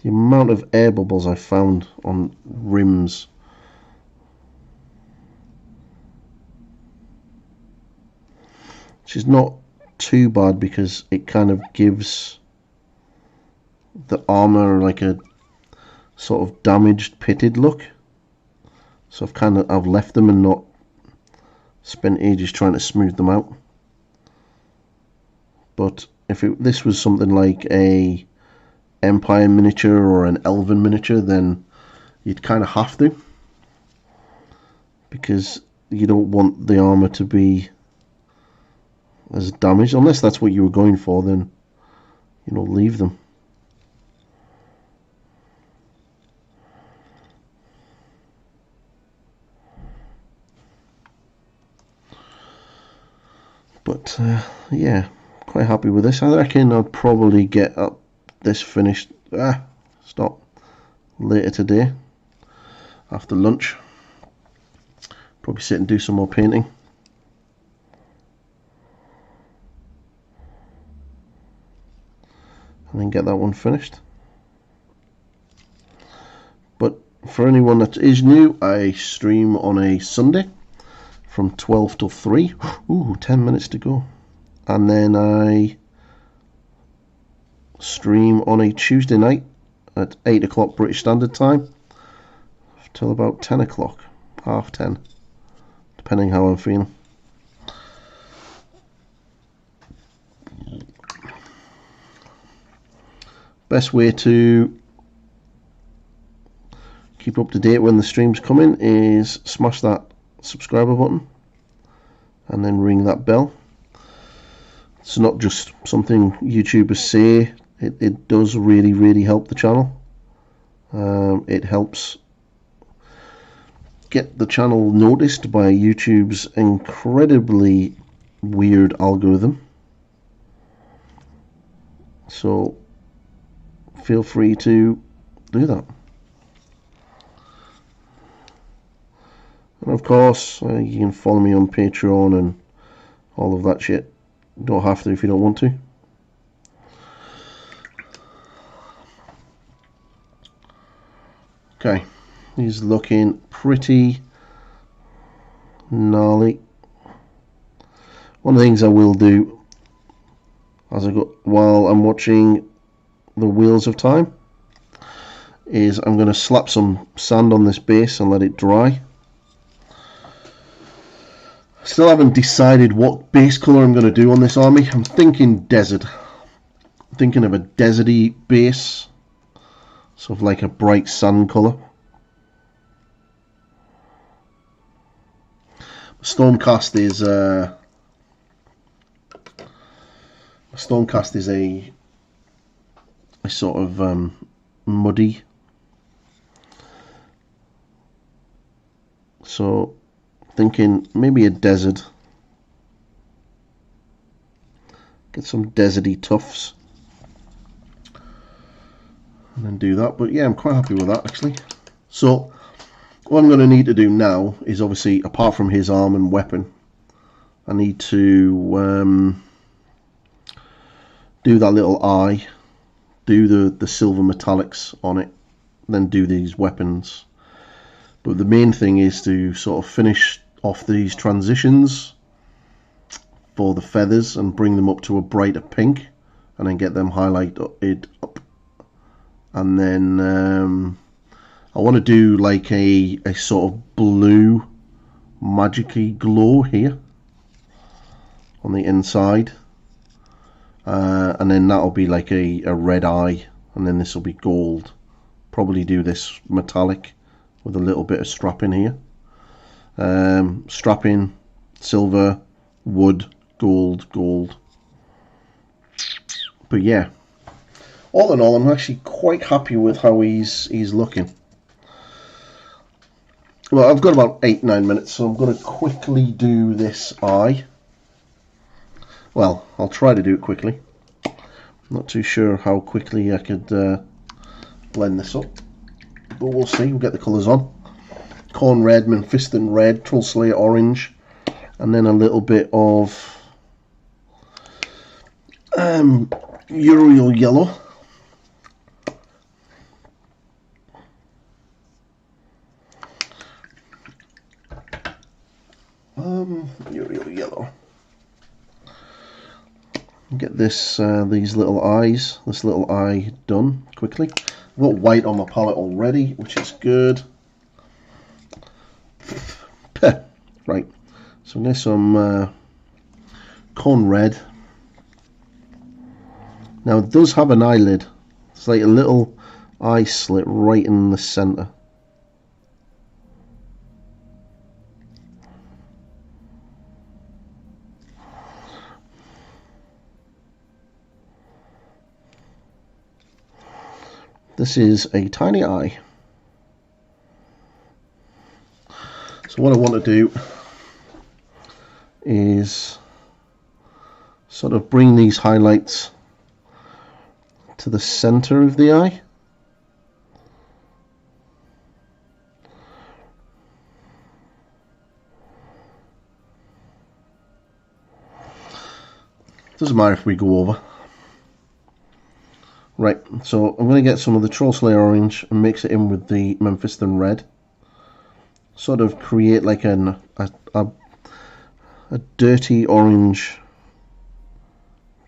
The amount of air bubbles I found on rims. Which is not too bad because it kind of gives the armour like a sort of damaged, pitted look. So I've left them and not spent ages trying to smooth them out. But if this was something like a Empire miniature or an Elven miniature, then you'd kind of have to, because you don't want the armour to be as damaged, unless that's what you were going for. Then leave them. But yeah, quite happy with this. I reckon I'll probably get this finished later today after lunch. Probably sit and do some more painting. And then get that one finished. But for anyone that is new, I stream on a Sunday from 12 till 3. Ooh, 10 minutes to go. And then I stream on a Tuesday night at 8 o'clock British Standard Time till about 10 o'clock, half 10, depending how I'm feeling. Best way to keep up to date when the streams come in is smash that subscriber button and then ring that bell. It's not just something YouTubers say, it does really, really help the channel. It helps get the channel noticed by YouTube's incredibly weird algorithm. So feel free to do that. And of course, you can follow me on Patreon and all of that shit. You don't have to if you don't want to. Okay, he's looking pretty gnarly. One of the things I will do as I go while I'm watching the Wheels of Time is I'm going to slap some sand on this base and let it dry. Still haven't decided what base colour I'm going to do on this army. I'm thinking desert. I'm thinking of a deserty base, sort of like a bright sand colour. Stormcast is a sort of muddy. So thinking maybe a desert. Get some deserty tufts and then do that. But yeah, I'm quite happy with that actually. So what I'm going to need to do now is, obviously, apart from his arm and weapon, I need to do that little eye, do the silver metallics on it, then do these weapons. But the main thing is to sort of finish off these transitions for the feathers and bring them up to a brighter pink, and then get them highlighted up. And then I want to do like a sort of blue magic-y glow here on the inside, and then that'll be like a red eye, and then this will be gold. Probably do this metallic with a little bit of strapping here. Strapping, silver, wood, gold. But yeah, all in all, I'm actually quite happy with how he's looking. Well, I've got about 8-9 minutes, so I'm going to quickly do this eye. Well, I'll try to do it quickly. Not too sure how quickly I could blend this up, but we'll see. We'll get the colours on. Corn red, Mephiston red, Troll Slayer orange, and then a little bit of Uriel yellow. Uriel yellow. Get this these little eyes, this little eye done quickly. I've got white on my palette already, which is good. Right, so there's some corn red. Now it does have an eyelid. It's like a little eye slit right in the center. This is a tiny eye. So what I want to do is sort of bring these highlights to the center of the eye. Doesn't matter if we go over. Right, so I'm going to get some of the Troll Slayer orange and mix it in with the Mephiston red. Sort of create like a dirty orange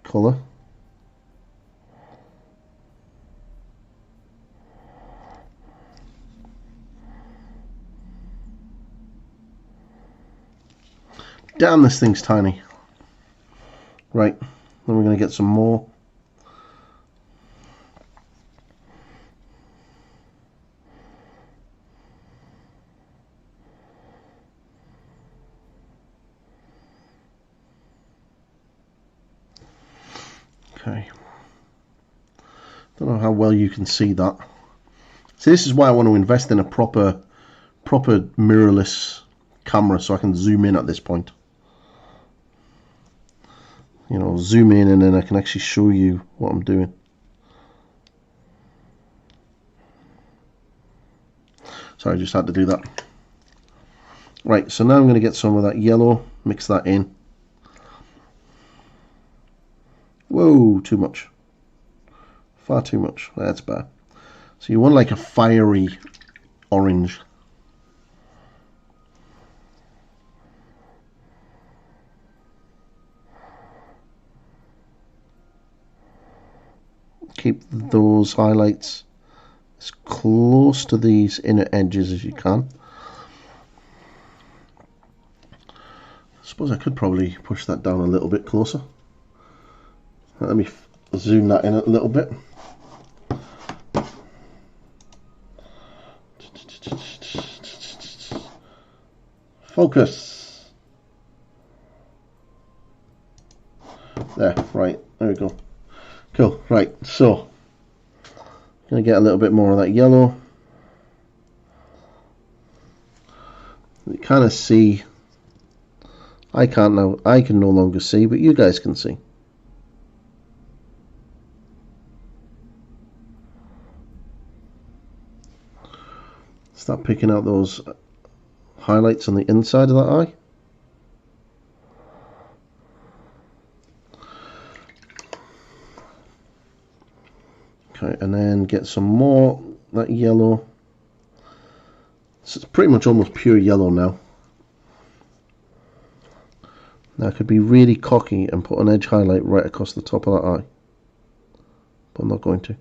colour. Damn, this thing's tiny. Right, then we're going to get some more. Okay, don't know how well you can see that. So this is why I want to invest in a proper mirrorless camera, so I can zoom in at this point. You know, zoom in and then I can actually show you what I'm doing. Sorry, I just had to do that. Right, so now I'm going to get some of that yellow, mix that in. Whoa, too much. Far too much. That's bad. So you want like a fiery orange. Keep those highlights as close to these inner edges as you can. I suppose I could probably push that down a little bit closer. Let me zoom that in a little bit. Focus. There, right, there we go. Cool, right, so gonna get a little bit more of that yellow. You kind of see, I can no longer see, but you guys can see. Start picking out those highlights on the inside of that eye. Okay, and then get some more that yellow. So it's pretty much almost pure yellow now. Now I could be really cocky and put an edge highlight right across the top of that eye, but I'm not going to.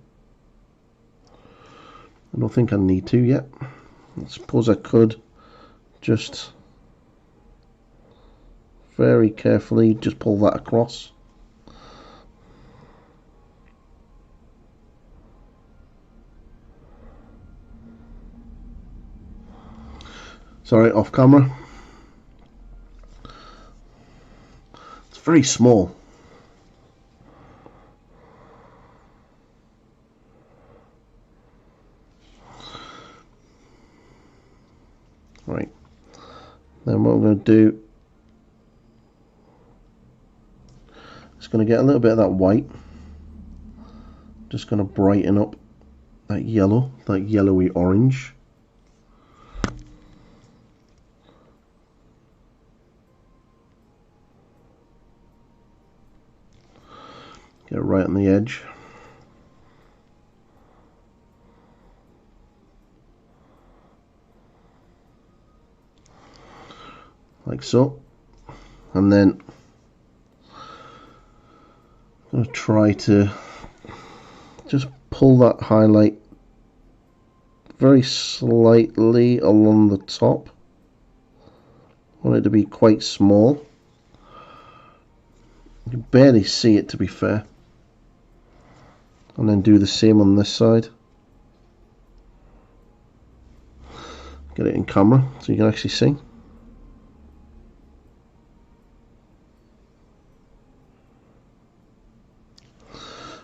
I don't think I need to yet. I suppose I could just very carefully just pull that across. Sorry, off camera. It's very small. Right, then what I'm going to do is going to get a little bit of that white just going to brighten up that yellow, that yellowy orange. Get it right on the edge. Like so. And then I'm going to try to just pull that highlight very slightly along the top. I want it to be quite small. You can barely see it, to be fair. And then do the same on this side. Get it in camera so you can actually see.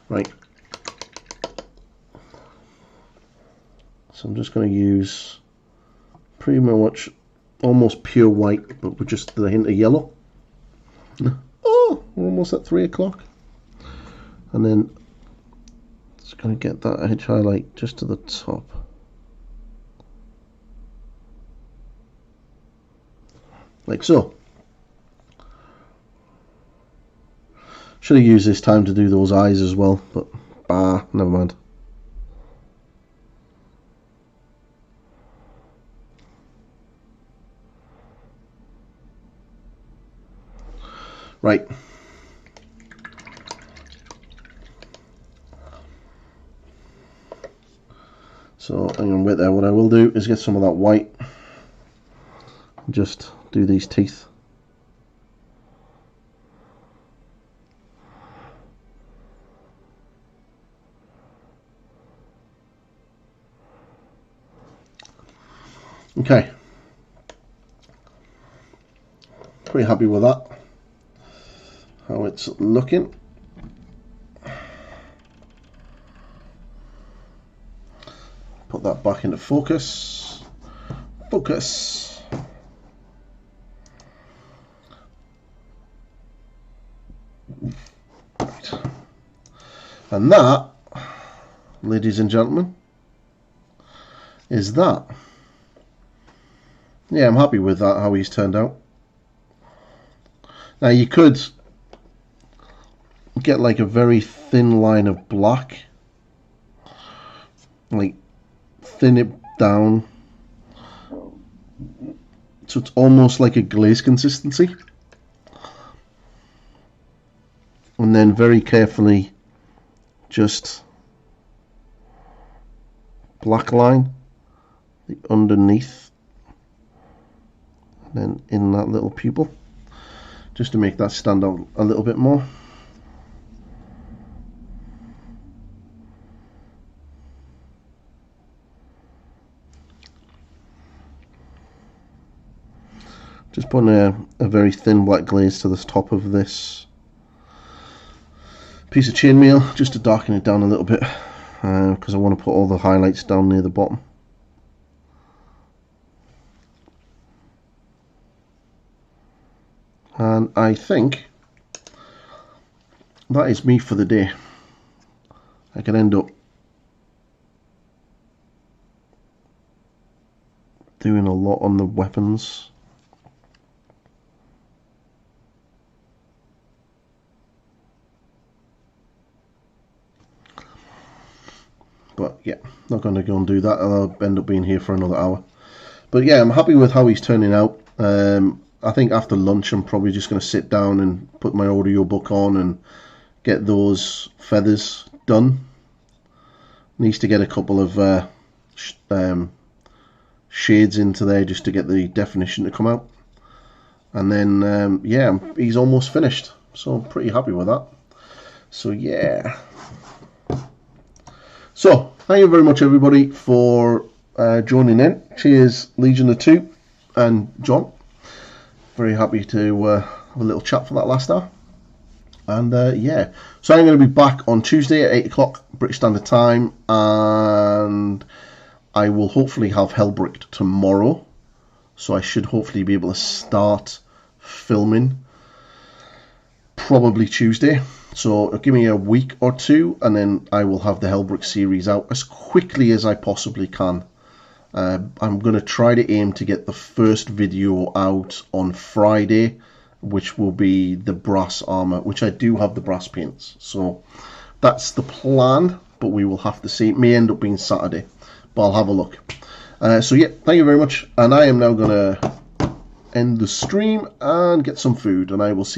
Right. So I'm just going to use pretty much almost pure white, but with just a hint of yellow. Oh, we're almost at 3 o'clock. And then just going to get that edge highlight just to the top. Like so. Should have used this time to do those eyes as well, but never mind. Right. So hang on, wait there. What I will do is get some of that white and just do these teeth. Okay. Pretty happy with that. How it's looking. Put that back into focus. Focus. Right. And that, ladies and gentlemen, is that. Yeah, I'm happy with that, how he's turned out. Now you could get like a very thin line of black, like thin it down so it's almost like a glaze consistency, and then very carefully just black line the underneath, and then in that little pupil, just to make that stand out a little bit more. Just putting a very thin black glaze to the top of this piece of chainmail, just to darken it down a little bit, because I want to put all the highlights down near the bottom. And I think that is me for the day. I can end up doing a lot on the weapons. But yeah, not going to go and do that. I'll end up being here for another hour. But yeah, I'm happy with how he's turning out. I think after lunch I'm probably just going to sit down and put my audiobook on and get those feathers done. Needs to get a couple of shades into there just to get the definition to come out. And then, yeah, he's almost finished. So I'm pretty happy with that. So yeah. So, thank you very much everybody for joining in. Cheers Legion of Two and John. Very happy to have a little chat for that last hour. And yeah, so I'm going to be back on Tuesday at 8 o'clock British Standard Time, and I will hopefully have Hellbricked tomorrow. So I should hopefully be able to start filming probably Tuesday. So give me a week or two, and then I will have the Hellbrick series out as quickly as I possibly can. I'm going to try to aim to get the first video out on Friday, which will be the brass armor, which I do have the brass paints. So that's the plan, but we will have to see. It may end up being Saturday, but I'll have a look. So yeah, thank you very much, and I am now going to end the stream and get some food, and I will see